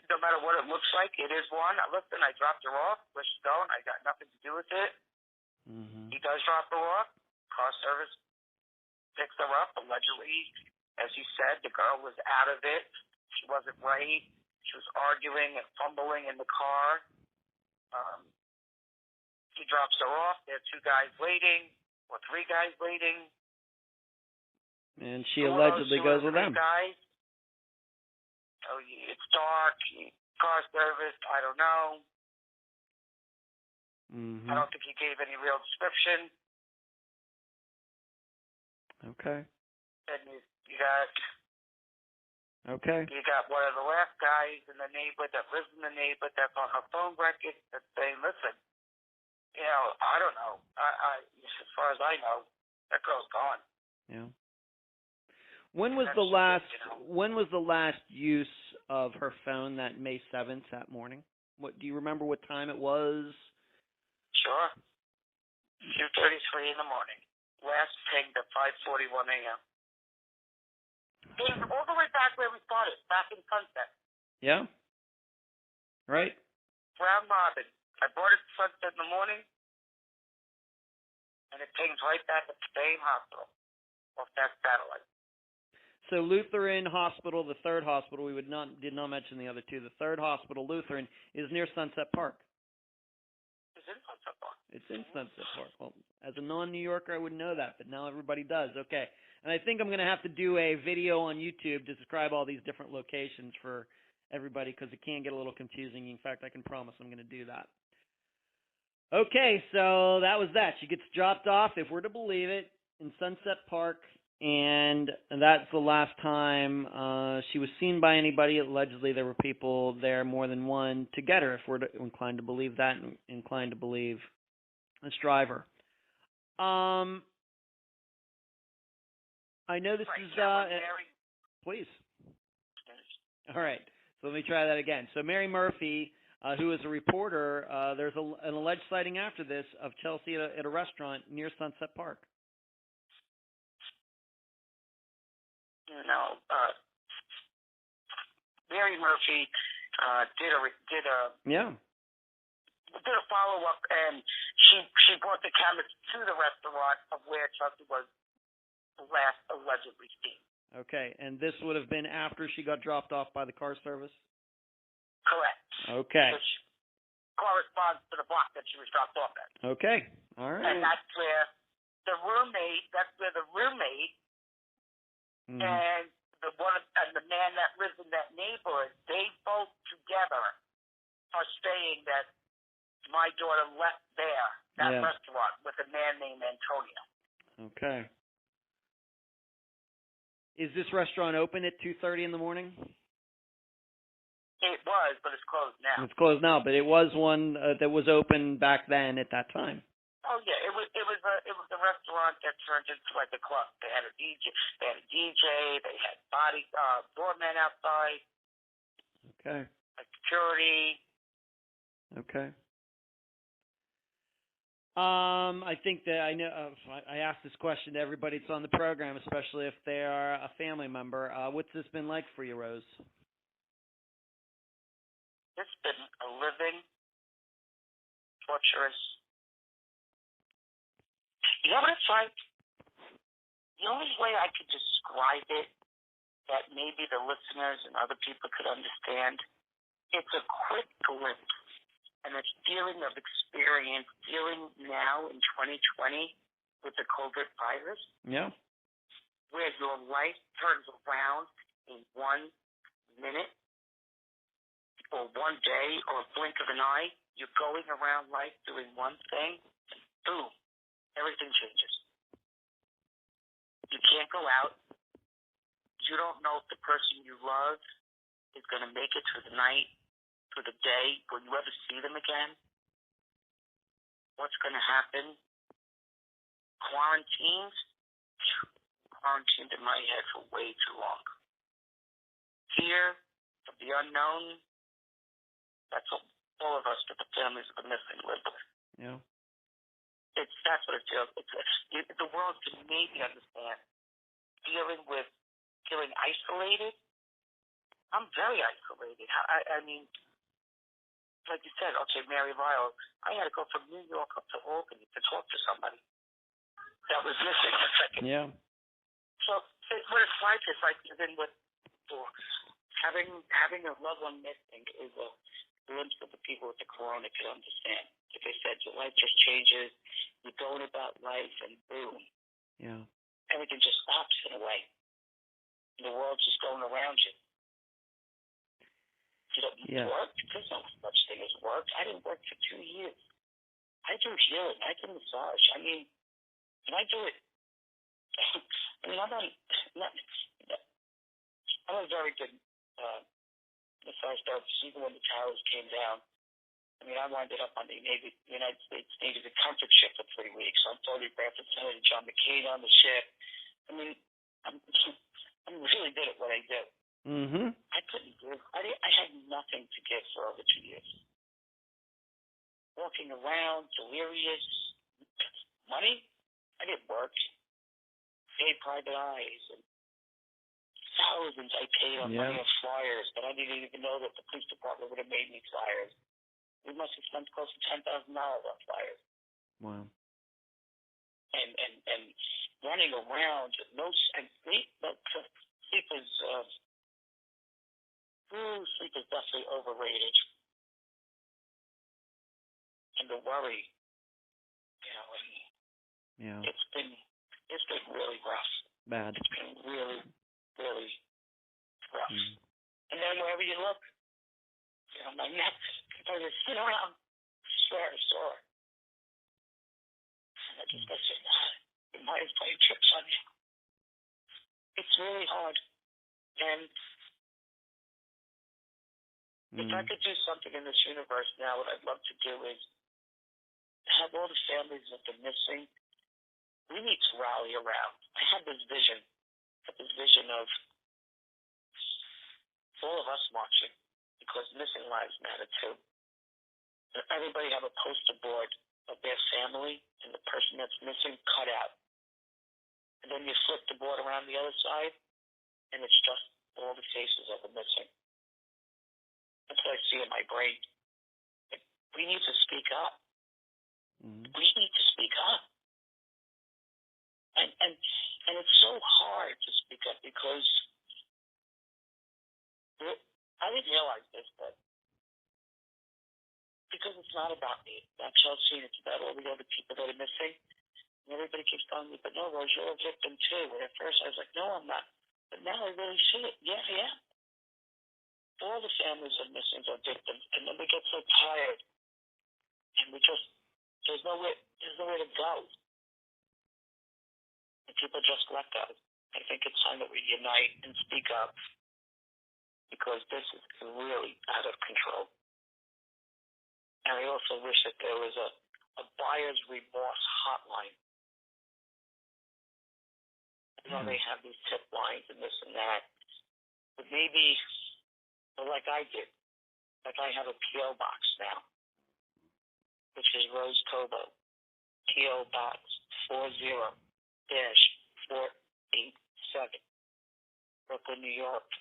B: No matter what it looks like, it is one. Listen, I dropped her off. Where's she going? I got nothing to do with it.
A: Mm-hmm.
B: He does drop her off. Car service picks her up. Allegedly, as you said, the girl was out of it. She wasn't right. She was arguing and fumbling in the car. He drops her off. There are 2 guys waiting, or 3 guys waiting.
A: And she allegedly goes with them.
B: Guys. Oh, it's dark. Car service. I don't know.
A: Mm-hmm.
B: I don't think he gave any real description.
A: Okay.
B: And you got one of the last guys in the neighborhood that lives in the neighborhood that's on her phone record that's saying, listen, I don't know. As far as I know, that girl's gone.
A: Yeah. When was the last use of her phone that May 7th that morning? What do you remember what time it was?
B: Sure. 2:33 in the morning. Last pinged at 5:41 a.m. Pinged all the way back where we started, back in Sunset.
A: Yeah. Right.
B: Round robin. I brought it to Sunset in the morning, and it pings right back at the same hospital off that satellite.
A: So Lutheran Hospital, the third hospital, we did not mention the other 2. The third hospital, Lutheran, is near Sunset Park.
B: It's in Sunset Park.
A: It's in Sunset Park. Well, as a non-New Yorker, I wouldn't know that, but now everybody does. Okay. And I think I'm going to have to do a video on YouTube to describe all these different locations for everybody because it can get a little confusing. In fact, I can promise I'm going to do that. Okay, so that was that. She gets dropped off, if we're to believe it, in Sunset Park, and that's the last time she was seen by anybody. Allegedly, there were people there, more than one, to get her, if we're inclined to believe that, and inclined to believe this driver. I know this is... please. All right, so let me try that again. So Mary Murphy, who is a reporter, there's an alleged sighting after this of Chelsea at a restaurant near Sunset Park.
B: Mary Murphy did a follow-up, and she brought the cameras to the restaurant of where Chelsea was last allegedly seen.
A: Okay, and this would have been after she got dropped off by the car service?
B: Correct.
A: Okay.
B: Which corresponds to the block that she was dropped off at.
A: Okay, all right.
B: And that's where the roommate and the man that lives in that neighborhood, they both together are saying that my daughter left that restaurant with a man named Antonio.
A: Okay. Is this restaurant open at 2:30 in the morning?
B: It was, but it's closed now.
A: It's closed now, but it was one that was open back then at that time.
B: Oh yeah, it was a restaurant that turned into like a club. They had a DJ. They had doormen outside.
A: Okay.
B: Like security.
A: Okay. I think that I know. I asked this question to everybody that's on the program, especially if they are a family member. What's this been like for you, Rose?
B: It's been a living, torturous. You know what it's like? The only way I could describe it that maybe the listeners and other people could understand, it's a quick glimpse and a feeling of experience dealing now in 2020 with the COVID virus.
A: Yeah.
B: Where your life turns around in 1 minute or 1 day or a blink of an eye. You're going around life doing one thing, and boom, everything changes. You can't go out. You don't know if the person you love is going to make it through the night, through the day. Will you ever see them again? What's going to happen? Quarantined in my head for way too long. Fear of the unknown. That's what all of us, but the families of the missing live with.
A: Yeah.
B: That's what it feels. The world can maybe understand feeling isolated. I'm very isolated. I mean, like you said, okay, Mary Lyle, I had to go from New York up to Albany to talk to somebody that was missing a second.
A: Yeah.
B: So what it's like is like even with having a loved one missing is a glimpse of the people with the corona could understand. Like I said, your life just changes. You're going about life, and boom,
A: Yeah.
B: everything just stops in a way. And the world's just going around you. You don't work. There's no such thing as work. I didn't work for 2 years. I do healing. I do massage. I mean, and I do it. I mean, I'm a very good massage therapist. Even when the towers came down, I mean, I winded up on the United States Navy comfort ship for 3 weeks. I'm photographed with Senator John McCain on the ship. I mean, I'm really good at what I do.
A: Mm-hmm.
B: I couldn't give. I had nothing to give for over 2 years. Walking around, delirious, money. I didn't work. Paid private eyes and thousands I paid on money on flyers, but I didn't even know that the police department would have made me flyers. We must have spent close to $10,000 on flyers.
A: Wow.
B: And running around, sleep is definitely overrated. And the worry, it's been really rough.
A: Bad.
B: It's been really, really rough.
A: Mm.
B: And then wherever you look, my neck, if I just sit around, I swear I saw her. And I just said, it might have played tricks on you. It's really hard. And if I could do something in this universe now, what I'd love to do is have all the families that are missing. We need to rally around. I have this vision of all of us marching, because missing lives matter too. Everybody have a poster board of their family and the person that's missing cut out. And then you flip the board around the other side, and it's just all the faces of the missing. That's what I see in my brain. We need to speak up.
A: Mm-hmm.
B: We need to speak up. And it's so hard to speak up because I didn't realize this, but because it's not about me, it's about Chelsea, it's about all the other people that are missing. And everybody keeps telling me, but no, Rose, you're a victim too. And at first I was like, no, I'm not. But now I really see it. Yeah, I am. All the families of missing are victims. And then we get so tired. And there's nowhere to go. And people just let go. I think it's time that we unite and speak up, because this is really out of control. And I also wish that there was a buyer's remorse hotline. You know, they have these tip lines and this and that. But maybe, like I did, like I have a P.O. box now, which is Rose Cobo, P.O. Box 40-487, Brooklyn, New York,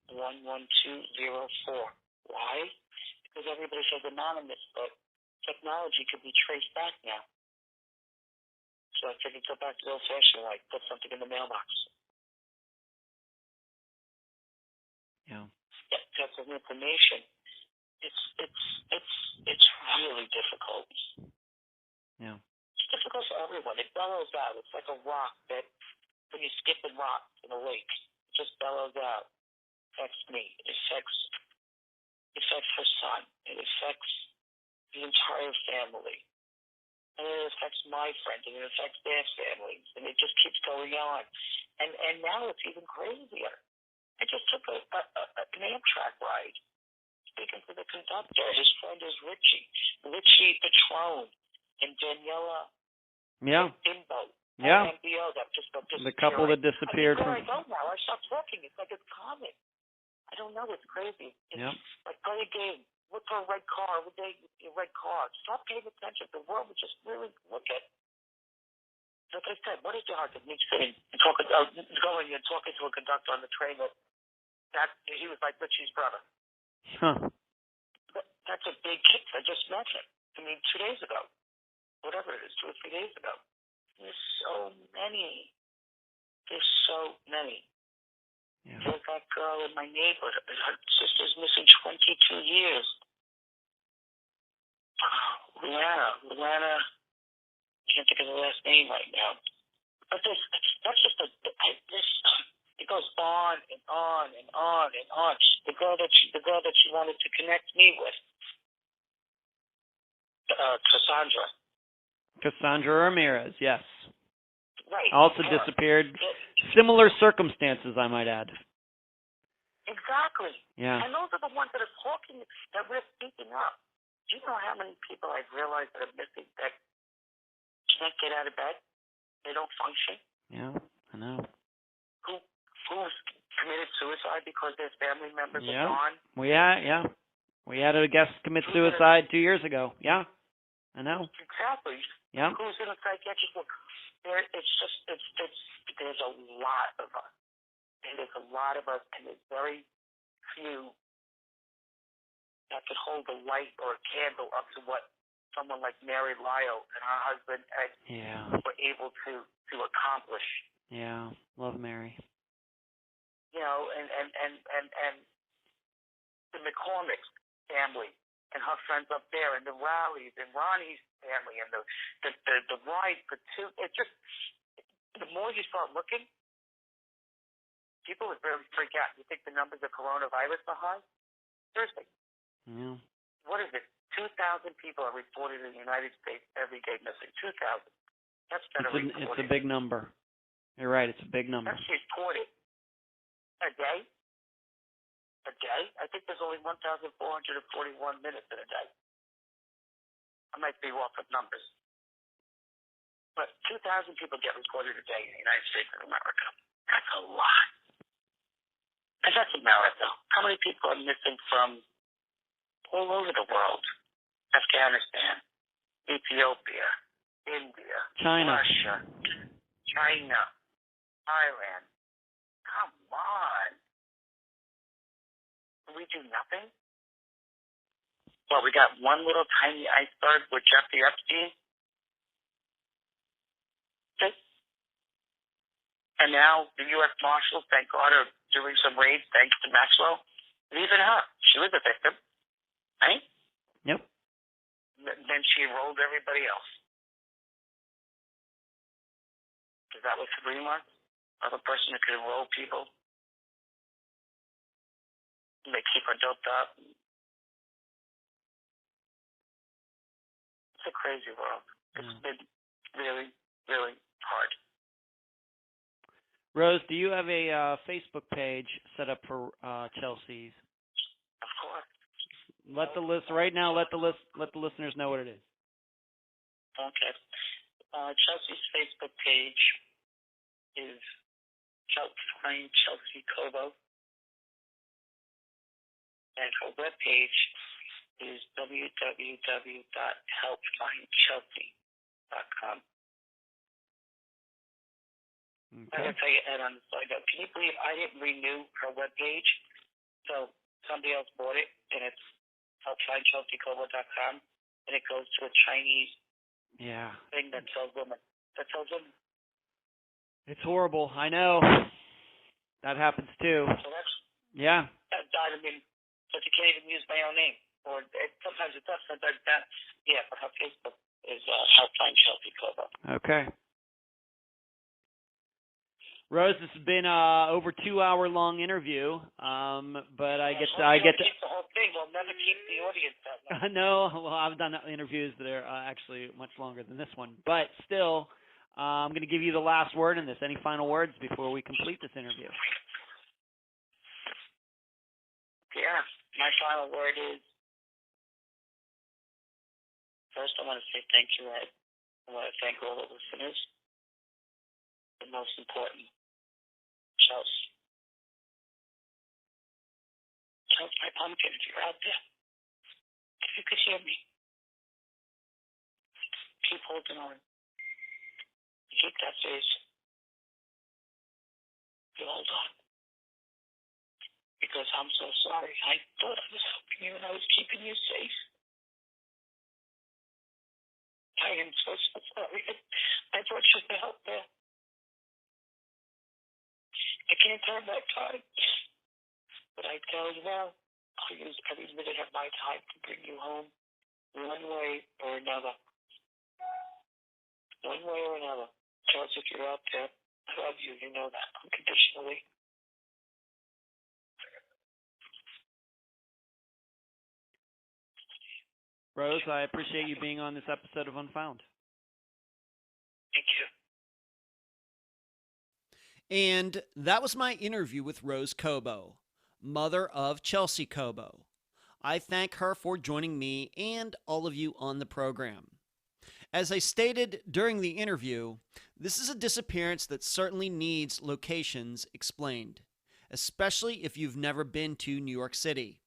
B: 11204. Why? Because everybody says anonymous, but technology could be traced back now. So I figured go back to the old-fashioned way, put something in the mailbox.
A: Yeah.
B: Get some information. It's really difficult.
A: Yeah.
B: It's difficult for everyone. It bellows out. It's like a rock that when you skip a rock in a lake, it just bellows out. It affects me. It affects her son. It affects the entire family. And it affects my friends, and it affects their families, and it just keeps going on. And now it's even crazier. I just took an Amtrak ride, speaking to the conductor. His friend is Richie Patron, and Daniela Bimbo.
A: Yeah.
B: MBO that just disappeared.
A: The couple that disappeared.
B: I mean, where I go now, I stop talking. It's like it's common. I don't know. It's crazy. It's like play a game. Look for a red car. Every day, a red car. Stop paying attention. The world would just really look at. Like I said, what is your heart that meets sitting and going and talking to a conductor on the train that he was like Richie's brother?
A: Huh.
B: That's a big kick. I just met him. 2 days ago. Whatever it is, 2 or 3 days ago. There's so many. There's so many.
A: Yeah.
B: There's that girl in my neighborhood. Her sister's missing 22 years. Luana. Can't think of the last name right now. But that's just it goes on and on and on and on. The girl that she wanted to connect me with,
A: Cassandra Ramirez, yes.
B: Right.
A: Also disappeared. Similar circumstances, I might add.
B: Exactly.
A: Yeah.
B: And those are the ones that are talking, that we're speaking up. Do you know how many people I've realized that are missing, that can't get out of bed? They don't function.
A: Yeah, I know.
B: Who's committed suicide because their family members are gone?
A: We had a guest commit suicide 2 years ago. Yeah, I know.
B: Exactly.
A: Yeah.
B: Who's in a psychiatric ward? There's a lot of us. And there's a lot of us, and there's very few that could hold a light or a candle up to what someone like Mary Lyle and her husband Ed were able to accomplish.
A: Yeah, love Mary.
B: You know, and the McCormick family and her friends up there, and the Rowleys and Ronnie's family, and the Wright, the two. It just, the more you start looking, people would really freak out. You think the numbers of coronavirus are high? Seriously.
A: Yeah.
B: What is it? 2,000 people are reported in the United States every day missing. 2,000. That's better reported.
A: It's a big number. You're right. It's a big number.
B: That's reported. A day? A day? I think there's only 1,441 minutes in a day. I might be off with numbers. But 2,000 people get reported a day in the United States of America. That's a lot. And that's America. How many people are missing from all over the world? Afghanistan, Ethiopia, India,
A: China,
B: Russia, China, Thailand. Come on. We do nothing? Well, we got one little tiny iceberg with Jeffrey Epstein. Okay. And now the U.S. Marshals, thank God, are doing some raids thanks to Maxwell. Leaving her. She was a victim. Right?
A: Yep.
B: Then she enrolled everybody else. Is that what Sabrina wants? Another person that could enroll people? And they keep her doped up? It's a crazy world. It's been really, really hard.
A: Rose, do you have a Facebook page set up for Chelsea's?
B: Of course.
A: Let the listeners know what it is.
B: Okay. Chelsea's Facebook page is Chelsea Cobo, and her webpage is www.helpfindchelsea.com.
A: Okay.
B: I'm going to tell you, Ed, on the side note, can you believe I didn't renew her webpage? So somebody else bought it, and it's helpfindchelseacobo.com, and it goes to a Chinese thing that sells women.
A: It's horrible. I know. That happens too.
B: So that's...
A: Yeah.
B: But you can't even use my own name. Or sometimes it does, sometimes not. Yeah, but her Facebook is Help Find Chelsea Cobo.
A: Okay. Rose, this has been over 2-hour long interview, but I get to
B: keep the whole thing. We'll never keep the audience that long.
A: No, well, I've done interviews that are actually much longer than this one, but still, I'm going to give you the last word in this. Any final words before we complete this interview?
B: Yeah, my final word is, first I want to say thank you, Ed. I want to thank all the listeners. The most important, Chelsea. Chelsea, my pumpkin, if you're out there, if you could hear me, keep holding on. Keep that face. You hold on. because I'm so sorry. I thought I was helping you and I was keeping you safe. I am so sorry. I brought you the help there. I can't turn back time. But I tell you now, I'll use every minute of my time to bring you home, one way or another. One way or another. Charles, if you're out there, I love you. You know that unconditionally.
A: Rose, I appreciate you being on this episode of Unfound.
B: Thank you.
A: And that was my interview with Rose Cobo, mother of Chelsea Cobo. I thank her for joining me and all of you on the program. As I stated during the interview, this is a disappearance that certainly needs locations explained, especially if you've never been to New York City.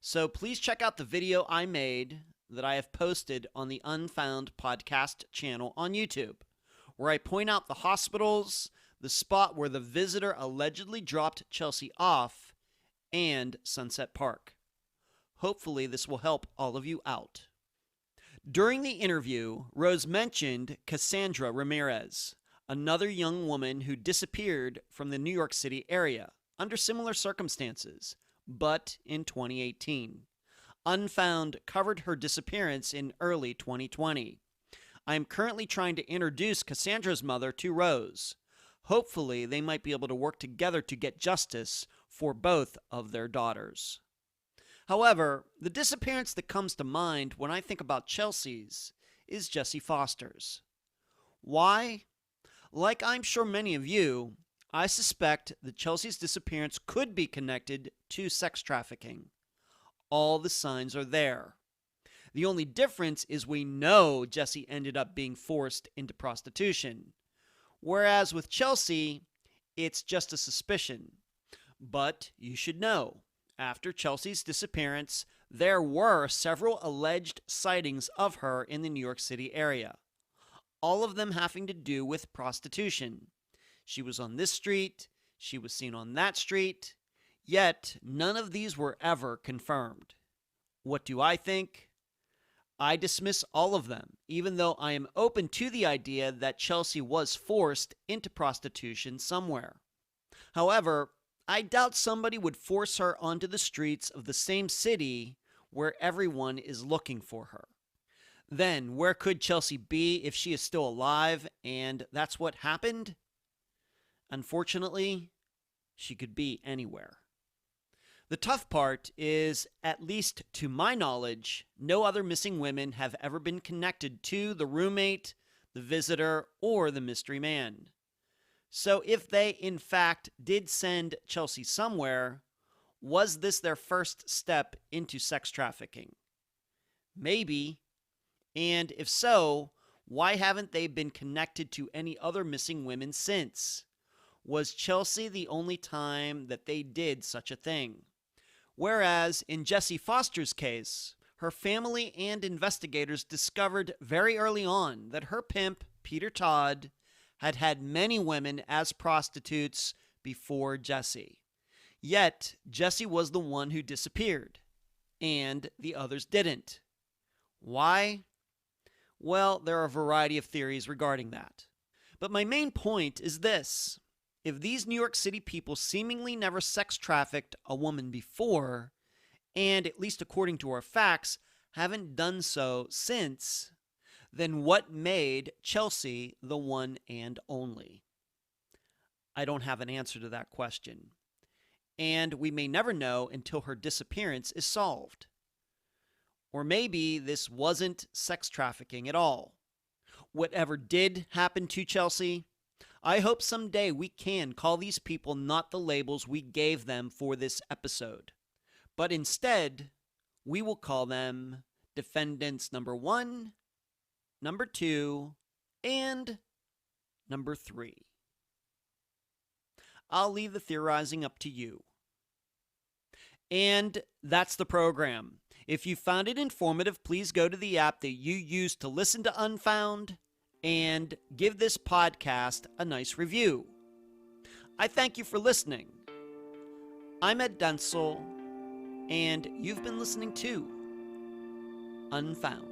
A: So please check out the video I made that I have posted on the Unfound Podcast Channel on YouTube, where I point out the hospitals, the spot where the visitor allegedly dropped Chelsea off, and Sunset Park. Hopefully this will help all of you out. During the interview, Rose mentioned Cassandra Ramirez, another young woman who disappeared from the New York City area under similar circumstances, but in 2018. Unfound covered her disappearance in early 2020. I am currently trying to introduce Cassandra's mother to Rose. Hopefully, they might be able to work together to get justice for both of their daughters. However, the disappearance that comes to mind when I think about Chelsea's is Jessie Foster's. Why? Like I'm sure many of you, I suspect that Chelsea's disappearance could be connected to sex trafficking. All the signs are there. The only difference is we know Jessie ended up being forced into prostitution. Whereas with Chelsea, it's just a suspicion. But you should know, after Chelsea's disappearance, there were several alleged sightings of her in the New York City area. All of them having to do with prostitution. She was on this street, she was seen on that street, yet none of these were ever confirmed. What do I think? I dismiss all of them, even though I am open to the idea that Chelsea was forced into prostitution somewhere. However, I doubt somebody would force her onto the streets of the same city where everyone is looking for her. Then, where could Chelsea be if she is still alive and that's what happened? Unfortunately, she could be anywhere. The tough part is, at least to my knowledge, no other missing women have ever been connected to the roommate, the visitor, or the mystery man. So if they, in fact, did send Chelsea somewhere, was this their first step into sex trafficking? Maybe. And if so, why haven't they been connected to any other missing women since? Was Chelsea the only time that they did such a thing? Whereas in Jessie Foster's case, her family and investigators discovered very early on that her pimp, Peter Todd, had had many women as prostitutes before Jessie. Yet, Jessie was the one who disappeared, and the others didn't. Why? Well, there are a variety of theories regarding that. But my main point is this. If these New York City people seemingly never sex trafficked a woman before, and at least according to our facts, haven't done so since, then what made Chelsea the one and only? I don't have an answer to that question. And we may never know until her disappearance is solved. Or maybe this wasn't sex trafficking at all. Whatever did happen to Chelsea, I hope someday we can call these people not the labels we gave them for this episode, but instead, we will call them defendants number 1, number 2, and number 3. I'll leave the theorizing up to you. And that's the program. If you found it informative, please go to the app that you use to listen to Unfound and give this podcast a nice review. I thank you for listening. I'm Ed Densel, and you've been listening to Unfound.